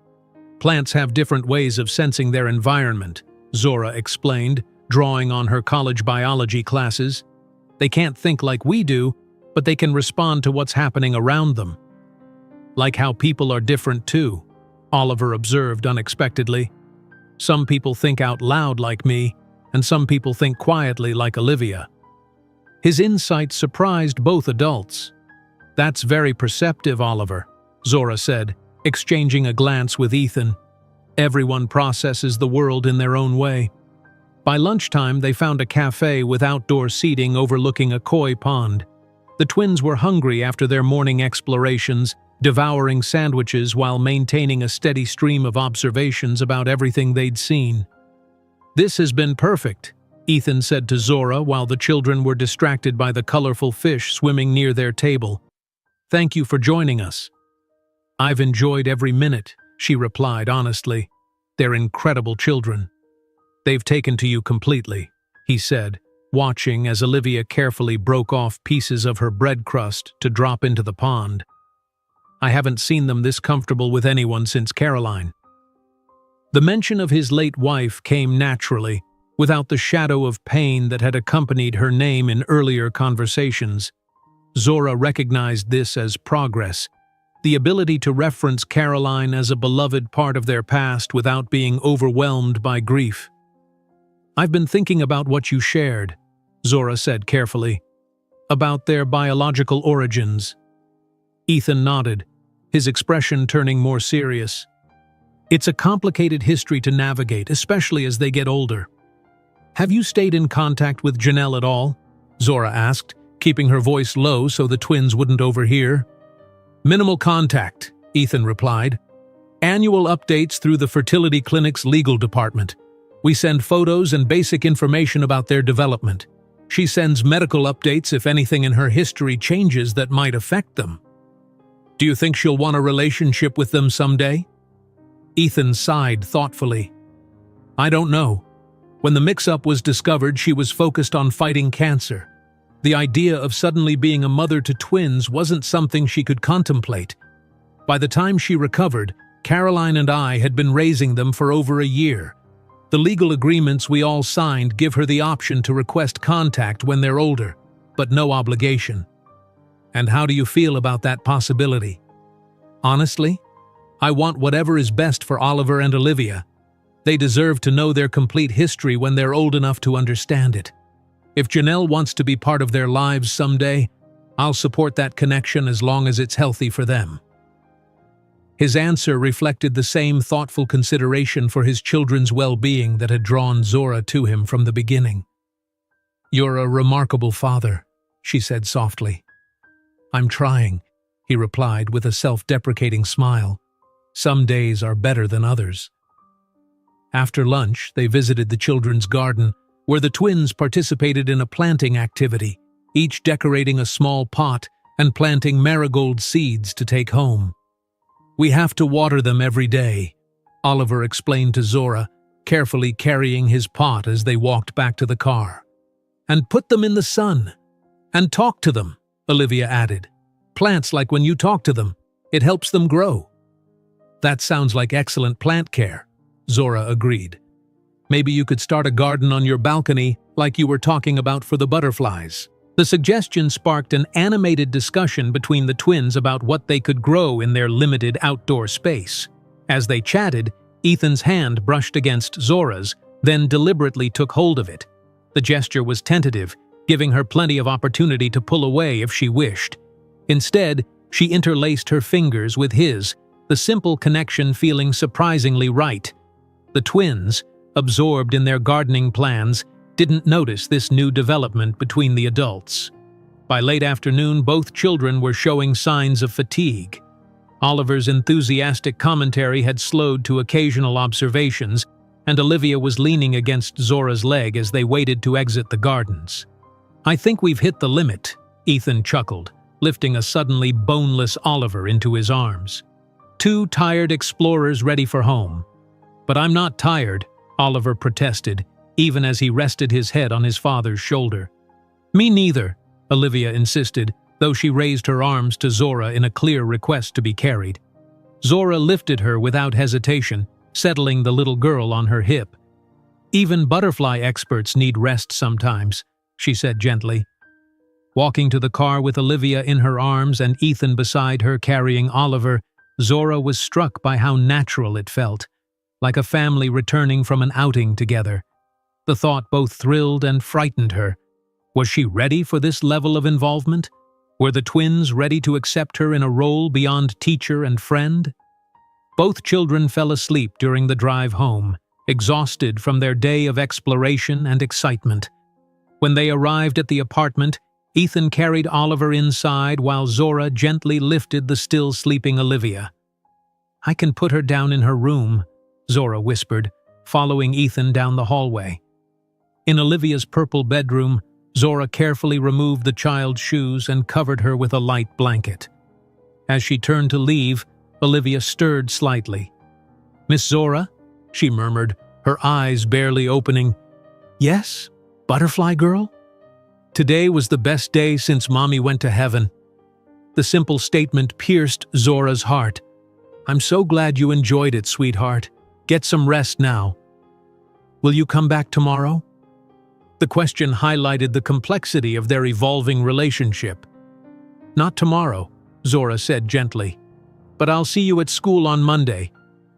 "Plants have different ways of sensing their environment," Zora explained, drawing on her college biology classes. "They can't think like we do, but they can respond to what's happening around them." "Like how people are different too," Oliver observed unexpectedly. "Some people think out loud like me, and some people think quietly like Olivia." His insight surprised both adults. "That's very perceptive, Oliver," Zora said, exchanging a glance with Ethan. "Everyone processes the world in their own way." By lunchtime, they found a cafe with outdoor seating overlooking a koi pond. The twins were hungry after their morning explorations, devouring sandwiches while maintaining a steady stream of observations about everything they'd seen. "This has been perfect," Ethan said to Zora while the children were distracted by the colorful fish swimming near their table. "Thank you for joining us." "I've enjoyed every minute," she replied honestly. "They're incredible children." "They've taken to you completely," he said, watching as Olivia carefully broke off pieces of her bread crust to drop into the pond. "I haven't seen them this comfortable with anyone since Caroline." The mention of his late wife came naturally, without the shadow of pain that had accompanied her name in earlier conversations. Zora recognized this as progress, the ability to reference Caroline as a beloved part of their past without being overwhelmed by grief. "I've been thinking about what you shared," Zora said carefully, "about their biological origins." Ethan nodded, his expression turning more serious. "It's a complicated history to navigate, especially as they get older." "Have you stayed in contact with Janelle at all?" Zora asked, keeping her voice low so the twins wouldn't overhear. "Minimal contact," Ethan replied. "Annual updates through the fertility clinic's legal department. We send photos and basic information about their development. She sends medical updates if anything in her history changes that might affect them." "Do you think she'll want a relationship with them someday?" Ethan sighed thoughtfully. "I don't know. When the mix-up was discovered, she was focused on fighting cancer. The idea of suddenly being a mother to twins wasn't something she could contemplate. By the time she recovered, Caroline and I had been raising them for over a year. The legal agreements we all signed give her the option to request contact when they're older, but no obligation." "And how do you feel about that possibility?" "Honestly, I want whatever is best for Oliver and Olivia. They deserve to know their complete history when they're old enough to understand it. If Janelle wants to be part of their lives someday, I'll support that connection as long as it's healthy for them." His answer reflected the same thoughtful consideration for his children's well-being that had drawn Zora to him from the beginning. "You're a remarkable father," she said softly. "I'm trying," he replied with a self-deprecating smile. "Some days are better than others." After lunch, they visited the children's garden, where the twins participated in a planting activity, each decorating a small pot and planting marigold seeds to take home. "We have to water them every day," Oliver explained to Zora, carefully carrying his pot as they walked back to the car. "And put them in the sun. And talk to them," Olivia added. "Plants like when you talk to them. It helps them grow." "That sounds like excellent plant care," Zora agreed. "Maybe you could start a garden on your balcony like you were talking about for the butterflies." The suggestion sparked an animated discussion between the twins about what they could grow in their limited outdoor space. As they chatted, Ethan's hand brushed against Zora's, then deliberately took hold of it. The gesture was tentative, giving her plenty of opportunity to pull away if she wished. Instead, she interlaced her fingers with his, the simple connection feeling surprisingly right. The twins, absorbed in their gardening plans, didn't notice this new development between the adults. By late afternoon, both children were showing signs of fatigue. Oliver's enthusiastic commentary had slowed to occasional observations, and Olivia was leaning against Zora's leg as they waited to exit the gardens. "I think we've hit the limit," Ethan chuckled, lifting a suddenly boneless Oliver into his arms. "Two tired explorers ready for home." "But I'm not tired," Oliver protested, even as he rested his head on his father's shoulder. "Me neither," Olivia insisted, though she raised her arms to Zora in a clear request to be carried. Zora lifted her without hesitation, settling the little girl on her hip. "Even butterfly experts need rest sometimes," she said gently. Walking to the car with Olivia in her arms and Ethan beside her carrying Oliver, Zora was struck by how natural it felt, like a family returning from an outing together. The thought both thrilled and frightened her. Was she ready for this level of involvement? Were the twins ready to accept her in a role beyond teacher and friend? Both children fell asleep during the drive home, exhausted from their day of exploration and excitement. When they arrived at the apartment, Ethan carried Oliver inside while Zora gently lifted the still sleeping Olivia. "I can put her down in her room," Zora whispered, following Ethan down the hallway. In Olivia's purple bedroom, Zora carefully removed the child's shoes and covered her with a light blanket. As she turned to leave, Olivia stirred slightly. "Miss Zora?" she murmured, her eyes barely opening. "Yes, butterfly girl?" Today was the best day since Mommy went to heaven. The simple statement pierced Zora's heart. "I'm so glad you enjoyed it, sweetheart. Get some rest now. Will you come back tomorrow?" The question highlighted the complexity of their evolving relationship. "Not tomorrow," Zora said gently. "But I'll see you at school on Monday,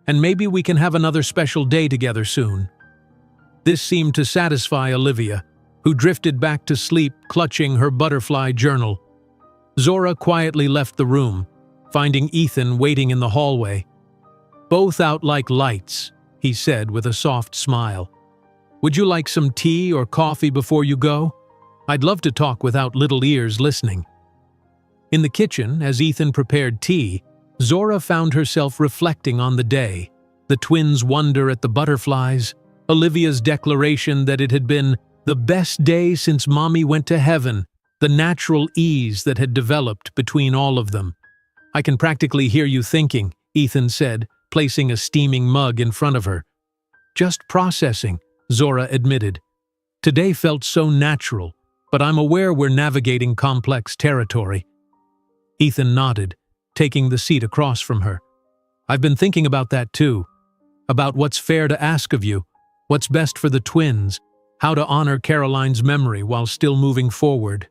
and maybe we can have another special day together soon." This seemed to satisfy Olivia, who drifted back to sleep clutching her butterfly journal. Zora quietly left the room, finding Ethan waiting in the hallway. "Both out like lights," he said with a soft smile. "Would you like some tea or coffee before you go? I'd love to talk without little ears listening." In the kitchen, as Ethan prepared tea, Zora found herself reflecting on the day, the twins' wonder at the butterflies, Olivia's declaration that it had been the best day since Mommy went to heaven, the natural ease that had developed between all of them. "I can practically hear you thinking," Ethan said, placing a steaming mug in front of her. "Just processing," Zora admitted. "Today felt so natural, but I'm aware we're navigating complex territory." Ethan nodded, taking the seat across from her. "I've been thinking about that too, about what's fair to ask of you, what's best for the twins, how to honor Caroline's memory while still moving forward."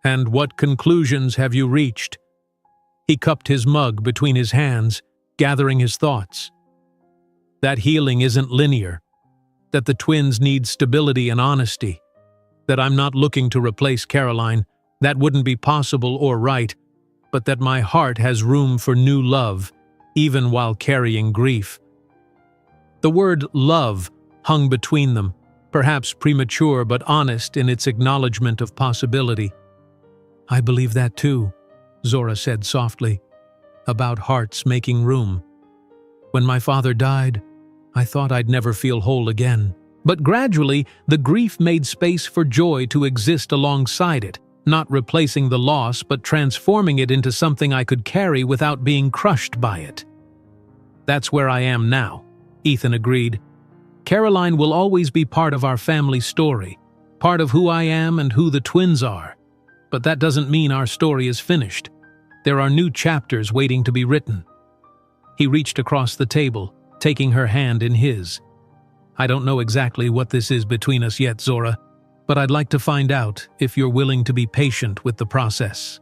"And what conclusions have you reached?" He cupped his mug between his hands, gathering his thoughts. "That healing isn't linear, that the twins need stability and honesty, that I'm not looking to replace Caroline, that wouldn't be possible or right, but that my heart has room for new love, even while carrying grief." The word love hung between them, perhaps premature but honest in its acknowledgement of possibility. "I believe that too," Zora said softly, "about hearts making room. When my father died, I thought I'd never feel whole again. But gradually, the grief made space for joy to exist alongside it, not replacing the loss but transforming it into something I could carry without being crushed by it." "That's where I am now," Ethan agreed. "Caroline will always be part of our family story, part of who I am and who the twins are. But that doesn't mean our story is finished. There are new chapters waiting to be written." He reached across the table, taking her hand in his. "I don't know exactly what this is between us yet, Zora, but I'd like to find out if you're willing to be patient with the process."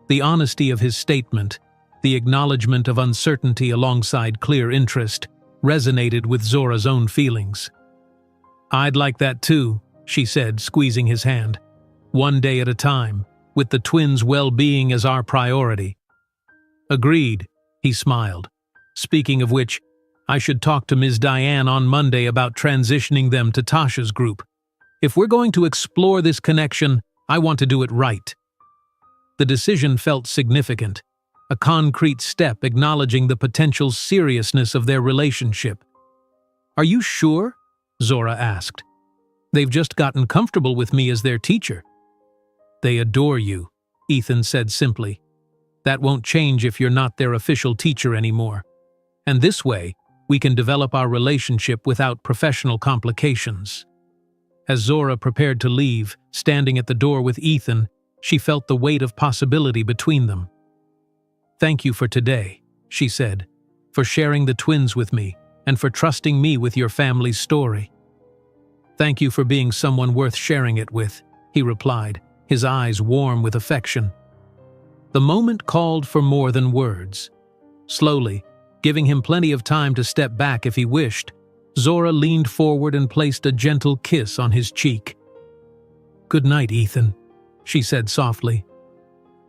The honesty of his statement, the acknowledgement of uncertainty alongside clear interest, resonated with Zora's own feelings. "I'd like that too," she said, squeezing his hand. "One day at a time, with the twins' well-being as our priority." "Agreed," he smiled. "Speaking of which, I should talk to Ms. Diane on Monday about transitioning them to Tasha's group. If we're going to explore this connection, I want to do it right." The decision felt significant, a concrete step acknowledging the potential seriousness of their relationship. "Are you sure?" Zora asked. "They've just gotten comfortable with me as their teacher." "They adore you," Ethan said simply. "That won't change if you're not their official teacher anymore. And this way, we can develop our relationship without professional complications." As Zora prepared to leave, standing at the door with Ethan, she felt the weight of possibility between them. "Thank you for today," she said, "for sharing the twins with me and for trusting me with your family's story." "Thank you for being someone worth sharing it with," he replied, his eyes warm with affection. The moment called for more than words. Slowly, giving him plenty of time to step back if he wished, Zora leaned forward and placed a gentle kiss on his cheek. "Good night, Ethan," she said softly.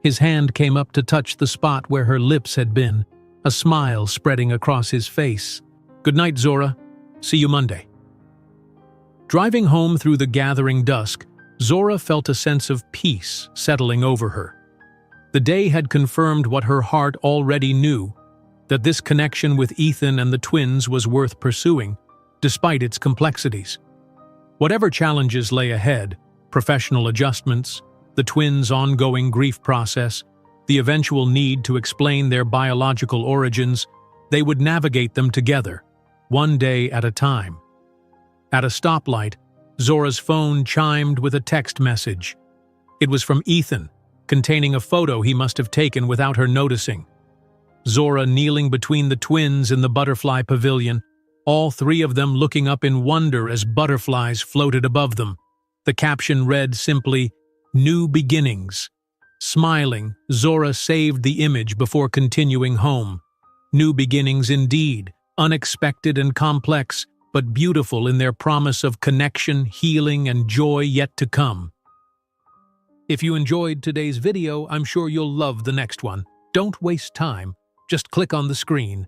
His hand came up to touch the spot where her lips had been, a smile spreading across his face. "Good night, Zora. See you Monday." Driving home through the gathering dusk, Zora felt a sense of peace settling over her. The day had confirmed what her heart already knew, that this connection with Ethan and the twins was worth pursuing, despite its complexities. Whatever challenges lay ahead, professional adjustments, the twins' ongoing grief process, the eventual need to explain their biological origins, they would navigate them together, one day at a time. At a stoplight, Zora's phone chimed with a text message. It was from Ethan, containing a photo he must have taken without her noticing. Zora kneeling between the twins in the butterfly pavilion, all three of them looking up in wonder as butterflies floated above them. The caption read simply, "New Beginnings." Smiling, Zora saved the image before continuing home. New beginnings indeed, unexpected and complex, but beautiful in their promise of connection, healing, and joy yet to come. If you enjoyed today's video, I'm sure you'll love the next one. Don't waste time. Just click on the screen.